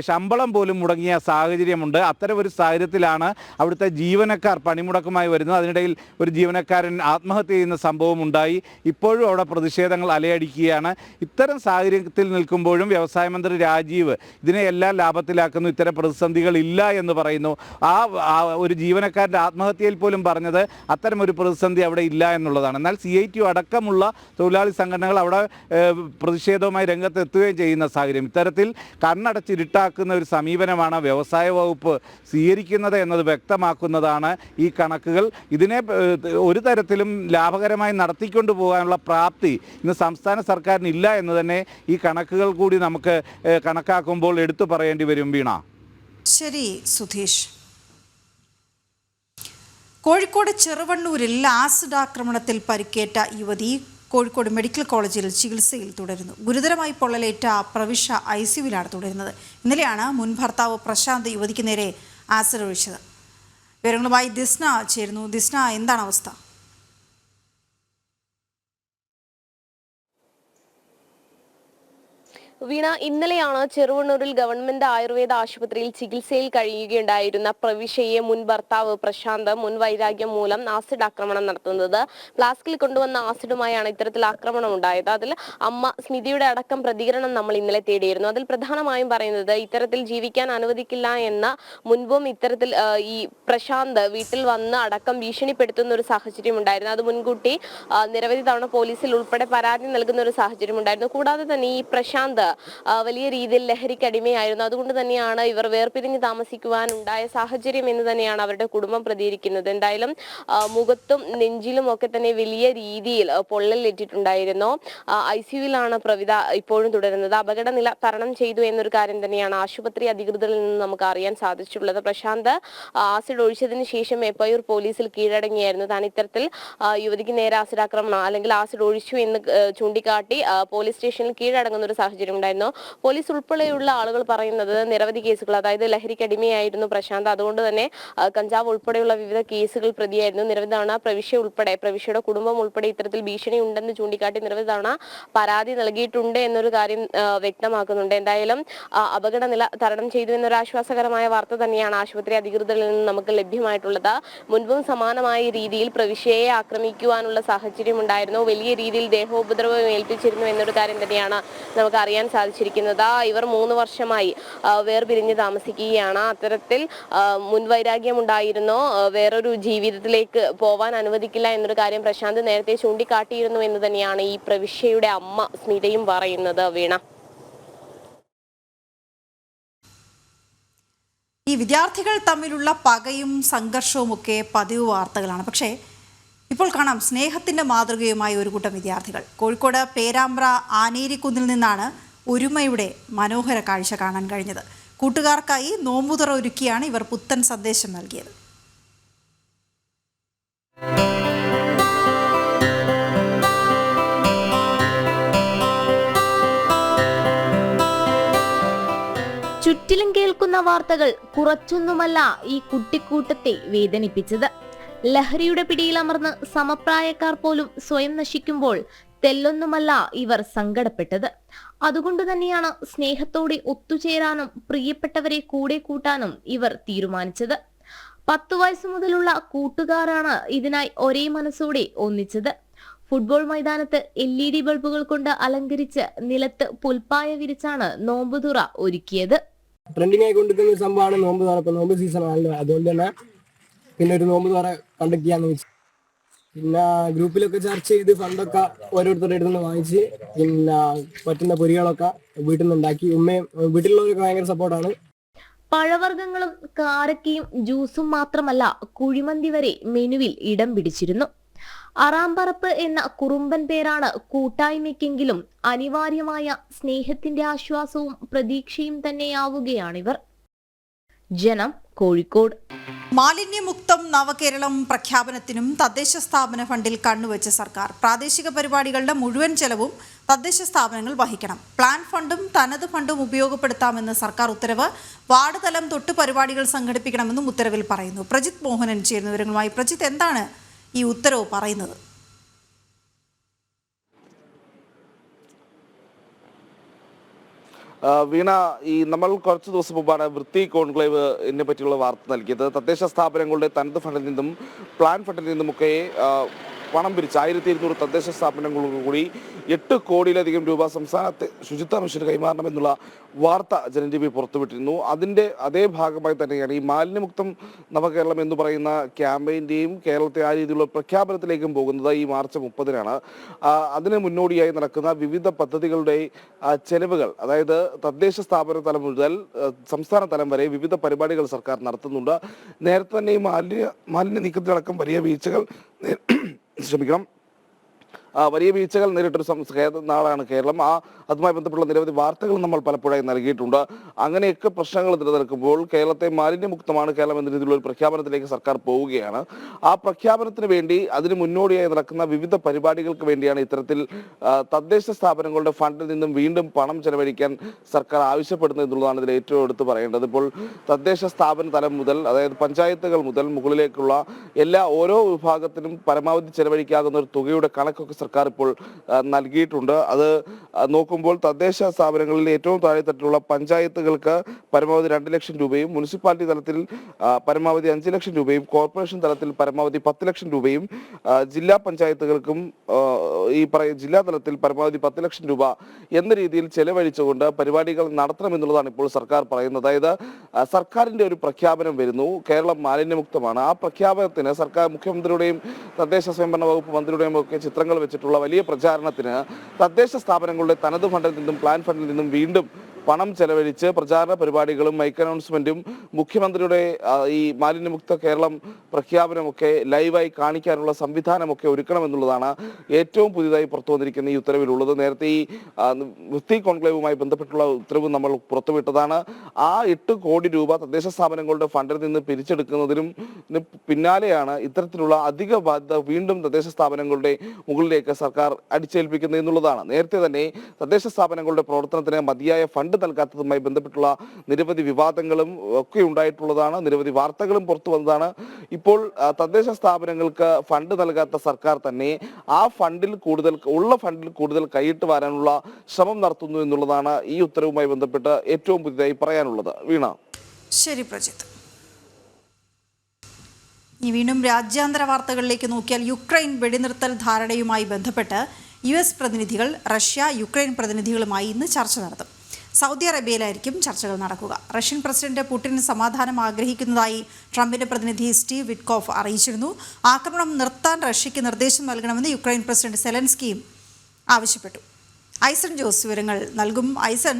ശമ്പളം പോലും മുടങ്ങിയ സാഹചര്യമുണ്ട്. അത്തരം ഒരു സാഹചര്യത്തിലാണ് അവിടുത്തെ ജീവനക്കാർ പണിമുടക്കുമായി വരുന്നത്. അതിനിടയിൽ ഒരു ജീവനക്കാരൻ ആത്മഹത്യ ചെയ്യുന്ന സംഭവം ഉണ്ടായി. ഇപ്പോഴും അവിടെ പ്രതിഷേധങ്ങൾ അലയടിക്കുകയാണ്. ഇത്തരം സാഹചര്യത്തിൽ നിൽക്കുമ്പോഴും വ്യവസായ മന്ത്രി രാജീവ് ഇതിനെയെല്ലാം ലാഭത്തിലാക്കുന്നു, ഇത്തരം പ്രതിസന്ധികൾ ഇല്ല എന്ന് പറയുന്നു. ആ ഒരു ജീവനക്കാരൻ്റെ ആത്മഹത്യയിൽ പോലും പറഞ്ഞത് അത്തരം ഒരു പ്രതിസന്ധി അവിടെ ഇല്ല എന്നുള്ളതാണ്. എന്നാൽ CITU അടക്കമുള്ള തൊഴിലാളി സംഘടനകൾ അവിടെ പ്രതിഷേധവുമായി രംഗത്തെത്തുകയും ചെയ്യുന്ന സാഹചര്യം. ഇത്തരത്തിൽ കണ്ണടച്ചിരുട്ടാക്കുന്ന ഒരു സമീപനമാണ് വ്യവസായ വകുപ്പ് സ്വീകരിക്കുന്നത് എന്നത് വ്യക്തമാക്കുന്നതാണ് ഈ കണക്കുകൾ. ഇതിനെ ഒരു തരത്തിലും ലാഭകരമായി നടത്തിക്കൊണ്ടു പോകാനുള്ള പ്രാപ്തി ഇന്ന് സംസ്ഥാന സർക്കാരിന് ഇല്ല എന്ന് തന്നെ ഈ കണക്കുകൾ കൂടി നമുക്ക് കണക്കാക്കുമ്പോൾ എടുത്തു പറയേണ്ടി വരും. വീണ. ശരി സുധീഷ്. കോഴിക്കോട് ചെറുവണ്ണൂരിൽ ആസിഡ് ആക്രമണത്തിൽ പരിക്കേറ്റ യുവതി കോഴിക്കോട് മെഡിക്കൽ കോളേജിൽ ചികിത്സയിൽ തുടരുന്നു. ഗുരുതരമായി പൊള്ളലേറ്റ പ്രവിശ ICUവിലാണ് തുടരുന്നത്. ഇന്നലെയാണ് മുൻ ഭർത്താവ് പ്രശാന്ത് യുവതിക്ക് നേരെ ആസിഡ് ഒഴിച്ചത്. വിവരങ്ങളുമായി ദിസ്ന ചേരുന്നു. ദിസ്ന, എന്താണ് അവസ്ഥ? വീണ, ഇന്നലെയാണ് ചെറുവണ്ണൂരിൽ ഗവൺമെന്റ് ആയുർവേദ ആശുപത്രിയിൽ ചികിത്സയിൽ കഴിയുകയുണ്ടായിരുന്ന പ്രവിശയെ മുൻ ഭർത്താവ് പ്രശാന്ത് മുൻ വൈരാഗ്യം മൂലം ആസിഡ് ആക്രമണം നടത്തുന്നത്. ഫ്ലാസ്കിൽ കൊണ്ടുവന്ന ആസിഡുമായാണ് ഇത്തരത്തിൽ ആക്രമണം ഉണ്ടായത്. അതിൽ അമ്മ സ്മിതിയുടെ അടക്കം പ്രതികരണം നമ്മൾ ഇന്നലെ തേടിയിരുന്നു. അതിൽ പ്രധാനമായും പറയുന്നത് ഇത്തരത്തിൽ ജീവിക്കാൻ അനുവദിക്കില്ല എന്ന മുൻപും ഇത്തരത്തിൽ ഈ പ്രശാന്ത് വീട്ടിൽ വന്ന് അടക്കം ഭീഷണിപ്പെടുത്തുന്ന ഒരു സാഹചര്യം ഉണ്ടായിരുന്നു. അത് മുൻകൂട്ടി നിരവധി തവണ പോലീസിൽ ഉൾപ്പെടെ പരാതി നൽകുന്ന ഒരു സാഹചര്യം ഉണ്ടായിരുന്നു. കൂടാതെ തന്നെ ഈ പ്രശാന്ത് വലിയ രീതിയിൽ ലഹരിക്ക് അടിമയായിരുന്നു. അതുകൊണ്ട് തന്നെയാണ് ഇവർ വേർപിരിഞ്ഞ് താമസിക്കുവാൻ ഉണ്ടായ സാഹചര്യം എന്ന് തന്നെയാണ് അവരുടെ കുടുംബം പ്രതികരിക്കുന്നത്. എന്തായാലും മുഖത്തും നെഞ്ചിലും ഒക്കെ തന്നെ വലിയ രീതിയിൽ പൊള്ളലേറ്റിട്ടുണ്ടായിരുന്നു. ICUവിലാണ് പ്രവിത ഇപ്പോഴും തുടരുന്നത്. അപകടനില തരണം ചെയ്തു എന്നൊരു കാര്യം തന്നെയാണ് ആശുപത്രി അധികൃതരിൽ നിന്ന് നമുക്ക് അറിയാൻ സാധിച്ചിട്ടുള്ളത്. പ്രശാന്ത് ആസിഡ് ഒഴിച്ചതിന് ശേഷം എപ്പയൂർ പോലീസിൽ കീഴടങ്ങിയായിരുന്നു. താൻ ഇത്തരത്തിൽ യുവതിക്ക് നേരെ ആസിഡ് ആക്രമണം അല്ലെങ്കിൽ ആസിഡ് ഒഴിച്ചു എന്ന് ചൂണ്ടിക്കാട്ടി പോലീസ് സ്റ്റേഷനിൽ കീഴടങ്ങുന്ന ഒരു സാഹചര്യം ഉണ്ടായിരുന്നു. പോലീസ് ഉൾപ്പെടെയുള്ള ആളുകൾ പറയുന്നത് നിരവധി കേസുകൾ, അതായത് ലഹരിക്ക് അടിമയായിരുന്നു പ്രശാന്ത്. അതുകൊണ്ട് തന്നെ കഞ്ചാവ് ഉൾപ്പെടെയുള്ള വിവിധ കേസുകൾ പ്രതിയായിരുന്നു. നിരവധി തവണ പ്രവിശയുടെ കുടുംബം ഉൾപ്പെടെ ഇത്തരത്തിൽ ഭീഷണി ഉണ്ടെന്ന് ചൂണ്ടിക്കാട്ടി നിരവധി തവണ പരാതി നൽകിയിട്ടുണ്ട് എന്നൊരു കാര്യം വ്യക്തമാക്കുന്നുണ്ട്. എന്തായാലും അപകടനില തരണം ചെയ്തു എന്നൊരു ആശ്വാസകരമായ വാർത്ത തന്നെയാണ് ആശുപത്രി അധികൃതരിൽ നിന്ന് നമുക്ക് ലഭ്യമായിട്ടുള്ളത്. മുൻപും സമാനമായ രീതിയിൽ പ്രവിശയെ ആക്രമിക്കുവാനുള്ള സാഹചര്യം ഉണ്ടായിരുന്നു. വലിയ രീതിയിൽ ദേഹോപദ്രവം ഏൽപ്പിച്ചിരുന്നു എന്നൊരു കാര്യം തന്നെയാണ് നമുക്ക് അറിയാൻ സാധിച്ചിരിക്കുന്നത്. ഇവർ 3 വർഷമായി വേർപിരിഞ്ഞ് താമസിക്കുകയാണ്. അത്തരത്തിൽ മുൻവൈരാഗ്യം ഉണ്ടായിരുന്നു. വേറൊരു ജീവിതത്തിലേക്ക് പോവാൻ അനുവദിക്കില്ല എന്നൊരു കാര്യം പ്രശാന്ത് നേരത്തെ ചൂണ്ടിക്കാട്ടിയിരുന്നു എന്ന് തന്നെയാണ് ഈ പ്രവിശ്യയുടെ അമ്മ സ്മിതയും പറയുന്നത്. വീണ, ഈ വിദ്യാർത്ഥികൾ തമ്മിലുള്ള പകയും സംഘർഷവും ഒക്കെ പതിവ് വാർത്തകളാണ്. പക്ഷേ ഇപ്പോൾ കാണാം സ്നേഹത്തിൻ്റെ മാതൃകയുമായി ഒരു കൂട്ടം വിദ്യാർത്ഥികൾ. കോഴിക്കോട് പേരാമ്പ്ര ആനേരിക്കുന്നിൽ നിന്നാണ് ഒരുമയുടെ മനോഹര കാഴ്ച കാണാൻ കഴിഞ്ഞത്. കൂട്ടുകാർക്കായി നോമ്പുതുറ ഒരുക്കിയാണ് ഇവർ പുത്തൻ സന്ദേശം നൽകിയത്. ചുറ്റിലും കേൾക്കുന്ന വാർത്തകൾ കുറച്ചൊന്നുമല്ല ഈ കുട്ടിക്കൂട്ടത്തെ വേദനിപ്പിച്ചത്. ലഹരിയുടെ പിടിയിലമർന്ന് സമപ്രായക്കാർ പോലും സ്വയം നശിക്കുമ്പോൾ തെല്ലൊന്നുമല്ല ഇവർ സങ്കടപ്പെട്ടത്. അതുകൊണ്ട് തന്നെയാണ് സ്നേഹത്തോടെ ഒത്തുചേരാനും പ്രിയപ്പെട്ടവരെ കൂടെ കൂട്ടാനും ഇവർ തീരുമാനിച്ചത്. 10 വയസ്സ് മുതലുള്ള കൂട്ടുകാരാണ് ഇതിനായി ഒരേ മനസ്സോടെ ഒന്നിച്ചത്. ഫുട്ബോൾ മൈതാനത്ത് LED ബൾബുകൾ കൊണ്ട് അലങ്കരിച്ച് നിലത്ത് പുൽപ്പായ വിരിച്ചാണ് നോമ്പുതുറ ഒരുക്കിയത്. ട്രെൻഡിങ് ആയിക്കൊണ്ടിരിക്കുന്ന ഒരു സംഭവമാണ് നോമ്പ് തുറ. ഇപ്പൊ നോമ്പ് സീസൺ ആണല്ലോ, അതുകൊണ്ട് തന്നെ പിന്നെ ഒരു നോമ്പ് തുറ കണ്ടക്ട് ചെയ്യാന്ന് വെച്ചു. പിന്നെ ഗ്രൂപ്പിലൊക്കെ ചർച്ച ചെയ്ത് ഫണ്ടൊക്കെ ഓരോരുത്തരുടെ അടുത്ത് നിന്ന് വാങ്ങിച്ച് പിന്നെ പറ്റുന്ന പൊരികളൊക്കെ വീട്ടിൽ നിന്ന് ഉണ്ടാക്കി. ഉമ്മയും വീട്ടിലുള്ളവരൊക്കെ ഭയങ്കര സപ്പോർട്ടാണ്. പഴവർഗ്ഗങ്ങളും കാരക്കയും ജ്യൂസും മാത്രമല്ല കുഴിമന്തി വരെ മെനുവിൽ ഇടം പിടിച്ചിരുന്നു. അറാമ്പറപ്പ് എന്ന കുറുമ്പൻ പേരാണ് കൂട്ടായ്മയ്ക്കെങ്കിലും അനിവാര്യമായ സ്നേഹത്തിന്റെ ആശ്വാസവും പ്രതീക്ഷയും തന്നെയാവുകയാണിവർ. ജനം, കോഴിക്കോട്. മാലിന്യമുക്തം നവകേരളം പ്രഖ്യാപനത്തിനും തദ്ദേശ സ്ഥാപന ഫണ്ടിൽ കണ്ണുവെച്ച സർക്കാർ. പ്രാദേശിക പരിപാടികളുടെ മുഴുവൻ ചെലവും തദ്ദേശ സ്ഥാപനങ്ങൾ വഹിക്കണം. പ്ലാൻ ഫണ്ടും തനത് ഫണ്ടും ഉപയോഗപ്പെടുത്താമെന്ന് സർക്കാർ ഉത്തരവ്. വാർഡ് തലം തൊട്ട് പരിപാടികൾ സംഘടിപ്പിക്കണമെന്നും ഉത്തരവിൽ പറയുന്നു. പ്രജിത് മോഹനൻ ചേരുന്ന വിവരങ്ങളുമായി. പ്രജിത്ത്, എന്താണ് ഈ ഉത്തരവ് പറയുന്നത്? വീണ, നമ്മൾ കുറച്ച് ദിവസം മുമ്പാണ് വൃത്തി കോൺക്ലേവ് ഇതിനെ പറ്റിയുള്ള വാർത്ത നൽകിയത്. തദ്ദേശ സ്ഥാപനങ്ങളുടെ തനത് ഫണ്ടിൽ നിന്നും പ്ലാൻ ഫണ്ടിൽ നിന്നുമൊക്കെ പണം പിരിച്ച് 1200 തദ്ദേശ സ്ഥാപനങ്ങൾക്ക് കൂടി 8 കോടിയിലധികം രൂപ സംസ്ഥാനത്തെ ശുചിത്വ മിഷന് കൈമാറണമെന്നുള്ള വാർത്ത ജനം TV പുറത്തുവിട്ടിരുന്നു. അതിൻ്റെ അതേ ഭാഗമായി തന്നെയാണ് ഈ മാലിന്യമുക്തം നവകേരളം എന്ന് പറയുന്ന ക്യാമ്പയിൻ്റെയും കേരളത്തെ ആ രീതിയിലുള്ള പ്രഖ്യാപനത്തിലേക്കും പോകുന്നത് ഈ മാർച്ച് 30-നാണ്. അതിന് മുന്നോടിയായി നടക്കുന്ന വിവിധ പദ്ധതികളുടെ ചെലവുകൾ, അതായത് തദ്ദേശ സ്ഥാപന തലം മുതൽ സംസ്ഥാന തലം വരെ വിവിധ പരിപാടികൾ സർക്കാർ നടത്തുന്നുണ്ട്. നേരത്തെ തന്നെ ഈ മാലിന്യ നീക്കത്തിലടക്കം വലിയ വീഴ്ചകൾ വലിയ വീഴ്ചകൾ നേരിട്ടൊരു നാടാണ് കേരളം. അതുമായി ബന്ധപ്പെട്ട നിരവധി വാർത്തകൾ നമ്മൾ പലപ്പോഴായി നൽകിയിട്ടുണ്ട്. അങ്ങനെയൊക്കെ പ്രശ്നങ്ങൾ നിലനിൽക്കുമ്പോൾ കേരളത്തെ മാലിന്യമുക്തമാണ് കേരളം എന്ന രീതിയിലുള്ള ഒരു പ്രഖ്യാപനത്തിലേക്ക് സർക്കാർ പോവുകയാണ്. ആ പ്രഖ്യാപനത്തിന് വേണ്ടി അതിന് മുന്നോടിയായി നടക്കുന്ന വിവിധ പരിപാടികൾക്ക് വേണ്ടിയാണ് ഇത്തരത്തിൽ തദ്ദേശ സ്ഥാപനങ്ങളുടെ ഫണ്ടിൽ നിന്നും വീണ്ടും പണം ചെലവഴിക്കാൻ സർക്കാർ ആവശ്യപ്പെടുന്നത് എന്നുള്ളതാണ് ഇതിൽ ഏറ്റവും എടുത്ത് പറയേണ്ടത്. ഇപ്പോൾ തദ്ദേശ സ്ഥാപന തലം മുതൽ, അതായത് പഞ്ചായത്തുകൾ മുതൽ മുകളിലേക്കുള്ള ഓരോ വിഭാഗത്തിനും പരമാവധി ചെലവഴിക്കാവുന്ന ഒരു തുകയുടെ കണക്കൊക്കെ സർക്കാർ ഇപ്പോൾ നൽകിയിട്ടുണ്ട്. അത് നോക്കുമ്പോൾ തദ്ദേശ സ്ഥാപനങ്ങളിൽ ഏറ്റവും താഴെത്തട്ടിലുള്ള പഞ്ചായത്തുകൾക്ക് പരമാവധി 2 ലക്ഷം രൂപയും, മുനിസിപ്പാലിറ്റി തലത്തിൽ പരമാവധി 5 ലക്ഷം രൂപയും, കോർപ്പറേഷൻ തലത്തിൽ പരമാവധി 10 ലക്ഷം രൂപയും, ജില്ലാ പഞ്ചായത്തുകൾക്കും ജില്ലാ തലത്തിൽ പരമാവധി 10 ലക്ഷം രൂപ എന്ന രീതിയിൽ ചെലവഴിച്ചുകൊണ്ട് പരിപാടികൾ നടത്തണമെന്നുള്ളതാണ് ഇപ്പോൾ സർക്കാർ പറയുന്നത്. അതായത് സർക്കാരിന്റെ ഒരു പ്രഖ്യാപനം വരുന്നു, കേരളം മാലിന്യമുക്തമാണ്. ആ പ്രഖ്യാപനത്തിന് സർക്കാർ മുഖ്യമന്ത്രിയുടെയും തദ്ദേശ സ്വയംഭരണ വകുപ്പ് മന്ത്രിയുടെയും ഒക്കെ ചിത്രങ്ങൾ വെച്ചിട്ടുള്ള വലിയ പ്രചാരണത്തിന് തദ്ദേശ സ്ഥാപനങ്ങളുടെ തനത് ഫണ്ടിൽ നിന്നും പ്ലാൻ ഫണ്ടിൽ നിന്നും വീണ്ടും പണം ചെലവഴിച്ച് പ്രചാരണ പരിപാടികളും മൈക്ക് അനൗൺസ്മെന്റും മുഖ്യമന്ത്രിയുടെ ഈ മാലിന്യമുക്ത കേരളം പ്രഖ്യാപനമൊക്കെ ലൈവായി കാണിക്കാനുള്ള സംവിധാനമൊക്കെ ഒരുക്കണമെന്നുള്ളതാണ് ഏറ്റവും പുതിയതായി പുറത്തു വന്നിരിക്കുന്ന ഈ ഉത്തരവിലുള്ളത്. നേരത്തെ ഈ വൃത്തി കോൺക്ലേവുമായി ബന്ധപ്പെട്ടുള്ള ഉത്തരവ് നമ്മൾ പുറത്തുവിട്ടതാണ്. ആ 8 കോടി രൂപ തദ്ദേശ സ്ഥാപനങ്ങളുടെ ഫണ്ടിൽ നിന്ന് പിരിച്ചെടുക്കുന്നതിനും പിന്നാലെയാണ് ഇത്തരത്തിലുള്ള അധിക ബാധ്യത വീണ്ടും തദ്ദേശ സ്ഥാപനങ്ങളുടെ മുകളിലേക്ക് സർക്കാർ അടിച്ചേൽപ്പിക്കുന്നത് എന്നുള്ളതാണ്. നേരത്തെ തന്നെ തദ്ദേശ സ്ഥാപനങ്ങളുടെ പ്രവർത്തനത്തിന് മതിയായ ഫണ്ട് നൽകാത്തതുമായി ബന്ധപ്പെട്ടുള്ള നിരവധി വിവാദങ്ങളും ഒക്കെ ഉണ്ടായിട്ടുള്ളതാണ്. നിരവധി വാർത്തകളും പുറത്തു വന്നതാണ്. ഇപ്പോൾ തദ്ദേശ സ്ഥാപനങ്ങൾക്ക് ഫണ്ട് നൽകാത്ത സർക്കാർ തന്നെ ആ ഫണ്ടിൽ കൂടുതൽ കൈയിട്ട് വരാനുള്ള ശ്രമം നടത്തുന്നു എന്നുള്ളതാണ് ഈ ഉത്തരവുമായി ബന്ധപ്പെട്ട് ഏറ്റവും പുതിയതായി പറയാനുള്ളത്. വീണ. ശരി പ്രജിത്ത്. ഇനി വീണ്ടും രാജ്യാന്തര വാർത്തകളിലേക്ക് നോക്കിയാൽ യുക്രൈൻ വെടിനിർത്തൽ ധാരണയുമായി ബന്ധപ്പെട്ട് US പ്രതിനിധികൾ റഷ്യ, യുക്രൈൻ പ്രതിനിധികളുമായി ഇന്ന് ചർച്ച നടത്തും. സൗദി അറേബ്യയിലായിരിക്കും ചർച്ചകൾ നടക്കുക. റഷ്യൻ പ്രസിഡന്റ് പുടിൻ സമാധാനം ആഗ്രഹിക്കുന്നതായി ട്രംപിന്റെ പ്രതിനിധി സ്റ്റീവ് വിറ്റ്കോഫ് അറിയിച്ചിരുന്നു. ആക്രമണം നിർത്താൻ റഷ്യയ്ക്ക് നിർദ്ദേശം നൽകണമെന്ന് യുക്രൈൻ പ്രസിഡന്റ് സെലൻസ്കിയും ആവശ്യപ്പെട്ടു. ഐസൺ ജോസ് വിവരങ്ങൾ നൽകും. ഐസൺ,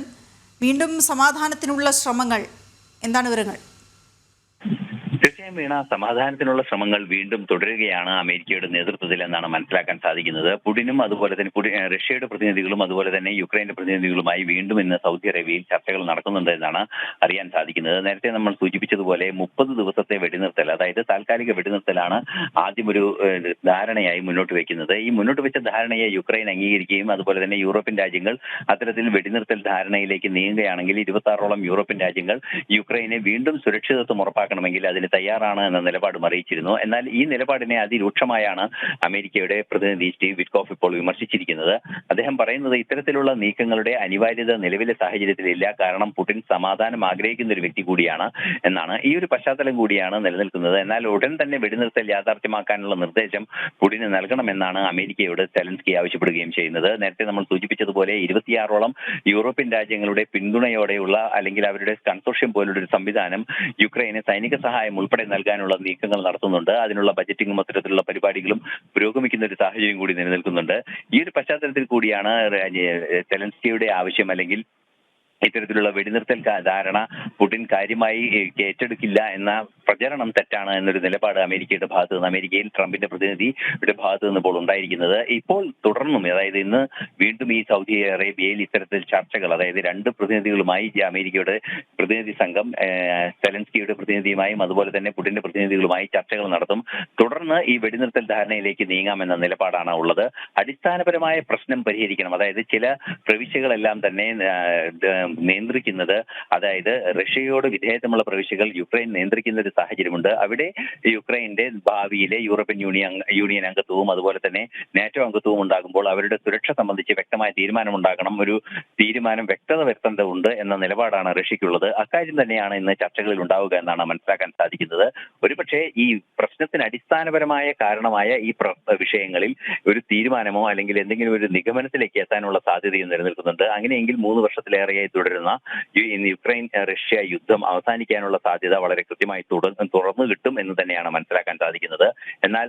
വീണ്ടും സമാധാനത്തിനുള്ള ശ്രമങ്ങൾ, എന്താണ് വിവരങ്ങൾ? തീർച്ചയായും വീണ, സമാധാനത്തിനുള്ള ശ്രമങ്ങൾ വീണ്ടും തുടരുകയാണ് അമേരിക്കയുടെ നേതൃത്വത്തിൽ എന്നാണ് മനസ്സിലാക്കാൻ സാധിക്കുന്നത്. പുടിനും അതുപോലെ തന്നെ റഷ്യയുടെ പ്രതിനിധികളും അതുപോലെ തന്നെ യുക്രൈന്റെ പ്രതിനിധികളുമായി വീണ്ടും ഇന്ന് സൗദി അറേബ്യയിൽ ചർച്ചകൾ നടക്കുന്നുണ്ട് എന്നാണ് അറിയാൻ സാധിക്കുന്നത്. നേരത്തെ നമ്മൾ സൂചിപ്പിച്ചതുപോലെ 30 ദിവസത്തെ വെടിനിർത്തൽ, അതായത് താൽക്കാലിക വെടിനിർത്തലാണ് ആദ്യം ഒരു ധാരണയായി മുന്നോട്ട് വെക്കുന്നത്. ഈ മുന്നോട്ട് വെച്ച ധാരണയെ യുക്രൈൻ അംഗീകരിക്കുകയും അതുപോലെ തന്നെ യൂറോപ്യൻ രാജ്യങ്ങൾ അത്തരത്തിൽ വെടിനിർത്തൽ ധാരണയിലേക്ക് നീങ്ങുകയാണെങ്കിൽ 26ഓളം യൂറോപ്യൻ രാജ്യങ്ങൾ യുക്രൈനെ വീണ്ടും സുരക്ഷിതത്വം ഉറപ്പാക്കണമെങ്കിൽ അതിന് തയ്യാറാണ് എന്ന നിലപാടും അറിയിച്ചിരുന്നു. എന്നാൽ ഈ നിലപാടിനെ അതിരൂക്ഷമായാണ് അമേരിക്കയുടെ പ്രതിനിധി സ്റ്റീവ് വിറ്റ്കോഫ് ഇപ്പോൾ വിമർശിച്ചിരിക്കുന്നത്. അദ്ദേഹം പറയുന്നത് ഇത്തരത്തിലുള്ള നീക്കങ്ങളുടെ അനിവാര്യത നിലവിലെ സാഹചര്യത്തിലില്ല, കാരണം പുടിൻ സമാധാനം ആഗ്രഹിക്കുന്ന ഒരു വ്യക്തി കൂടിയാണ് എന്നാണ്. ഈ ഒരു പശ്ചാത്തലം കൂടിയാണ് നിലനിൽക്കുന്നത്. എന്നാൽ ഉടൻ തന്നെ വെടിനിർത്തൽ യാഥാർത്ഥ്യമാക്കാനുള്ള നിർദ്ദേശം പുടിന് നൽകണമെന്നാണ് അമേരിക്കയോട് സെലൻസ്കി ആവശ്യപ്പെടുകയും ചെയ്യുന്നത്. നേരത്തെ നമ്മൾ സൂചിപ്പിച്ചതുപോലെ 26ഓളം യൂറോപ്യൻ രാജ്യങ്ങളുടെ പിന്തുണയോടെയുള്ള അല്ലെങ്കിൽ അവരുടെ കൺസോർഷ്യം പോലുള്ള ഒരു സംവിധാനം യുക്രൈന് സൈനിക സഹായം ഉൾപ്പെടെ നൽകാനുള്ള നീക്കങ്ങൾ നടത്തുന്നുണ്ട്. അതിനുള്ള ബജറ്റിംഗും അത്തരത്തിലുള്ള പരിപാടികളും പുരോഗമിക്കുന്ന ഒരു സാഹചര്യം കൂടി നിലനിൽക്കുന്നുണ്ട്. ഈ ഒരു പശ്ചാത്തലത്തിൽ കൂടിയാണ് സെലൻസ്കിയുടെ ആവശ്യം, അല്ലെങ്കിൽ ഇത്തരത്തിലുള്ള വെടിനിർത്തൽ ധാരണ പുടിൻ കാര്യമായി ഏറ്റെടുക്കില്ല എന്ന പ്രചരണം തെറ്റാണ് എന്നൊരു നിലപാട് അമേരിക്കയുടെ ഭാഗത്ത് നിന്ന്, അമേരിക്കയിൽ ട്രംപിന്റെ പ്രതിനിധിയുടെ ഭാഗത്ത് നിന്ന് ഇപ്പോൾ ഉണ്ടായിരിക്കുന്നത്. ഇപ്പോൾ തുടർന്നും, അതായത് ഇന്ന് വീണ്ടും ഈ സൗദി അറേബ്യയിൽ ഇത്തരത്തിൽ ചർച്ചകൾ, അതായത് 2 പ്രതിനിധികളുമായി അമേരിക്കയുടെ പ്രതിനിധി സംഘം സെലൻസ്കിയുടെ പ്രതിനിധിയുമായും അതുപോലെ തന്നെ പുടിന്റെ പ്രതിനിധികളുമായി ചർച്ചകൾ നടത്തും. തുടർന്ന് ഈ വെടിനിർത്തൽ ധാരണയിലേക്ക് നീങ്ങാമെന്ന നിലപാടാണ് ഉള്ളത്. അടിസ്ഥാനപരമായ പ്രശ്നം പരിഹരിക്കണം, അതായത് ചില പ്രവിശ്യകളെല്ലാം തന്നെ നിയന്ത്രിക്കുന്നത്, അതായത് റഷ്യയോട് വിധേയത്വമുള്ള പ്രവിശ്യകൾ യുക്രൈൻ നിയന്ത്രിക്കുന്ന ഒരു സാഹചര്യമുണ്ട്. അവിടെ യുക്രൈന്റെ ഭാവിയിലെ യൂറോപ്യൻ യൂണിയൻ അംഗത്വവും അതുപോലെ തന്നെ നാറ്റോ അംഗത്വവും ഉണ്ടാകുമ്പോൾ അവരുടെ സുരക്ഷ സംബന്ധിച്ച് വ്യക്തമായ തീരുമാനം ഉണ്ടാകണം, ഒരു തീരുമാനം വ്യക്തത വരുത്തേണ്ടതുണ്ട് എന്ന നിലപാടാണ് റഷ്യക്കുള്ളത്. അക്കാര്യം തന്നെയാണ് ഇന്ന് ചർച്ചകളിൽ ഉണ്ടാവുക എന്നാണ് മനസ്സിലാക്കാൻ സാധിക്കുന്നത്. ഒരുപക്ഷെ ഈ പ്രശ്നത്തിന് അടിസ്ഥാനപരമായ കാരണമായ ഈ വിഷയങ്ങളിൽ ഒരു തീരുമാനമോ അല്ലെങ്കിൽ എന്തെങ്കിലും ഒരു നിഗമനത്തിലേക്ക് എത്താനുള്ള സാധ്യതയും നിലനിൽക്കുന്നുണ്ട്. അങ്ങനെയെങ്കിൽ 3 വർഷത്തിലേറെയായി തുടരുന്ന യുക്രൈൻ റഷ്യ യുദ്ധം അവസാനിക്കാനുള്ള സാധ്യത വളരെ കൃത്യമായി തുറന്നു കിട്ടും എന്ന് തന്നെയാണ് മനസ്സിലാക്കാൻ സാധിക്കുന്നത്. എന്നാൽ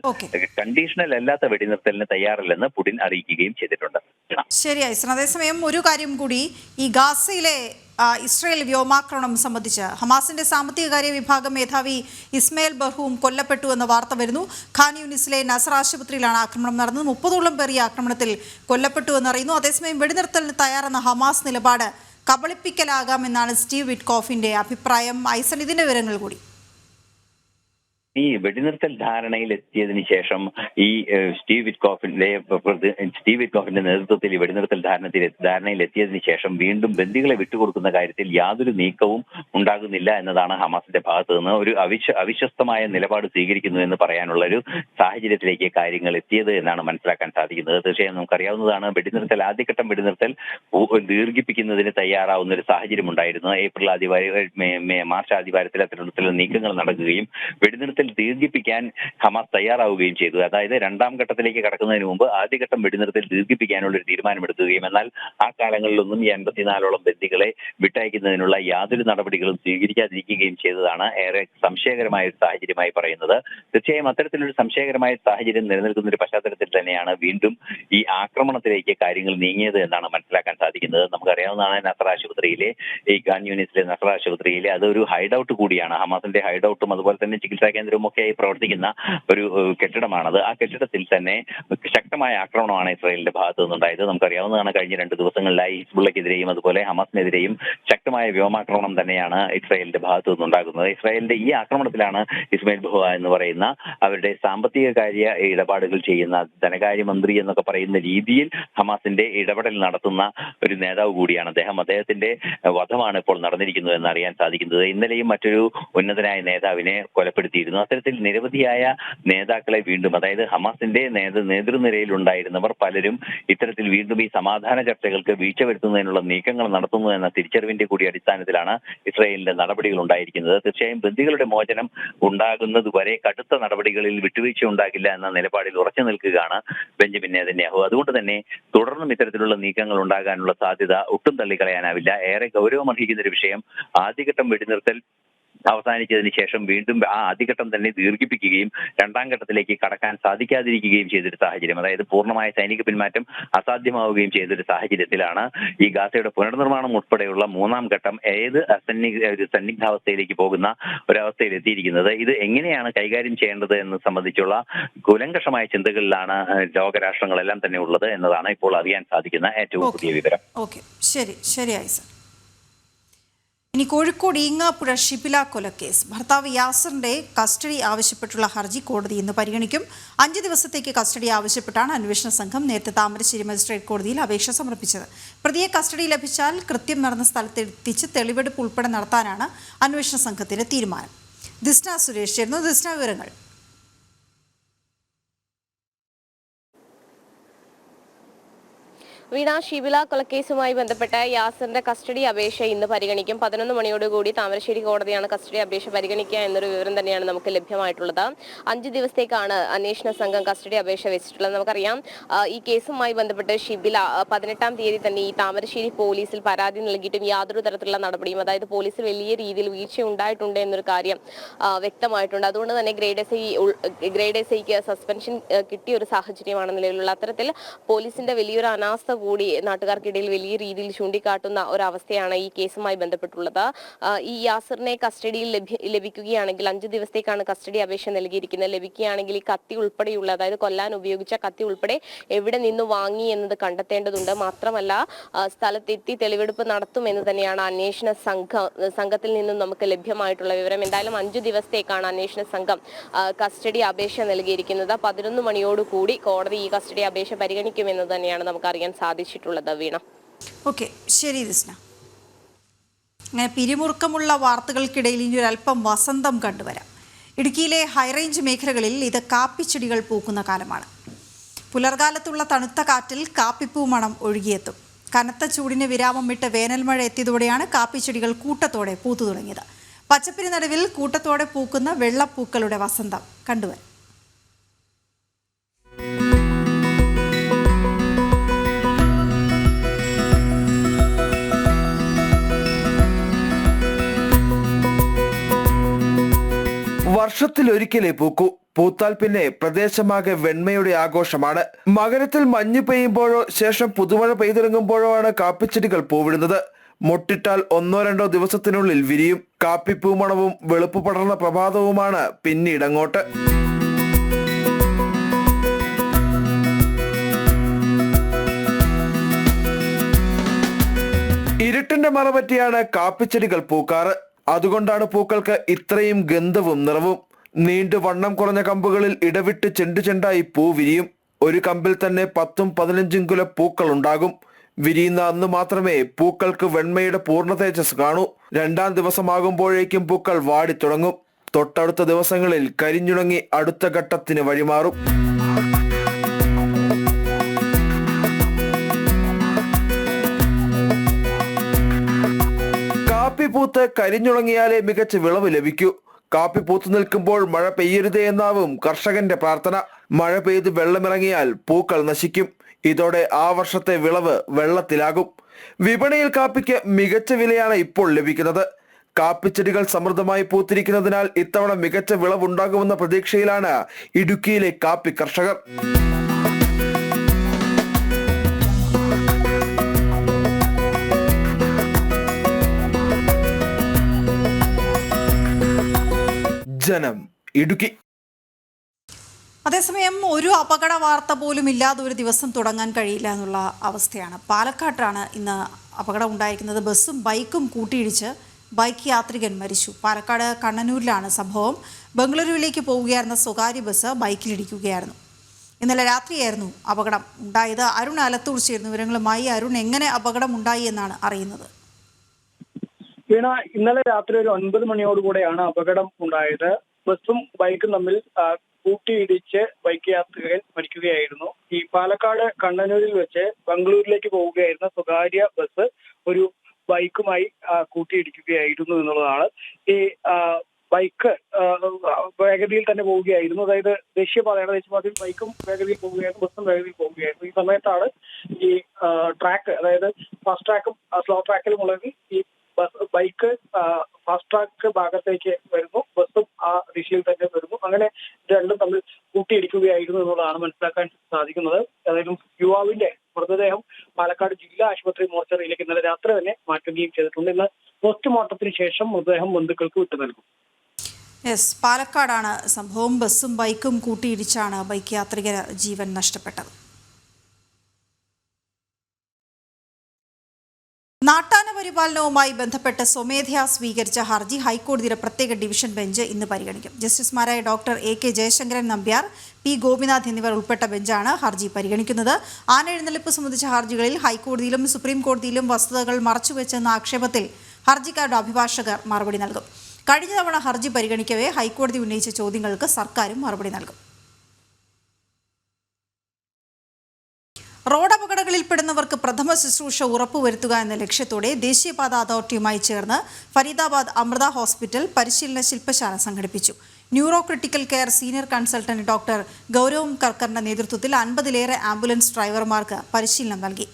കണ്ടീഷണൽ അല്ലാത്ത വെടിനിർത്തലിന് തയ്യാറല്ലെന്ന് പുടിൻ അറിയിക്കുകയും ചെയ്തിട്ടുണ്ട്. ശരി ഐസൻ, അതേസമയം ഒരു കാര്യം കൂടി, ഈ ഗാസയിലെ ഇസ്രായേൽ വ്യോമാക്രമണം സംബന്ധിച്ച് ഹമാസിന്റെ സാമ്പത്തികകാര്യ വിഭാഗം മേധാവി ഇസ്മയിൽ ബർഹൂം കൊല്ലപ്പെട്ടു എന്ന വാർത്ത വരുന്നു. ഖാൻ യൂനിസിലെ നസർ ആശുപത്രിയിലാണ് ആക്രമണം നടന്നത്. 30ഓളം പേർ ഈ ആക്രമണത്തിൽ കൊല്ലപ്പെട്ടു എന്നറിയുന്നു. അതേസമയം വെടിനിർത്തലിന് തയ്യാറെന്ന ഹമാസ് നിലപാട് കബളിപ്പിക്കലാകാമെന്നാണ് സ്റ്റീവ് വിറ്റ്കോഫിന്റെ അഭിപ്രായം. ഐസൻ, ഇതിന്റെ വിവരങ്ങൾ കൂടി. ഈ വെടിനിർത്തൽ ധാരണയിൽ എത്തിയതിനു ശേഷം ഈ സ്റ്റീവ് വിറ്റ്കോഫിന്റെ നേതൃത്വത്തിൽ ഈ വെടിനിർത്തൽ ധാരണയിൽ എത്തിയതിനു ശേഷം വീണ്ടും ബന്ദികളെ വിട്ടുകൊടുക്കുന്ന കാര്യത്തിൽ യാതൊരു നീക്കവും ഉണ്ടാകുന്നില്ല എന്നതാണ് ഹമാസിന്റെ ഭാഗത്തു നിന്ന് ഒരു അവിശ്വസ്തമായ നിലപാട് സ്വീകരിക്കുന്നു എന്ന് പറയാനുള്ള ഒരു സാഹചര്യത്തിലേക്ക് കാര്യങ്ങൾ എത്തിയത് എന്നാണ് മനസ്സിലാക്കാൻ സാധിക്കുന്നത്. തീർച്ചയായും നമുക്കറിയാവുന്നതാണ്, ആദ്യഘട്ടം വെടിനിർത്തൽ ദീർഘിപ്പിക്കുന്നതിന് തയ്യാറാവുന്ന ഒരു സാഹചര്യം ഉണ്ടായിരുന്നു. മാർച്ച് ആദ്യവാരത്തിൽ അത്തരത്തിലുള്ള നീക്കങ്ങൾ നടക്കുകയും വെടിനിർത്തൽ ദീർഘിപ്പിക്കാൻ ഹമാസ് തയ്യാറാവുകയും ചെയ്തു. അതായത് രണ്ടാം ഘട്ടത്തിലേക്ക് കടക്കുന്നതിന് മുമ്പ് ആദ്യഘട്ടം വെടിനിർത്തൽ ദീർഘിപ്പിക്കാനുള്ള ഒരു തീരുമാനമെടുക്കുകയും എന്നാൽ ആ കാലങ്ങളിലൊന്നും ഈ 54ഓളം ബന്ദികളെ വിട്ടയക്കുന്നതിനുള്ള യാതൊരു നടപടികളും സ്വീകരിക്കാതിരിക്കുകയും ചെയ്തതാണ് ഏറെ സംശയകരമായ ഒരു സാഹചര്യമായി പറയുന്നത്. തീർച്ചയായും അത്തരത്തിലൊരു സംശയകരമായ സാഹചര്യം നിലനിൽക്കുന്ന ഒരു പശ്ചാത്തലത്തിൽ തന്നെയാണ് വീണ്ടും ഈ ആക്രമണത്തിലേക്ക് കാര്യങ്ങൾ നീങ്ങിയത് എന്നാണ് മനസ്സിലാക്കാൻ സാധിക്കുന്നത്. നമുക്കറിയാവുന്നതാണ്, നസർ ആശുപത്രിയിലെ ഈ ഖാൻ യൂനിസിലെ നസർ ആശുപത്രിയിലെ അതൊരു ഹൈഡൌട്ട് കൂടിയാണ്. ഹമാസിന്റെ ഹൈഡൌട്ടും അതുപോലെ തന്നെ ചികിത്സാ കേന്ദ്രവും ഒക്കെയായി പ്രവർത്തിക്കുന്ന ഒരു കെട്ടിടമാണത്. ആ കെട്ടിടത്തിൽ തന്നെ ശക്തമായ ആക്രമണമാണ് ഇസ്രായേലിന്റെ ഭാഗത്തു നിന്നുണ്ടായത്. നമുക്കറിയാവുന്നതാണ്, കഴിഞ്ഞ 2 ദിവസങ്ങളിലായി ഹിസ്ബുള്ളക്കെതിരെയും അതുപോലെ ഹമാസിനെതിരെയും ശക്തമായ വ്യോമാക്രമണം തന്നെയാണ് ഇസ്രായേലിന്റെ ഭാഗത്തു നിന്നുണ്ടാകുന്നത്. ഇസ്രായേലിന്റെ ഈ ആക്രമണത്തിലാണ് ഇസ്മയിൽ ബഹുവ എന്ന് പറയുന്ന അവരുടെ സാമ്പത്തിക കാര്യ ഇടപാടുകൾ ചെയ്യുന്ന ധനകാര്യമന്ത്രി എന്നൊക്കെ പറയുന്ന രീതിയിൽ ഹമാസിന്റെ ഇടപെടൽ നടത്തുന്ന ഒരു നേതാവ് കൂടിയാണ് അദ്ദേഹം. അദ്ദേഹത്തിന്റെ വധമാണ് ഇപ്പോൾ നടന്നിരിക്കുന്നത് എന്ന് അറിയാൻ സാധിക്കുന്നത്. ഇന്നലെയും മറ്റൊരു ഉന്നതനായ നേതാവിനെ കൊലപ്പെടുത്തിയിരുന്നു. അത്തരത്തിൽ നിരവധിയായ നേതാക്കളെ വീണ്ടും, അതായത് ഹമാസിന്റെ നേതൃനിരയിൽ ഉണ്ടായിരുന്നവർ പലരും ഇത്തരത്തിൽ വീണ്ടും ഈ സമാധാന ചർച്ചകൾക്ക് വീഴ്ച വരുത്തുന്നതിനുള്ള നീക്കങ്ങൾ നടത്തുന്നു എന്ന തിരിച്ചറിവിന്റെ കൂടി അടിസ്ഥാനത്തിലാണ് ഇസ്രായേലിന്റെ നടപടികൾ ഉണ്ടായിരിക്കുന്നത്. തീർച്ചയായും ബന്ദികളുടെ മോചനം ഉണ്ടാകുന്നത് വരെ കടുത്ത നടപടികളിൽ വിട്ടുവീഴ്ച ഉണ്ടാകില്ല എന്ന നിലപാടിൽ ഉറച്ചു നിൽക്കുകയാണ് ബെഞ്ചമിൻ നെതന്യാഹു. അതുകൊണ്ട് തന്നെ തുടർന്നും ഇത്തരത്തിലുള്ള നീക്കങ്ങൾ ഉണ്ടാകാനുള്ള സാധ്യത ഒട്ടും തള്ളിക്കളയാനാവില്ല. ഏറെ ഗൗരവമർഹിക്കുന്ന ഒരു വിഷയം, ആദ്യഘട്ടം വെടിനിർത്തൽ അവസാനിച്ചതിന് ശേഷം വീണ്ടും ആ ആദ്യഘട്ടം തന്നെ ദീർഘിപ്പിക്കുകയും രണ്ടാം ഘട്ടത്തിലേക്ക് കടക്കാൻ സാധിക്കാതിരിക്കുകയും ചെയ്തൊരു സാഹചര്യം, അതായത് പൂർണ്ണമായ സൈനിക പിന്മാറ്റം അസാധ്യമാവുകയും ചെയ്തൊരു സാഹചര്യത്തിലാണ് ഈ ഗാസയുടെ പുനർനിർമ്മാണം ഉൾപ്പെടെയുള്ള 3ാം ഘട്ടം സന്നിഗ്ധാവസ്ഥയിലേക്ക് പോകുന്ന ഒരവസ്ഥയിൽ എത്തിയിരിക്കുന്നത്. ഇത് എങ്ങനെയാണ് കൈകാര്യം ചെയ്യേണ്ടത് എന്ന് സംബന്ധിച്ചുള്ള കൂലങ്കഷമായ ചിന്തകളിലാണ് ലോകരാഷ്ട്രങ്ങളെല്ലാം തന്നെ ഉള്ളത് എന്നതാണ് ഇപ്പോൾ അറിയാൻ സാധിക്കുന്ന ഏറ്റവും പുതിയ വിവരം. ശരിയായി സർ. ഇനി കോഴിക്കോട് ഈങ്ങാപ്പുഴ ഷിബില കൊലക്കേസ്, ഭർത്താവ് യാസറിന്റെ കസ്റ്റഡി ആവശ്യപ്പെട്ടുള്ള ഹർജി കോടതി ഇന്ന് പരിഗണിക്കും. 5 ദിവസത്തേക്ക് കസ്റ്റഡി ആവശ്യപ്പെട്ടാണ് അന്വേഷണ സംഘം നേരത്തെ താമരശ്ശേരി മജിസ്ട്രേറ്റ് കോടതിയിൽ അപേക്ഷ സമർപ്പിച്ചത്. പ്രതിയെ കസ്റ്റഡി ലഭിച്ചാൽ കൃത്യം നടന്ന സ്ഥലത്തെത്തിച്ച് തെളിവെടുപ്പ് ഉൾപ്പെടെ നടത്താനാണ് അന്വേഷണ സംഘത്തിന്റെ തീരുമാനം. ദിസ്ന സുരേഷ് ചേർന്നു. ദിസ്ന, വിവരങ്ങൾ. വീണ, ഷിബില കൊലക്കേസുമായി ബന്ധപ്പെട്ട യാസറിന്റെ കസ്റ്റഡി അപേക്ഷ ഇന്ന് പരിഗണിക്കും. 11 മണിയോടുകൂടി താമരശ്ശേരി കോടതിയാണ് കസ്റ്റഡി അപേക്ഷ പരിഗണിക്കുക എന്നൊരു വിവരം തന്നെയാണ് നമുക്ക് ലഭ്യമായിട്ടുള്ളത്. 5 ദിവസത്തേക്കാണ് അന്വേഷണ സംഘം കസ്റ്റഡി അപേക്ഷ വെച്ചിട്ടുള്ളത്. നമുക്കറിയാം, ഈ കേസുമായി ബന്ധപ്പെട്ട് ഷിബില 18-ാം തീയതി തന്നെ ഈ താമരശ്ശേരി പോലീസിൽ പരാതി നൽകിയിട്ടും യാതൊരു തരത്തിലുള്ള നടപടിയും, അതായത് പോലീസിൽ വലിയ രീതിയിൽ വീഴ്ച ഉണ്ടായിട്ടുണ്ട് എന്നൊരു കാര്യം വ്യക്തമായിട്ടുണ്ട്. അതുകൊണ്ട് തന്നെ ഗ്രേഡ് എസ് ഐക്ക് സസ്പെൻഷൻ കിട്ടിയ ഒരു സാഹചര്യമാണ് നിലവിലുള്ള. അത്തരത്തിൽ പോലീസിന്റെ വലിയൊരു അനാസ്ഥ കൂടി നാട്ടുകാർക്കിടയിൽ വലിയ രീതിയിൽ ചൂണ്ടിക്കാട്ടുന്ന ഒരവസ്ഥയാണ് ഈ കേസുമായി ബന്ധപ്പെട്ടുള്ളത്. ഈ യാസറിനെ കസ്റ്റഡിയിൽ ലഭിക്കുകയാണെങ്കിൽ 5 ദിവസത്തേക്കാണ് കസ്റ്റഡി അപേക്ഷ നൽകിയിരിക്കുന്നത്. ലഭിക്കുകയാണെങ്കിൽ ഈ കത്തി ഉൾപ്പെടെയുള്ള, അതായത് കൊല്ലാൻ ഉപയോഗിച്ച കത്തി ഉൾപ്പെടെ എവിടെ നിന്ന് വാങ്ങി എന്നത് കണ്ടെത്തേണ്ടതുണ്ട്. മാത്രമല്ല സ്ഥലത്തെത്തി തെളിവെടുപ്പ് നടത്തുമെന്ന് തന്നെയാണ് അന്വേഷണ സംഘത്തിൽ നിന്നും നമുക്ക് ലഭ്യമായിട്ടുള്ള വിവരം. എന്തായാലും 5 ദിവസത്തേക്കാണ് അന്വേഷണ സംഘം കസ്റ്റഡി അപേക്ഷ നൽകിയിരിക്കുന്നത്. 11 മണിയോടുകൂടി കോടതി ഈ കസ്റ്റഡി അപേക്ഷ പരിഗണിക്കുമെന്ന് തന്നെയാണ് നമുക്ക് അറിയാൻ സാധിച്ചിട്ടുള്ളത്. വീണ, ശരി ദിസ്ന. അങ്ങനെ പിരിമുറുക്കമുള്ള വാർത്തകൾക്കിടയിൽ ഇനി ഒരല്പം വസന്തം കണ്ടുവരാം. ഇടുക്കിയിലെ ഹൈറേഞ്ച് മേഖലകളിൽ ഇത് കാപ്പിച്ചെടികൾ പൂക്കുന്ന കാലമാണ്. പുലർകാലത്തുള്ള തണുത്ത കാറ്റിൽ കാപ്പിപ്പൂ മണം ഒഴുകിയെത്തും. കനത്ത ചൂടിന് വിരാമം വിട്ട് വേനൽ മഴ എത്തിയതോടെയാണ് കാപ്പിച്ചെടികൾ കൂട്ടത്തോടെ പൂത്തു തുടങ്ങിയത്. പച്ചപ്പിന് നടുവിൽ കൂട്ടത്തോടെ പൂക്കുന്ന വെള്ളപ്പൂക്കളുടെ വസന്തം കണ്ടുവരാം. വർഷത്തിലൊരിക്കലേ പൂക്കൂ. പൂത്താൽ പിന്നെ പ്രദേശമാകെ വെണ്മയുടെ ആഘോഷമാണ്. മകരത്തിൽ മഞ്ഞ് പെയ്യുമ്പോഴോ ശേഷം പുതുമഴ പെയ്തിറങ്ങുമ്പോഴോ ആണ് കാപ്പിച്ചെടികൾ പൂവിടുന്നത്. മൊട്ടിട്ടാൽ 1-2 ദിവസത്തിനുള്ളിൽ വിരിയും. കാപ്പിപ്പൂമണവും വെളുപ്പ് പടർന്ന പ്രഭാതവുമാണ് പിന്നീടങ്ങോട്ട്. ഇരുട്ടിന്റെ മറ പറ്റിയാണ് കാപ്പിച്ചെടികൾ പൂക്കാറ്. അതുകൊണ്ടാണ് പൂക്കൾക്ക് ഇത്രയും ഗന്ധവും നിറവും. നീണ്ടു വണ്ണം കുറഞ്ഞ കമ്പുകളിൽ ഇടവിട്ട് ചെണ്ടായി പൂ വിരിയും. ഒരു കമ്പിൽ തന്നെ 10-15 കുല പൂക്കൾ ഉണ്ടാകും. വിരിയുന്ന അന്ന് മാത്രമേ പൂക്കൾക്ക് വെണ്മയുടെ പൂർണ്ണ തേജസ് കാണൂ. 2-ാം ദിവസമാകുമ്പോഴേക്കും പൂക്കൾ വാടിത്തുടങ്ങും. തൊട്ടടുത്ത ദിവസങ്ങളിൽ കരിഞ്ഞുണങ്ങി അടുത്ത ഘട്ടത്തിന് വഴിമാറും. കാപ്പി പൂത്ത് കരിഞ്ഞുണങ്ങിയാലേ മികച്ച വിളവ് ലഭിക്കൂ. കാപ്പി പൂത്തു നിൽക്കുമ്പോൾ മഴ പെയ്യരുതേ എന്നാവും കർഷകന്റെ പ്രാർത്ഥന. മഴ പെയ്ത് വെള്ളമിറങ്ങിയാൽ പൂക്കൾ നശിക്കും. ഇതോടെ ആ വർഷത്തെ വിളവ് വെള്ളത്തിലാകും. വിപണിയിൽ കാപ്പിക്ക് മികച്ച വിലയാണ് ഇപ്പോൾ ലഭിക്കുന്നത്. കാപ്പിച്ചെടികൾ സമൃദ്ധമായി പൂത്തിരിക്കുന്നതിനാൽ ഇത്തവണ മികച്ച വിളവുണ്ടാകുമെന്ന പ്രതീക്ഷയിലാണ് ഇടുക്കിയിലെ കാപ്പി കർഷകർ. ജനം, ഇടുക്കി. അതേസമയം ഒരു അപകട വാർത്ത പോലും ഇല്ലാതെ ഒരു ദിവസം തുടങ്ങാൻ കഴിയില്ല എന്നുള്ള അവസ്ഥയാണ്. പാലക്കാട്ടാണ് ഇന്ന് അപകടം ഉണ്ടായിരിക്കുന്നത്. ബസ്സും ബൈക്കും കൂട്ടിയിടിച്ച് ബൈക്ക് യാത്രികൻ മരിച്ചു. പാലക്കാട് കണ്ണനൂരിലാണ് സംഭവം. ബംഗളൂരുവിലേക്ക് പോവുകയായിരുന്ന സ്വകാര്യ ബസ് ബൈക്കിലിടിക്കുകയായിരുന്നു. ഇന്നലെ രാത്രിയായിരുന്നു അപകടം ഉണ്ടായത്. അരുൺ ആലത്തൂർ ചേർന്ന വിവരങ്ങളുമായി. അരുൺ, എങ്ങനെ അപകടം ഉണ്ടായി എന്നാണ് അറിയുന്നത്? വീണ, ഇന്നലെ രാത്രി ഒരു 9 മണിയോടുകൂടെയാണ് അപകടം ഉണ്ടായത്. ബസ്സും ബൈക്കും തമ്മിൽ കൂട്ടിയിടിച്ച് ബൈക്ക് യാത്രികൻ മരിക്കുകയായിരുന്നു. ഈ പാലക്കാട് കണ്ണനൂരിൽ വെച്ച് ബംഗളൂരിലേക്ക് പോവുകയായിരുന്ന സ്വകാര്യ ബസ് ഒരു ബൈക്കുമായി കൂട്ടിയിടിക്കുകയായിരുന്നു എന്നുള്ളതാണ്. ഈ ബൈക്ക് വേഗതയിൽ തന്നെ പോവുകയായിരുന്നു. അതായത് ദേശീയപാതയിൽ ബൈക്കും വേഗതയിൽ പോവുകയായിരുന്നു, ബസ്സും വേഗതയിൽ പോവുകയായിരുന്നു. ഈ സമയത്താണ് ഈ ട്രാക്ക്, അതായത് ഫാസ്റ്റ് ട്രാക്കും സ്ലോ ട്രാക്കിലും ഉള്ളത് ഈ ബൈക്ക് ഫാസ്റ്റ് ട്രാക്ക് ഭാഗത്തേക്ക് വരുന്നു, ബസ്സും ആ ദിശയിൽ തന്നെ വരുന്നു. അങ്ങനെ രണ്ടും തമ്മിൽ കൂട്ടിയിടിക്കുകയായിരുന്നു എന്നുള്ളതാണ് മനസ്സിലാക്കാൻ സാധിക്കുന്നത്. അതായത് യുവാവിന്റെ മൃതദേഹം പാലക്കാട് ജില്ലാ ആശുപത്രി മോർച്ചറിയിലേക്ക് ഇന്നലെ രാത്രി തന്നെ മാറ്റുകയും ചെയ്തിട്ടുണ്ട്. ഇന്ന് പോസ്റ്റ്മോർട്ടത്തിന് ശേഷം മൃതദേഹം ബന്ധുക്കൾക്ക് വിട്ടു നൽകും. പാലക്കാടാണ് സംഭവം. ബസ്സും ബൈക്കും കൂട്ടിയിടിച്ചാണ് ബൈക്ക് യാത്രികന് ജീവൻ നഷ്ടപ്പെട്ടത്. നാട്ടാന പരിപാലനവുമായി ബന്ധപ്പെട്ട് സ്വമേധയാ സ്വീകരിച്ച ഹർജി ഹൈക്കോടതിയുടെ പ്രത്യേക ഡിവിഷൻ ബെഞ്ച് ഇന്ന് പരിഗണിക്കും. ജസ്റ്റിസുമാരായ doctor AK Jayasankaran Nambiar, P Gopinath എന്നിവർ ഉൾപ്പെട്ട ബെഞ്ചാണ് ഹർജി പരിഗണിക്കുന്നത്. ആന എഴുന്നള്ളിപ്പ് സംബന്ധിച്ച ഹർജികളിൽ ഹൈക്കോടതിയിലും സുപ്രീം കോടതിയിലും വസ്തുതകൾ മറച്ചുവെച്ചെന്ന ആക്ഷേപത്തിൽ ഹർജിക്കാരുടെ അഭിഭാഷകർ മറുപടി നൽകും. കഴിഞ്ഞ തവണ ഹർജി പരിഗണിക്കവേ ഹൈക്കോടതി ഉന്നയിച്ച ചോദ്യങ്ങൾക്ക് സർക്കാരും മറുപടി നൽകും. റോഡ് അപകടങ്ങളിൽപ്പെടുന്നവർക്ക് പ്രഥമ ശുശ്രൂഷ ഉറപ്പുവരുത്തുക എന്ന ലക്ഷ്യത്തോടെ ദേശീയപാത അതോറിറ്റിയുമായി ചേർന്ന് ഫരീദാബാദ് അമൃത ഹോസ്പിറ്റൽ പരിശീലന ശില്പശാല സംഘടിപ്പിച്ചു. Neuro critical care senior consultant doctor Gaurav കർക്കറിന്റെ നേതൃത്വത്തിൽ 50-ലേറെ ആംബുലൻസ് ഡ്രൈവർമാർക്ക് പരിശീലനം നൽകി.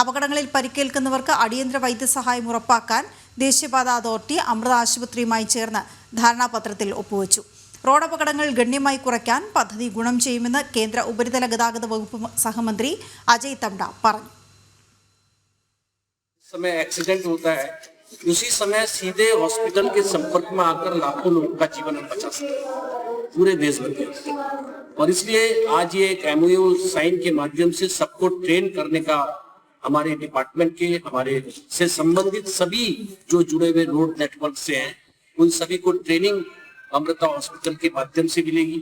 അപകടങ്ങളിൽ പരിക്കേൽക്കുന്നവർക്ക് അടിയന്തര വൈദ്യസഹായം ഉറപ്പാക്കാൻ ദേശീയപാത അതോറിറ്റി അമൃത ആശുപത്രിയുമായി ചേർന്ന് ധാരണാപത്രത്തിൽ ഒപ്പുവെച്ചു. റോഡപകടങ്ങൾ ഗണ്യമായി കുറയ്ക്കാൻ പദ്ധതി ഗുണം ചെയ്യുമെന്ന് കേന്ദ്ര ഉപരിതല ഗതാഗത വകുപ്പ് സഹമന്ത്രി അജയ് തംഡ പറഞ്ഞു. समय एक्सीडेंट होता है, उसी समय सीधे हॉस्पिटल के संपर्क में आकर लाखों लोगों का जीवन हम बचा सकते हैं पूरे देश भर में. और इसलिए आज ये एक MOU साइन के माध्यम से सबको ट्रेन करने का हमारे डिपार्टमेंट के हमारे से संबंधित सभी जो जुड़े हुए रोड नेटवर्क से हैं उन सभी को ट्रेनिंग अमृता हॉस्पिटल के माध्यम से मिलेगी.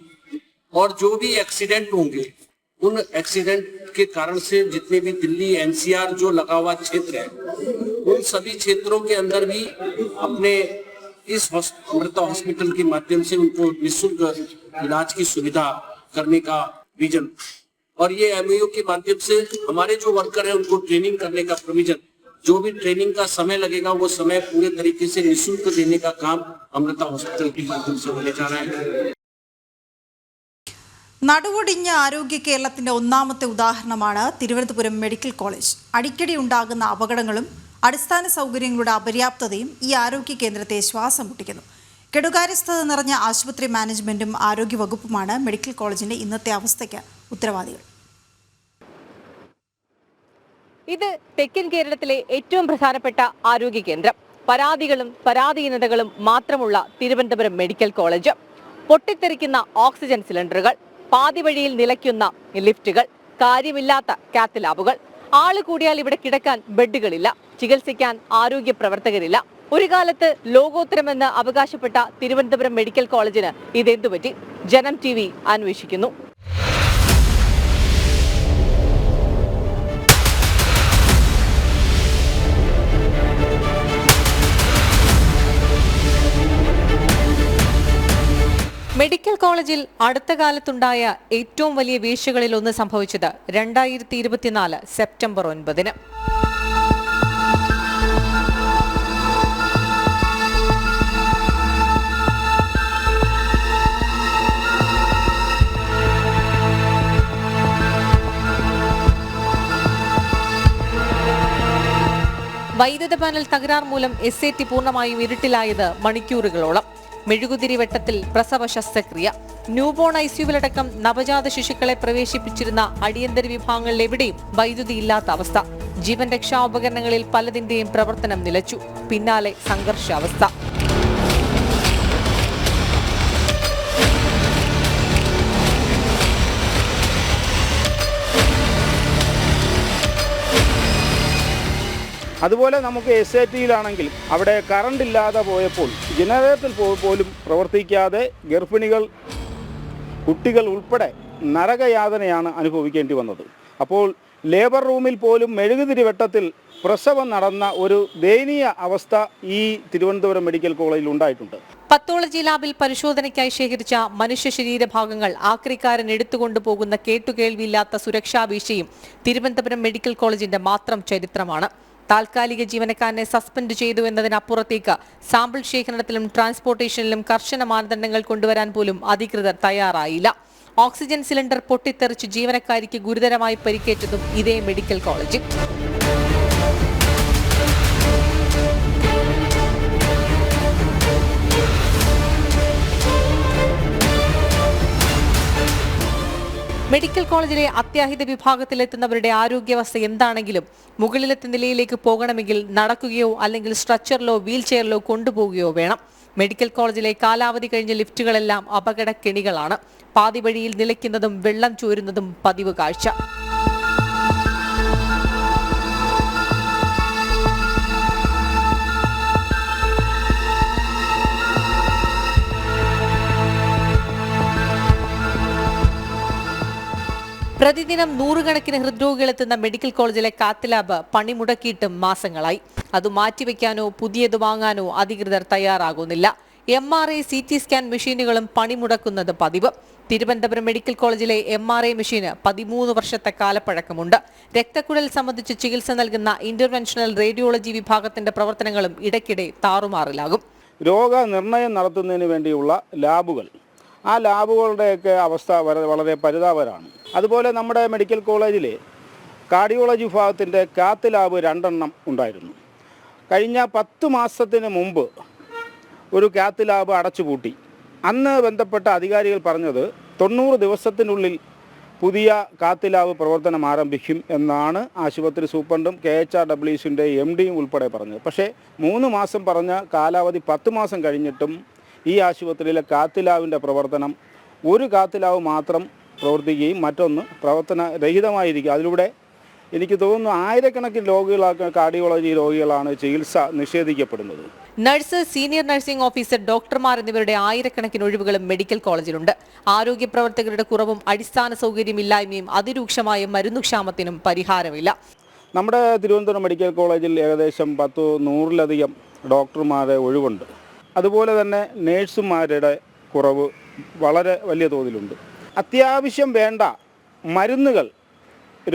और जो भी एक्सीडेंट होंगे उन एक्सीडेंट के कारण से जितने भी दिल्ली NCR जो लगा हुआ क्षेत्र है उन सभी क्षेत्रों के अंदर भी अपने इस अमृता हॉस्पिटल के माध्यम से उनको निःशुल्क इलाज की सुविधा करने का विजन. और ये MOU के माध्यम से हमारे जो वर्कर है उनको ट्रेनिंग करने का प्रोविजन, जो भी ट्रेनिंग का समय लगेगा वो समय पूरे तरीके से निःशुल्क देने का काम अमृता हॉस्पिटल के माध्यम से होने जा रहा है. നടുവൊടിഞ്ഞ ആരോഗ്യ കേരളത്തിന്റെ ഒന്നാമത്തെ ഉദാഹരണമാണ് തിരുവനന്തപുരം മെഡിക്കൽ കോളേജ്. അടിക്കടി ഉണ്ടാകുന്ന അപകടങ്ങളും അടിസ്ഥാന സൗകര്യങ്ങളുടെ അപര്യാപ്തതയും ഈ ആരോഗ്യ കേന്ദ്രത്തെ ശ്വാസം മുട്ടിക്കുന്നു. കെടുകാര്യസ്ഥത നിറഞ്ഞ ആശുപത്രി മാനേജ്മെന്റും ആരോഗ്യവകുപ്പുമാണ് മെഡിക്കൽ കോളേജിന്റെ ഇന്നത്തെ അവസ്ഥയ്ക്ക് ഉത്തരവാദികൾ. ഇത് തെക്കൻ കേരളത്തിലെ ഏറ്റവും പ്രധാനപ്പെട്ട ആരോഗ്യ കേന്ദ്രം. പരാതികളും പരാധീനതകളും മാത്രമുള്ള തിരുവനന്തപുരം മെഡിക്കൽ കോളേജ്. പൊട്ടിത്തെറിക്കുന്ന ഓക്സിജൻ സിലിണ്ടറുകൾ, പാതി വഴിയിൽ നിലയ്ക്കുന്ന ലിഫ്റ്റുകൾ, കാര്യമില്ലാത്ത കാത്ത് ലാബുകൾ. ആള് കൂടിയാൽ ഇവിടെ കിടക്കാൻ ബെഡുകളില്ല, ചികിത്സിക്കാൻ ആരോഗ്യ പ്രവർത്തകരില്ല. ഒരു കാലത്ത് ലോകോത്തരമെന്ന് അവകാശപ്പെട്ട തിരുവനന്തപുരം മെഡിക്കൽ കോളേജിന് ഇതെന്തുപറ്റി? ജനം TV അന്വേഷിക്കുന്നു. മെഡിക്കൽ കോളേജിൽ അടുത്ത കാലത്തുണ്ടായ ഏറ്റവും വലിയ വീഴ്ചകളിൽ ഒന്ന് സംഭവിച്ചത് 2024 സെപ്റ്റംബർ 9-ന്. വൈദ്യുത പാനൽ തകരാർ മൂലം SAT പൂർണ്ണമായും ഇരുട്ടിലായത് മണിക്കൂറുകളോളം. മെഴുകുതിരി വെട്ടത്തിൽ പ്രസവ ശസ്ത്രക്രിയ. ന്യൂബോൺ ICUവിലടക്കം നവജാത ശിശുക്കളെ പ്രവേശിപ്പിച്ചിരുന്ന അടിയന്തര വിഭാഗങ്ങളിൽ എവിടെയും വൈദ്യുതി ഇല്ലാത്ത അവസ്ഥ. ജീവൻ രക്ഷാ ഉപകരണങ്ങളിൽ പലതിന്റെയും പ്രവർത്തനം നിലച്ചു. പിന്നാലെ സംഘർഷാവസ്ഥ. അതുപോലെ നമുക്ക് SATയിലാണെങ്കിൽ അവിടെ കറണ്ട് ഇല്ലാതെ പോയപ്പോൾ ജനറേറ്റർ പോലും പ്രവർത്തിക്കാതെ ഗർഭിണികൾ, കുട്ടികൾ ഉൾപ്പെടെ നരകയാതനയാണ് അനുഭവിക്കേണ്ടി വന്നത്. അപ്പോൾ ലേബർ റൂമിൽ പോലും മെഴുകുതിരി വെട്ടത്തിൽ പ്രസവം നടന്ന ഒരു ദയനീയ അവസ്ഥ ഈ തിരുവനന്തപുരം മെഡിക്കൽ കോളേജിൽ ഉണ്ടായിട്ടുണ്ട്. പത്തോളജി ലാബിൽ പരിശോധനയ്ക്കായി ശേഖരിച്ച മനുഷ്യ ശരീരഭാഗങ്ങൾ ആക്രിക്കാരൻ എടുത്തുകൊണ്ടുപോകുന്ന കേട്ടുകേൾവിയില്ലാത്ത സുരക്ഷാ വീഴ്ചയും തിരുവനന്തപുരം മെഡിക്കൽ കോളേജിന്റെ മാത്രം ചരിത്രമാണ്. താൽക്കാലിക ജീവനക്കാരനെ സസ്പെൻഡ് ചെയ്തു എന്നതിനപ്പുറത്തേക്ക് സാമ്പിൾ ശേഖരണത്തിലും ട്രാൻസ്പോർട്ടേഷനിലും കർശന മാനദണ്ഡങ്ങൾ കൊണ്ടുവരാൻ പോലും അധികൃതർ തയ്യാറായില്ല. ഓക്സിജൻ സിലിണ്ടർ പൊട്ടിത്തെറിച്ച് ജീവനക്കാരിക്ക് ഗുരുതരമായി പരിക്കേറ്റതും ഇതേ മെഡിക്കൽ കോളേജിൽ. മെഡിക്കൽ കോളേജിലെ അത്യാഹിത വിഭാഗത്തിലെത്തുന്നവരുടെ ആരോഗ്യാവസ്ഥ എന്താണെങ്കിലും മുകളിലത്തെ നിലയിലേക്ക് പോകണമെങ്കിൽ നടക്കുകയോ അല്ലെങ്കിൽ സ്ട്രെച്ചറിലോ വീൽ ചെയറിലോ കൊണ്ടുപോവുകയോ വേണം. മെഡിക്കൽ കോളേജിലെ കാലാവധി കഴിഞ്ഞ ലിഫ്റ്റുകളെല്ലാം അപകടക്കെണികളാണ്. പാതി വഴിയിൽ നിലയ്ക്കുന്നതും വെള്ളം ചോരുന്നതും പതിവ് കാഴ്ച. പ്രതിദിനം നൂറുകണക്കിന് ഹൃദ്രോഗികളെത്തുന്ന മെഡിക്കൽ കോളേജിലെ കാത്ത് ലാബ് പണിമുടക്കിയിട്ടും മാസങ്ങളായി. അത് മാറ്റിവെക്കാനോ പുതിയത് വാങ്ങാനോ അധികൃതർ തയ്യാറാകുന്നില്ല. MRI, CT സ്കാൻ മെഷീനുകളും പണിമുടക്കുന്നത് പതിവ്. തിരുവനന്തപുരം മെഡിക്കൽ കോളേജിലെ MRI മെഷീന് 13 വർഷത്തെ കാലപ്പഴക്കമുണ്ട്. രക്തക്കുഴൽ സംബന്ധിച്ച് ചികിത്സ നൽകുന്ന ഇന്റർവെൻഷണൽ റേഡിയോളജി വിഭാഗത്തിന്റെ പ്രവർത്തനങ്ങളും ഇടയ്ക്കിടെ താറുമാറിലാകും. രോഗനിർണയം നടത്തുന്നതിന് വേണ്ടിയുള്ള ലാബുകൾ, ആ ലാബുകളുടെയൊക്കെ അവസ്ഥ വളരെ പരിതാപകരമാണ്. അതുപോലെ നമ്മുടെ മെഡിക്കൽ കോളേജിലെ കാർഡിയോളജി വിഭാഗത്തിൻ്റെ കാത്ത് ലാബ് 2 എണ്ണം ഉണ്ടായിരുന്നു. കഴിഞ്ഞ 10 മാസത്തിന് മുമ്പ് ഒരു കാത്ത് ലാബ് അടച്ചുപൂട്ടി. അന്ന് ബന്ധപ്പെട്ട അധികാരികൾ പറഞ്ഞത് 90 ദിവസത്തിനുള്ളിൽ പുതിയ കാത്ത് ലാബ് പ്രവർത്തനം ആരംഭിക്കും എന്നാണ് ആശുപത്രി സൂപ്രണ്ടും KHRWCൻ്റെ MDയും ഉൾപ്പെടെ പറഞ്ഞത്. പക്ഷേ 3 മാസം പറഞ്ഞ കാലാവധി 10 മാസം കഴിഞ്ഞിട്ടും ഈ ആശുപത്രിയിലെ കാത്ത് ലാബിൻ്റെ പ്രവർത്തനം, ഒരു കാത്ത് ലാബ് മാത്രം പ്രവർത്തിക്കുകയും മറ്റൊന്ന് പ്രവർത്തനരഹിതമായിരിക്കും. അതിലൂടെ എനിക്ക് തോന്നുന്നു ആയിരക്കണക്കിന് രോഗികളാണ്, കാർഡിയോളജി രോഗികളാണ് ചികിത്സ നിഷേധിക്കപ്പെടുന്നത്. നഴ്സ്, സീനിയർ നഴ്സിംഗ് ഓഫീസർ, ഡോക്ടർമാർ എന്നിവരുടെ ആയിരക്കണക്കിന് ഒഴിവുകളും മെഡിക്കൽ കോളേജിലുണ്ട്. ആരോഗ്യ പ്രവർത്തകരുടെ കുറവും അടിസ്ഥാന സൗകര്യമില്ലായ്മയും അതിരൂക്ഷമായ മരുന്നുക്ഷാമത്തിനും പരിഹാരമില്ല. നമ്മുടെ തിരുവനന്തപുരം മെഡിക്കൽ കോളേജിൽ ഏകദേശം 100-100-ലധികം ഡോക്ടർമാരെ ഒഴിവുണ്ട്. അതുപോലെ തന്നെ നേഴ്സുമാരുടെ കുറവ് വളരെ വലിയ തോതിലുണ്ട്. അത്യാവശ്യം വേണ്ട മരുന്നുകൾ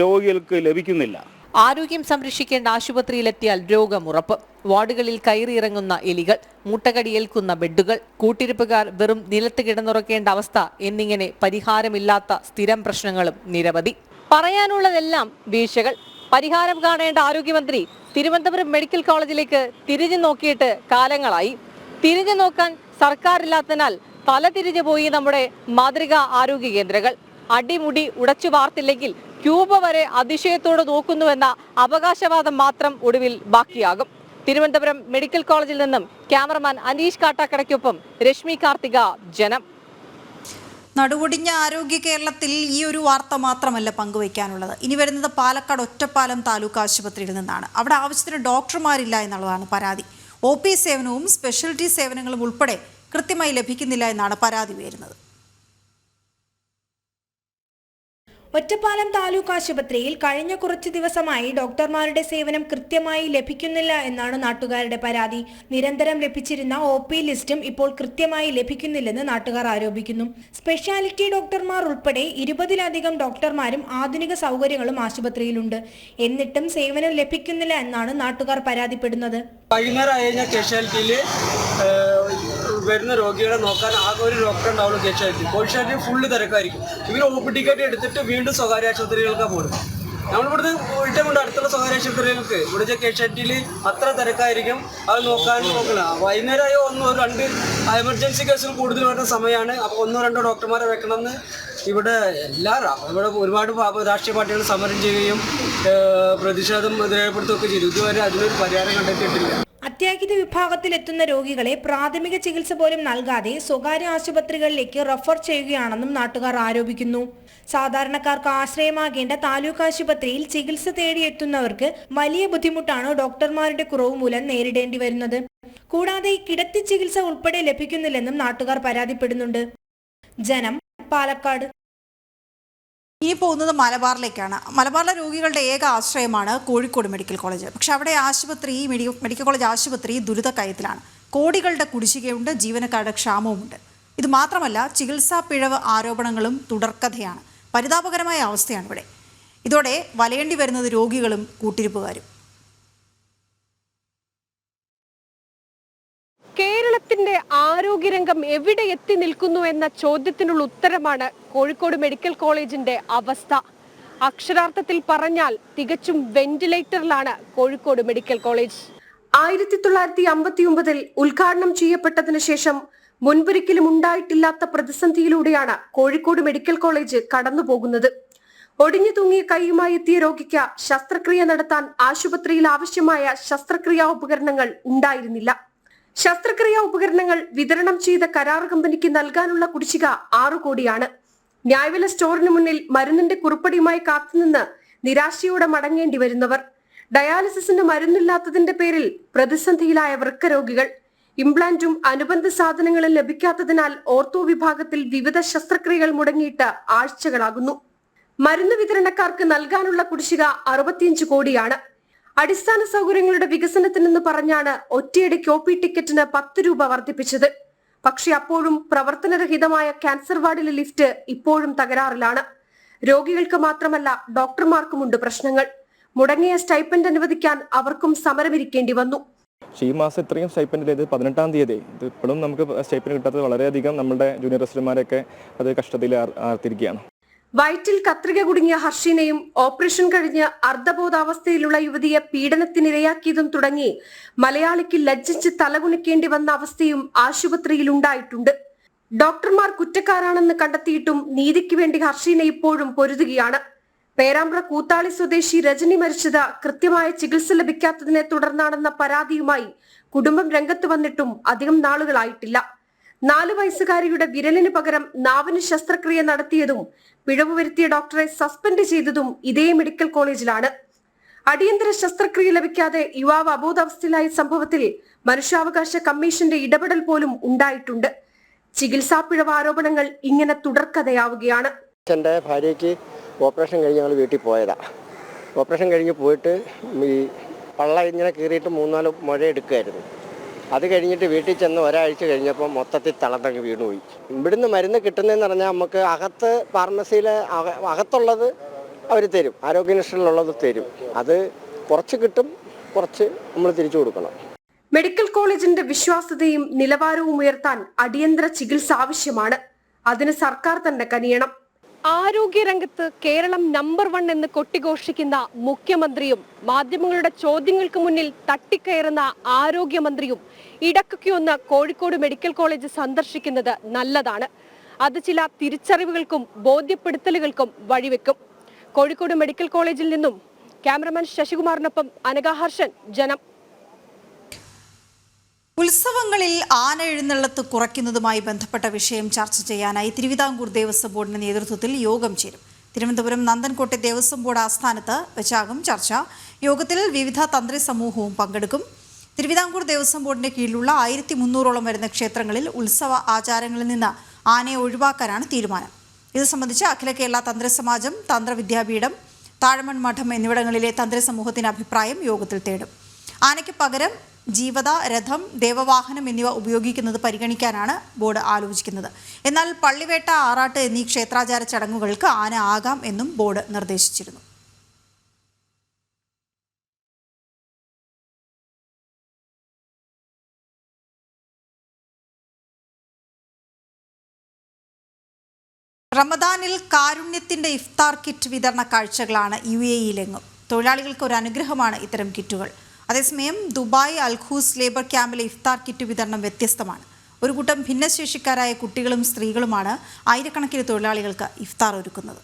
രോഗികൾക്ക് ലഭിക്കുന്നില്ല. ആരോഗ്യം സംരക്ഷിക്കേണ്ട ആശുപത്രിയിലെത്തിയാൽ രോഗമുറപ്പ്. വാർഡുകളിൽ കയറിയിറങ്ങുന്ന എലികൾ, മുട്ടകടിയേൽക്കുന്ന ബെഡുകൾ, കൂട്ടിരിപ്പുകാർ വെറും നിലത്ത് കിടന്നുറക്കേണ്ട അവസ്ഥ എന്നിങ്ങനെ പരിഹാരമില്ലാത്ത സ്ഥിരം പ്രശ്നങ്ങളും നിരവധി. പറയാനുള്ളതെല്ലാം വീഴ്ചകൾ. പരിഹാരം കാണേണ്ട ആരോഗ്യമന്ത്രി തിരുവനന്തപുരം മെഡിക്കൽ കോളേജിലേക്ക് തിരിഞ്ഞു നോക്കിയിട്ട് കാലങ്ങളായി. തിരിഞ്ഞു നോക്കാൻ സർക്കാരില്ലാത്തതിനാൽ തലതിരിഞ്ഞു പോയി നമ്മുടെ മാതൃകാ ആരോഗ്യ കേന്ദ്രങ്ങൾ. അടിമുടി ഉടച്ചു വാർത്തില്ലെങ്കിൽ ക്യൂബ വരെ അതിശയത്തോടെ നോക്കുന്നുവെന്ന അവകാശവാദം മാത്രം ഒടുവിൽ ബാക്കിയാകും. തിരുവനന്തപുരം മെഡിക്കൽ കോളേജിൽ നിന്നും ക്യാമറമാൻ അനീഷ് കാട്ടാക്കടയ്ക്കൊപ്പം രശ്മി കാർത്തിക, ജനം. നടുവൊടിഞ്ഞ ആരോഗ്യ കേരളത്തിൽ ഈ ഒരു വാർത്ത മാത്രമല്ല പങ്കുവയ്ക്കാനുള്ളത്. ഇനി വരുന്നത് പാലക്കാട് ഒറ്റപ്പാലം താലൂക്ക് ആശുപത്രിയിൽ നിന്നാണ്. അവിടെ ആവശ്യത്തിന് ഡോക്ടർമാരില്ല എന്നുള്ളതാണ് പരാതി. OP സേവനവും സ്പെഷ്യാലിറ്റി സേവനങ്ങളും ഉൾപ്പെടെ കൃത്യമായി ലഭിക്കുന്നില്ല എന്നാണ് പരാതി ഉയരുന്നത്. ഒറ്റപ്പാലം താലൂക്ക് ആശുപത്രിയിൽ കഴിഞ്ഞ കുറച്ച് ദിവസമായി ഡോക്ടർമാരുടെ സേവനം കൃത്യമായി ലഭിക്കുന്നില്ല എന്നാണ് നാട്ടുകാരുടെ പരാതി. നിരന്തരം ലഭിച്ചിരുന്ന OP ലിസ്റ്റും ഇപ്പോൾ കൃത്യമായി ലഭിക്കുന്നില്ലെന്ന് നാട്ടുകാർ ആരോപിക്കുന്നു. സ്പെഷ്യാലിറ്റി ഡോക്ടർമാർ ഉൾപ്പെടെ 20-ലധികം ഡോക്ടർമാരും ആധുനിക സൗകര്യങ്ങളും ആശുപത്രിയിലുണ്ട്. എന്നിട്ടും സേവനം ലഭിക്കുന്നില്ല എന്നാണ് നാട്ടുകാർ പരാതിപ്പെടുന്നത്. വൈകുന്നേരം കാഷ്വാലിറ്റിയിൽ വരുന്ന രോഗികളെ നോക്കാൻ ആകെ ഒരു ഡോക്ടർ ഉണ്ടാവുള്ളൂ. കാഷ്വാലിറ്റി ഫുള്ള് തിരക്കായിരിക്കും. ഇവർ OP ടിക്കറ്റ് എടുത്തിട്ട് വീണ്ടും സ്വകാര്യ ആശുപത്രികൾക്കാണ് പോകുന്നത്. നമ്മളിവിടുന്ന് ഏറ്റവും കൊണ്ട് അടുത്തുള്ള സ്വകാര്യ ആശുപത്രികൾക്ക് ഇവിടുത്തെ കാഷ്വാലിറ്റിയിൽ അത്ര തിരക്കായിരിക്കും. അത് നോക്കില്ല. വൈകുന്നേരമായോ 1-2 എമർജൻസി കേസുകൾ കൂടുതൽ വരുന്ന സമയമാണ്. അപ്പോൾ 1-2 ഡോക്ടർമാരെ വെക്കണമെന്ന് ഇവിടെ ഇവിടെ ഒരുപാട് രാഷ്ട്രീയ പാർട്ടികൾ സമരം ചെയ്യുകയും പ്രതിഷേധം രേഖപ്പെടുത്തുകയൊക്കെ ചെയ്തു. ഇതുവരെ അതിനൊരു പരിഹാരം കണ്ടെത്തിയിട്ടില്ല. അത്യാഹിത വിഭാഗത്തിൽ എത്തുന്ന രോഗികളെ പ്രാഥമിക ചികിത്സ പോലും നൽകാതെ സ്വകാര്യ ആശുപത്രികളിലേക്ക് റഫർ ചെയ്യുകയാണെന്നും നാട്ടുകാർ ആരോപിക്കുന്നു. സാധാരണക്കാർക്ക് ആശ്രയമാകേണ്ട താലൂക്ക് ആശുപത്രിയിൽ ചികിത്സ തേടിയെത്തുന്നവർക്ക് വലിയ ബുദ്ധിമുട്ടാണ് ഡോക്ടർമാരുടെ കുറവ് മൂലം നേരിടേണ്ടി വരുന്നത്. കൂടാതെ കിടത്തി ചികിത്സ ഉൾപ്പെടെ ലഭിക്കുന്നില്ലെന്നും നാട്ടുകാർ പരാതിപ്പെടുന്നുണ്ട്. ജനം, പാലക്കാട്. ഇനി പോകുന്നത് മലബാറിലേക്കാണ്. മലബാറിലെ രോഗികളുടെ ഏക ആശ്രയമാണ് കോഴിക്കോട് മെഡിക്കൽ കോളേജ്. പക്ഷെ അവിടെ മെഡിക്കൽ കോളേജ് ആശുപത്രി ദുരിതക്കയത്തിലാണ്. കോടികളുടെ കുടിശ്ശികയുണ്ട്, ജീവനക്കാരുടെ ക്ഷാമവുമുണ്ട്. ഇത് മാത്രമല്ല, ചികിത്സാ പിഴവ് ആരോപണങ്ങളും തുടർക്കഥയാണ്. പരിതാപകരമായ അവസ്ഥയാണ് ഇവിടെ. ഇതോടെ വലയേണ്ടി വരുന്നത് രോഗികളും കൂട്ടിരിപ്പുകാരും. കേരളത്തിന്റെ ആരോഗ്യരംഗം എവിടെ എത്തി നിൽക്കുന്നു എന്ന ചോദ്യത്തിനുള്ള ഉത്തരമാണ് കോഴിക്കോട് മെഡിക്കൽ കോളേജിന്റെ അവസ്ഥ. അക്ഷരാർത്ഥത്തിൽ പറഞ്ഞാൽ തികച്ചും വെന്റിലേറ്ററിലാണ് കോഴിക്കോട് മെഡിക്കൽ കോളേജ്. 1959 ഉദ്ഘാടനം ചെയ്യപ്പെട്ടതിനു ശേഷം മുൻപൊരിക്കലും ഉണ്ടായിട്ടില്ലാത്ത പ്രതിസന്ധിയിലൂടെയാണ് കോഴിക്കോട് മെഡിക്കൽ കോളേജ് കടന്നുപോകുന്നത്. ഒടിഞ്ഞു തൂങ്ങിയ കൈയുമായി എത്തിയ രോഗിക്ക് ശസ്ത്രക്രിയ നടത്താൻ ആശുപത്രിയിൽ ആവശ്യമായ ശസ്ത്രക്രിയാ ഉപകരണങ്ങൾ ഉണ്ടായിരുന്നില്ല. ശസ്ത്രക്രിയാ ഉപകരണങ്ങൾ വിതരണം ചെയ്ത കരാർ കമ്പനിക്ക് നൽകാനുള്ള കുടിശ്ശിക 6 കോടിയാണ്. ന്യായവില സ്റ്റോറിന് മുന്നിൽ മരുന്നിന്റെ കുറിപ്പടിയുമായി കാത്തുനിന്ന് നിരാശയോടെ മടങ്ങേണ്ടി വരുന്നവർ, ഡയാലിസിസിന് മരുന്നില്ലാത്തതിന്റെ പേരിൽ പ്രതിസന്ധിയിലായ വൃക്കരോഗികൾ, ഇംപ്ലാന്റും അനുബന്ധ സാധനങ്ങളും ലഭിക്കാത്തതിനാൽ ഓർത്തോ വിഭാഗത്തിൽ വിവിധ ശസ്ത്രക്രിയകൾ മുടങ്ങിയിട്ട് ആഴ്ചകളാകുന്നു. മരുന്ന് വിതരണക്കാർക്ക് നൽകാനുള്ള കുടിശ്ശിക 65 കോടിയാണ്. അടിസ്ഥാന സൗകര്യങ്ങളുടെ വികസനത്തിനെന്ന് പറഞ്ഞാണ് ഒറ്റയടിക്ക് OP ടിക്കറ്റിന് 10 രൂപ വർദ്ധിപ്പിച്ചത്. പക്ഷെ അപ്പോഴും പ്രവർത്തനരഹിതമായ ക്യാൻസർ വാർഡിലെ ലിഫ്റ്റ് ഇപ്പോഴും തകരാറിലാണ്. രോഗികൾക്ക് മാത്രമല്ല ഡോക്ടർമാർക്കുമുണ്ട് പ്രശ്നങ്ങൾ. മുടങ്ങിയ സ്റ്റൈപ്പൻഡ് അനുവദിക്കാൻ അവർക്കും സമരമിരിക്കേണ്ടി വന്നു. ഈ മാസം ഇത്രയും സ്റ്റൈപ്പൻഡ് ചെയ്ത് 18-ാം തീയതി ഇത് ഇപ്പോഴും നമുക്ക് സ്റ്റൈപ്പൻഡ് കിട്ടാത്തത് വളരെയധികം നമ്മുടെ ജൂനിയർ റെസിഡന്റുമാരൊക്കെ അത് കഷ്ടത്തിൽ ആർത്തിരിക്കുകയാണ്. വയറ്റിൽ കത്രിക കുടുങ്ങിയ ഹർഷിനെയും ഓപ്പറേഷൻ കഴിഞ്ഞ് അർദ്ധബോധാവസ്ഥയിലുള്ള യുവതിയെ പീഡനത്തിനിരയാക്കിയതും തുടങ്ങി മലയാളിക്ക് ലജ്ജിച്ച് തലകുണിക്കേണ്ടി വന്ന അവസ്ഥയും ആശുപത്രിയിൽ ഉണ്ടായിട്ടുണ്ട്. ഡോക്ടർമാർ കുറ്റക്കാരാണെന്ന് കണ്ടെത്തിയിട്ടും നീതിക്ക് വേണ്ടി ഹർഷിനെ ഇപ്പോഴും പൊരുതുകയാണ്. പേരാമ്പ്ര കൂത്താളി സ്വദേശി രജനി മരിച്ചത് കൃത്യമായ ചികിത്സ ലഭിക്കാത്തതിനെ തുടർന്നാണെന്ന പരാതിയുമായി കുടുംബം രംഗത്ത് വന്നിട്ടും അധികം നാളുകളായിട്ടില്ല. 4 വയസ്സുകാരിയുടെ വിരലിന് പകരം നാവിന് ശസ്ത്രക്രിയ നടത്തിയതും പിഴവ് വരുത്തിയ ഡോക്ടറെ സസ്പെൻഡ് ചെയ്തതും ഇതേ മെഡിക്കൽ കോളേജിലാണ്. അടിയന്തര ശസ്ത്രക്രിയ ലഭിക്കാതെ യുവാവ് അബോധാവസ്ഥയിലായ സംഭവത്തിൽ മനുഷ്യാവകാശ കമ്മീഷന്റെ ഇടപെടൽ പോലും ഉണ്ടായിട്ടുണ്ട്. ചികിത്സാ പിഴവ് ആരോപണങ്ങൾ ഇങ്ങനെ തുടർക്കഥയാവുകയാണ്. എന്റെ ഭാര്യയ്ക്ക് ഓപ്പറേഷൻ കഴിഞ്ഞ് ഞങ്ങൾ വീട്ടിൽ പോയതാ. ഓപ്പറേഷൻ കഴിഞ്ഞ് പോയിട്ട് ഈ പള്ള ഇങ്ങനെ കീറിയിട്ട് 3-4 മുഴ എടുക്കുമായിരുന്നു. അത് കഴിഞ്ഞിട്ട് വീട്ടിൽ ചെന്ന് ഒരാഴ്ച കഴിഞ്ഞപ്പോൾ മൊത്തത്തിൽ തളർന്നങ്ങ് വീണുപോയി. ഇവിടുന്ന് മരുന്ന് കിട്ടുന്നതെന്ന് പറഞ്ഞാൽ നമുക്ക് അകത്ത് ഫാർമസിയിൽ അകത്തുള്ളത് അവർ തരും, ആരോഗ്യനിഷ്ഠയിലുള്ളത് തരും. അത് കുറച്ച് കിട്ടും, കുറച്ച് നമ്മൾ തിരിച്ചു കൊടുക്കണം. മെഡിക്കൽ കോളേജിന്റെ വിശ്വാസ്യതയും നിലവാരവും ഉയർത്താൻ അടിയന്തര ചികിത്സ ആവശ്യമാണ്. അതിന് സർക്കാർ തന്നെ കനിയണം. ആരോഗ്യരംഗത്ത് കേരളം നമ്പർ 1 എന്ന് കൊട്ടിഘോഷിക്കുന്ന മുഖ്യമന്ത്രിയും മാധ്യമങ്ങളുടെ ചോദ്യങ്ങൾക്ക് മുന്നിൽ തട്ടിക്കയറുന്ന ആരോഗ്യമന്ത്രിയും ഇടയ്ക്കൊക്കെ ഒന്ന് കോഴിക്കോട് മെഡിക്കൽ കോളേജ് സന്ദർശിക്കുന്നത് നല്ലതാണ്. അത് ചില തിരിച്ചറിവുകൾക്കും ബോധ്യപ്പെടുത്തലുകൾക്കും വഴിവെക്കും. കോഴിക്കോട് മെഡിക്കൽ കോളേജിൽ നിന്നും ക്യാമറമാൻ ശശികുമാറിനൊപ്പം അനഘാഹർഷൻ, ജനം. ഉത്സവങ്ങളിൽ ആന എഴുന്നള്ളത്ത് കുറയ്ക്കുന്നതുമായി ബന്ധപ്പെട്ട വിഷയം ചർച്ച ചെയ്യാനായി തിരുവിതാംകൂർ ദേവസ്വം ബോർഡിന്റെ നേതൃത്വത്തിൽ യോഗം ചേരും. തിരുവനന്തപുരം നന്ദൻകോട്ടെ ദേവസ്വം ബോർഡ് ആസ്ഥാനത്ത് വെച്ചാകും ചർച്ച. യോഗത്തിൽ വിവിധ തന്ത്രി സമൂഹവും പങ്കെടുക്കും. തിരുവിതാംകൂർ ദേവസ്വം ബോർഡിന്റെ കീഴിലുള്ള 1300ഓളം വരുന്ന ക്ഷേത്രങ്ങളിൽ ഉത്സവ ആചാരങ്ങളിൽ നിന്ന് ആനയെ ഒഴിവാക്കാനാണ് തീരുമാനം. ഇത് സംബന്ധിച്ച് അഖില കേരള തന്ത്രി സമാജം, തന്ത്രവിദ്യാപീഠം, താഴമൺ മഠം എന്നിവിടങ്ങളിലെ തന്ത്രി സമൂഹത്തിന്റെ അഭിപ്രായം യോഗത്തിൽ തേടും. ആനയ്ക്ക് പകരം ജീവത, രഥം, ദേവവാഹനം എന്നിവ ഉപയോഗിക്കുന്നത് പരിഗണിക്കാനാണ് ബോർഡ് ആലോചിക്കുന്നത്. എന്നാൽ പള്ളിവേട്ട, ആറാട്ട് എന്നീ ക്ഷേത്രാചാര ചടങ്ങുകൾക്ക് ആന ആകാം എന്നും ബോർഡ് നിർദ്ദേശിച്ചിരുന്നു. റമദാനിൽ കാരുണ്യത്തിന്റെ ഇഫ്താർ കിറ്റ് വിതരണ കാഴ്ചകളാണ് UAE-ലെങ്ങും. തൊഴിലാളികൾക്ക് ഒരു അനുഗ്രഹമാണ് ഇത്തരം കിറ്റുകൾ. അതേസമയം ദുബായ് അൽഖൂസ് ലേബർ ക്യാമ്പിലെ ഇഫ്താർ കിറ്റ് വിതരണം വ്യത്യസ്തമാണ്. ഒരു കൂട്ടം ഭിന്നശേഷിക്കാരായ കുട്ടികളും സ്ത്രീകളുമാണ് ആയിരക്കണക്കിന് തൊഴിലാളികൾക്ക് ഇഫ്താർ ഒരുക്കുന്നത്.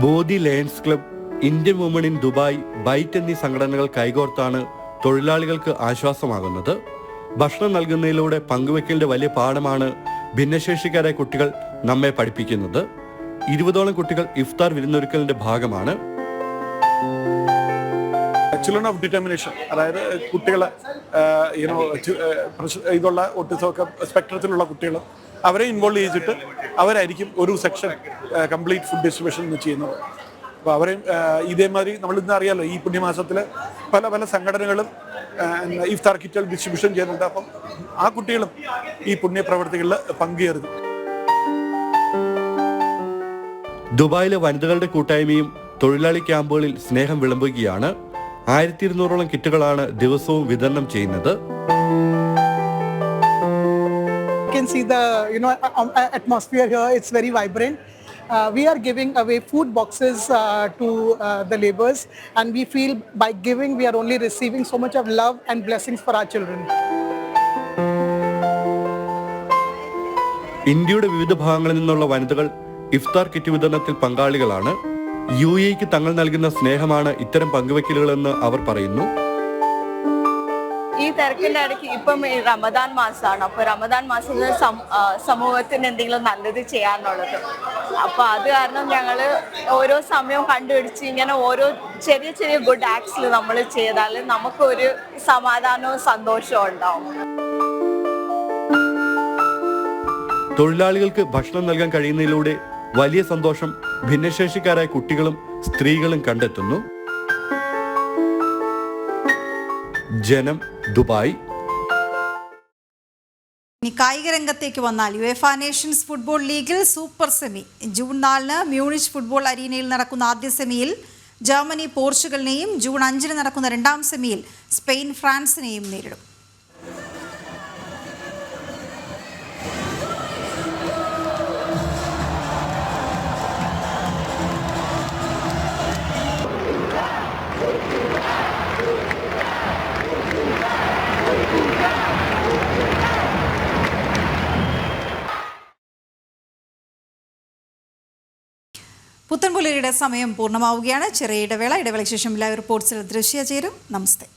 Bodhi lions club, Indian woman in Dubai, ബൈറ്റ് എന്നീ സംഘടനകൾ കൈകോർത്താണ് തൊഴിലാളികൾക്ക് ആശ്വാസമാകുന്നത്. ഭക്ഷണം നൽകുന്നതിലൂടെ പങ്കുവെക്കലിന്റെ വലിയ പാഠമാണ് ഭിന്നശേഷിക്കാരായ കുട്ടികൾ നമ്മെ പഠിപ്പിക്കുന്നത്. 20ഓളം കുട്ടികൾ ഇഫ്താർ വിരുന്നൊരുക്കലിന്റെ ഭാഗമാണ്. ചിൽഡ്രൻ ഓഫ് ഡിറ്റർമിനേഷൻ, അതായത് കുട്ടികളെ ഇതുള്ള ഓട്ടിസമൊക്കെ സ്പെക്ട്രത്തിലുള്ള കുട്ടികൾ, അവരെ ഇൻവോൾവ് ചെയ്തിട്ട് അവരായിരിക്കും ഒരു സെക്ഷൻ കംപ്ലീറ്റ് ഫുഡ് ഡിസ്ട്രിബ്യൂഷൻ ചെയ്യുന്നത്. അപ്പോൾ അവരെയും ഇതേമാതിരി നമ്മൾ ഇന്ന് അറിയാമല്ലോ, ഈ പുണ്യമാസത്തിൽ പല പല സംഘടനകളും ഇഫ്താർ കിറ്റുകൾ ഡിസ്ട്രിബ്യൂഷൻ ചെയ്യുന്നുണ്ട്. അപ്പം ആ കുട്ടികളും ഈ പുണ്യപ്രവർത്തികളിൽ പങ്കുചേരുന്നു. ദുബായിലെ വനിതകളുടെ കൂട്ടായ്മയും തൊഴിലാളി ക്യാമ്പുകളിൽ സ്നേഹം വിളമ്പുകയാണ്. 1200ഓളം കിറ്റുകളാണ് ദിവസവും വിതരണം ചെയ്യുന്നത്. You can see the atmosphere here. It's very vibrant. We are giving away food boxes to the laborers, and we feel by giving we are only receiving so much of love and blessings for our children. ഇന്ത്യയുടെ വിവിധ ഭാഗങ്ങളിൽ നിന്നുള്ള വനിതകൾ ഇഫ്താർ കിറ്റ് വിതരണത്തിൽ പങ്കാളികളാണ്. UAE-ക്ക് തങ്ങൾ നൽകുന്ന സ്നേഹമാണ് ഇത്തരം പങ്കുവെക്കലുകളെന്ന് അവർ പറയുന്നു. ഈ തിരക്കിന്റെ ഇടയ്ക്ക് ഇപ്പം റമദാൻ മാസമാണ്. അപ്പോൾ റമദാൻ മാസത്തിൽ സമൂഹത്തിന് എന്തെങ്കിലും നല്ലത് ചെയ്യാന്നുള്ളത്. അപ്പോൾ അത് കാരണം ഞങ്ങൾ ഓരോ സമയവും കണ്ടുപിടിച്ച് ഇങ്ങനെ ഓരോ ചെറിയ ചെറിയ ഗുഡ് ആക്ട്സിൽ നമ്മൾ ചെയ്താൽ നമുക്കൊരു സമാധാനവും സന്തോഷവും ഉണ്ടാവും. തൊഴിലാളികൾക്ക് ഭക്ഷണം നൽകാൻ കഴിയുന്നതിലൂടെ വലിയ സന്തോഷം ഭിന്നശേഷിക്കാരായ കുട്ടികളും സ്ത്രീകളും കണ്ടെത്തുന്നു. ജനം, ദുബായ്. ഇനി കായിക രംഗത്തേക്ക് വന്നാൽ യുവേഫ നേഷൻസ് ഫുട്ബോൾ ലീഗിൽ super semi. June 4 Munich football അരീനയിൽ നടക്കുന്ന ആദ്യ സെമിയിൽ ജർമ്മനി പോർച്ചുഗലിനെയും ജൂൺ 5 നടക്കുന്ന രണ്ടാം സെമിയിൽ സ്പെയിൻ ഫ്രാൻസിനെയും നേരിടും. പുത്തൻപുലരിയുടെ സമയം പൂർണ്ണമാവുകയാണ്. ചെറിയ ഇടവേളയ്ക്ക് ശേഷം ലൈവ് റിപ്പോർട്ട്സിൽ ദൃശ്യ ചേരും. നമസ്തേ.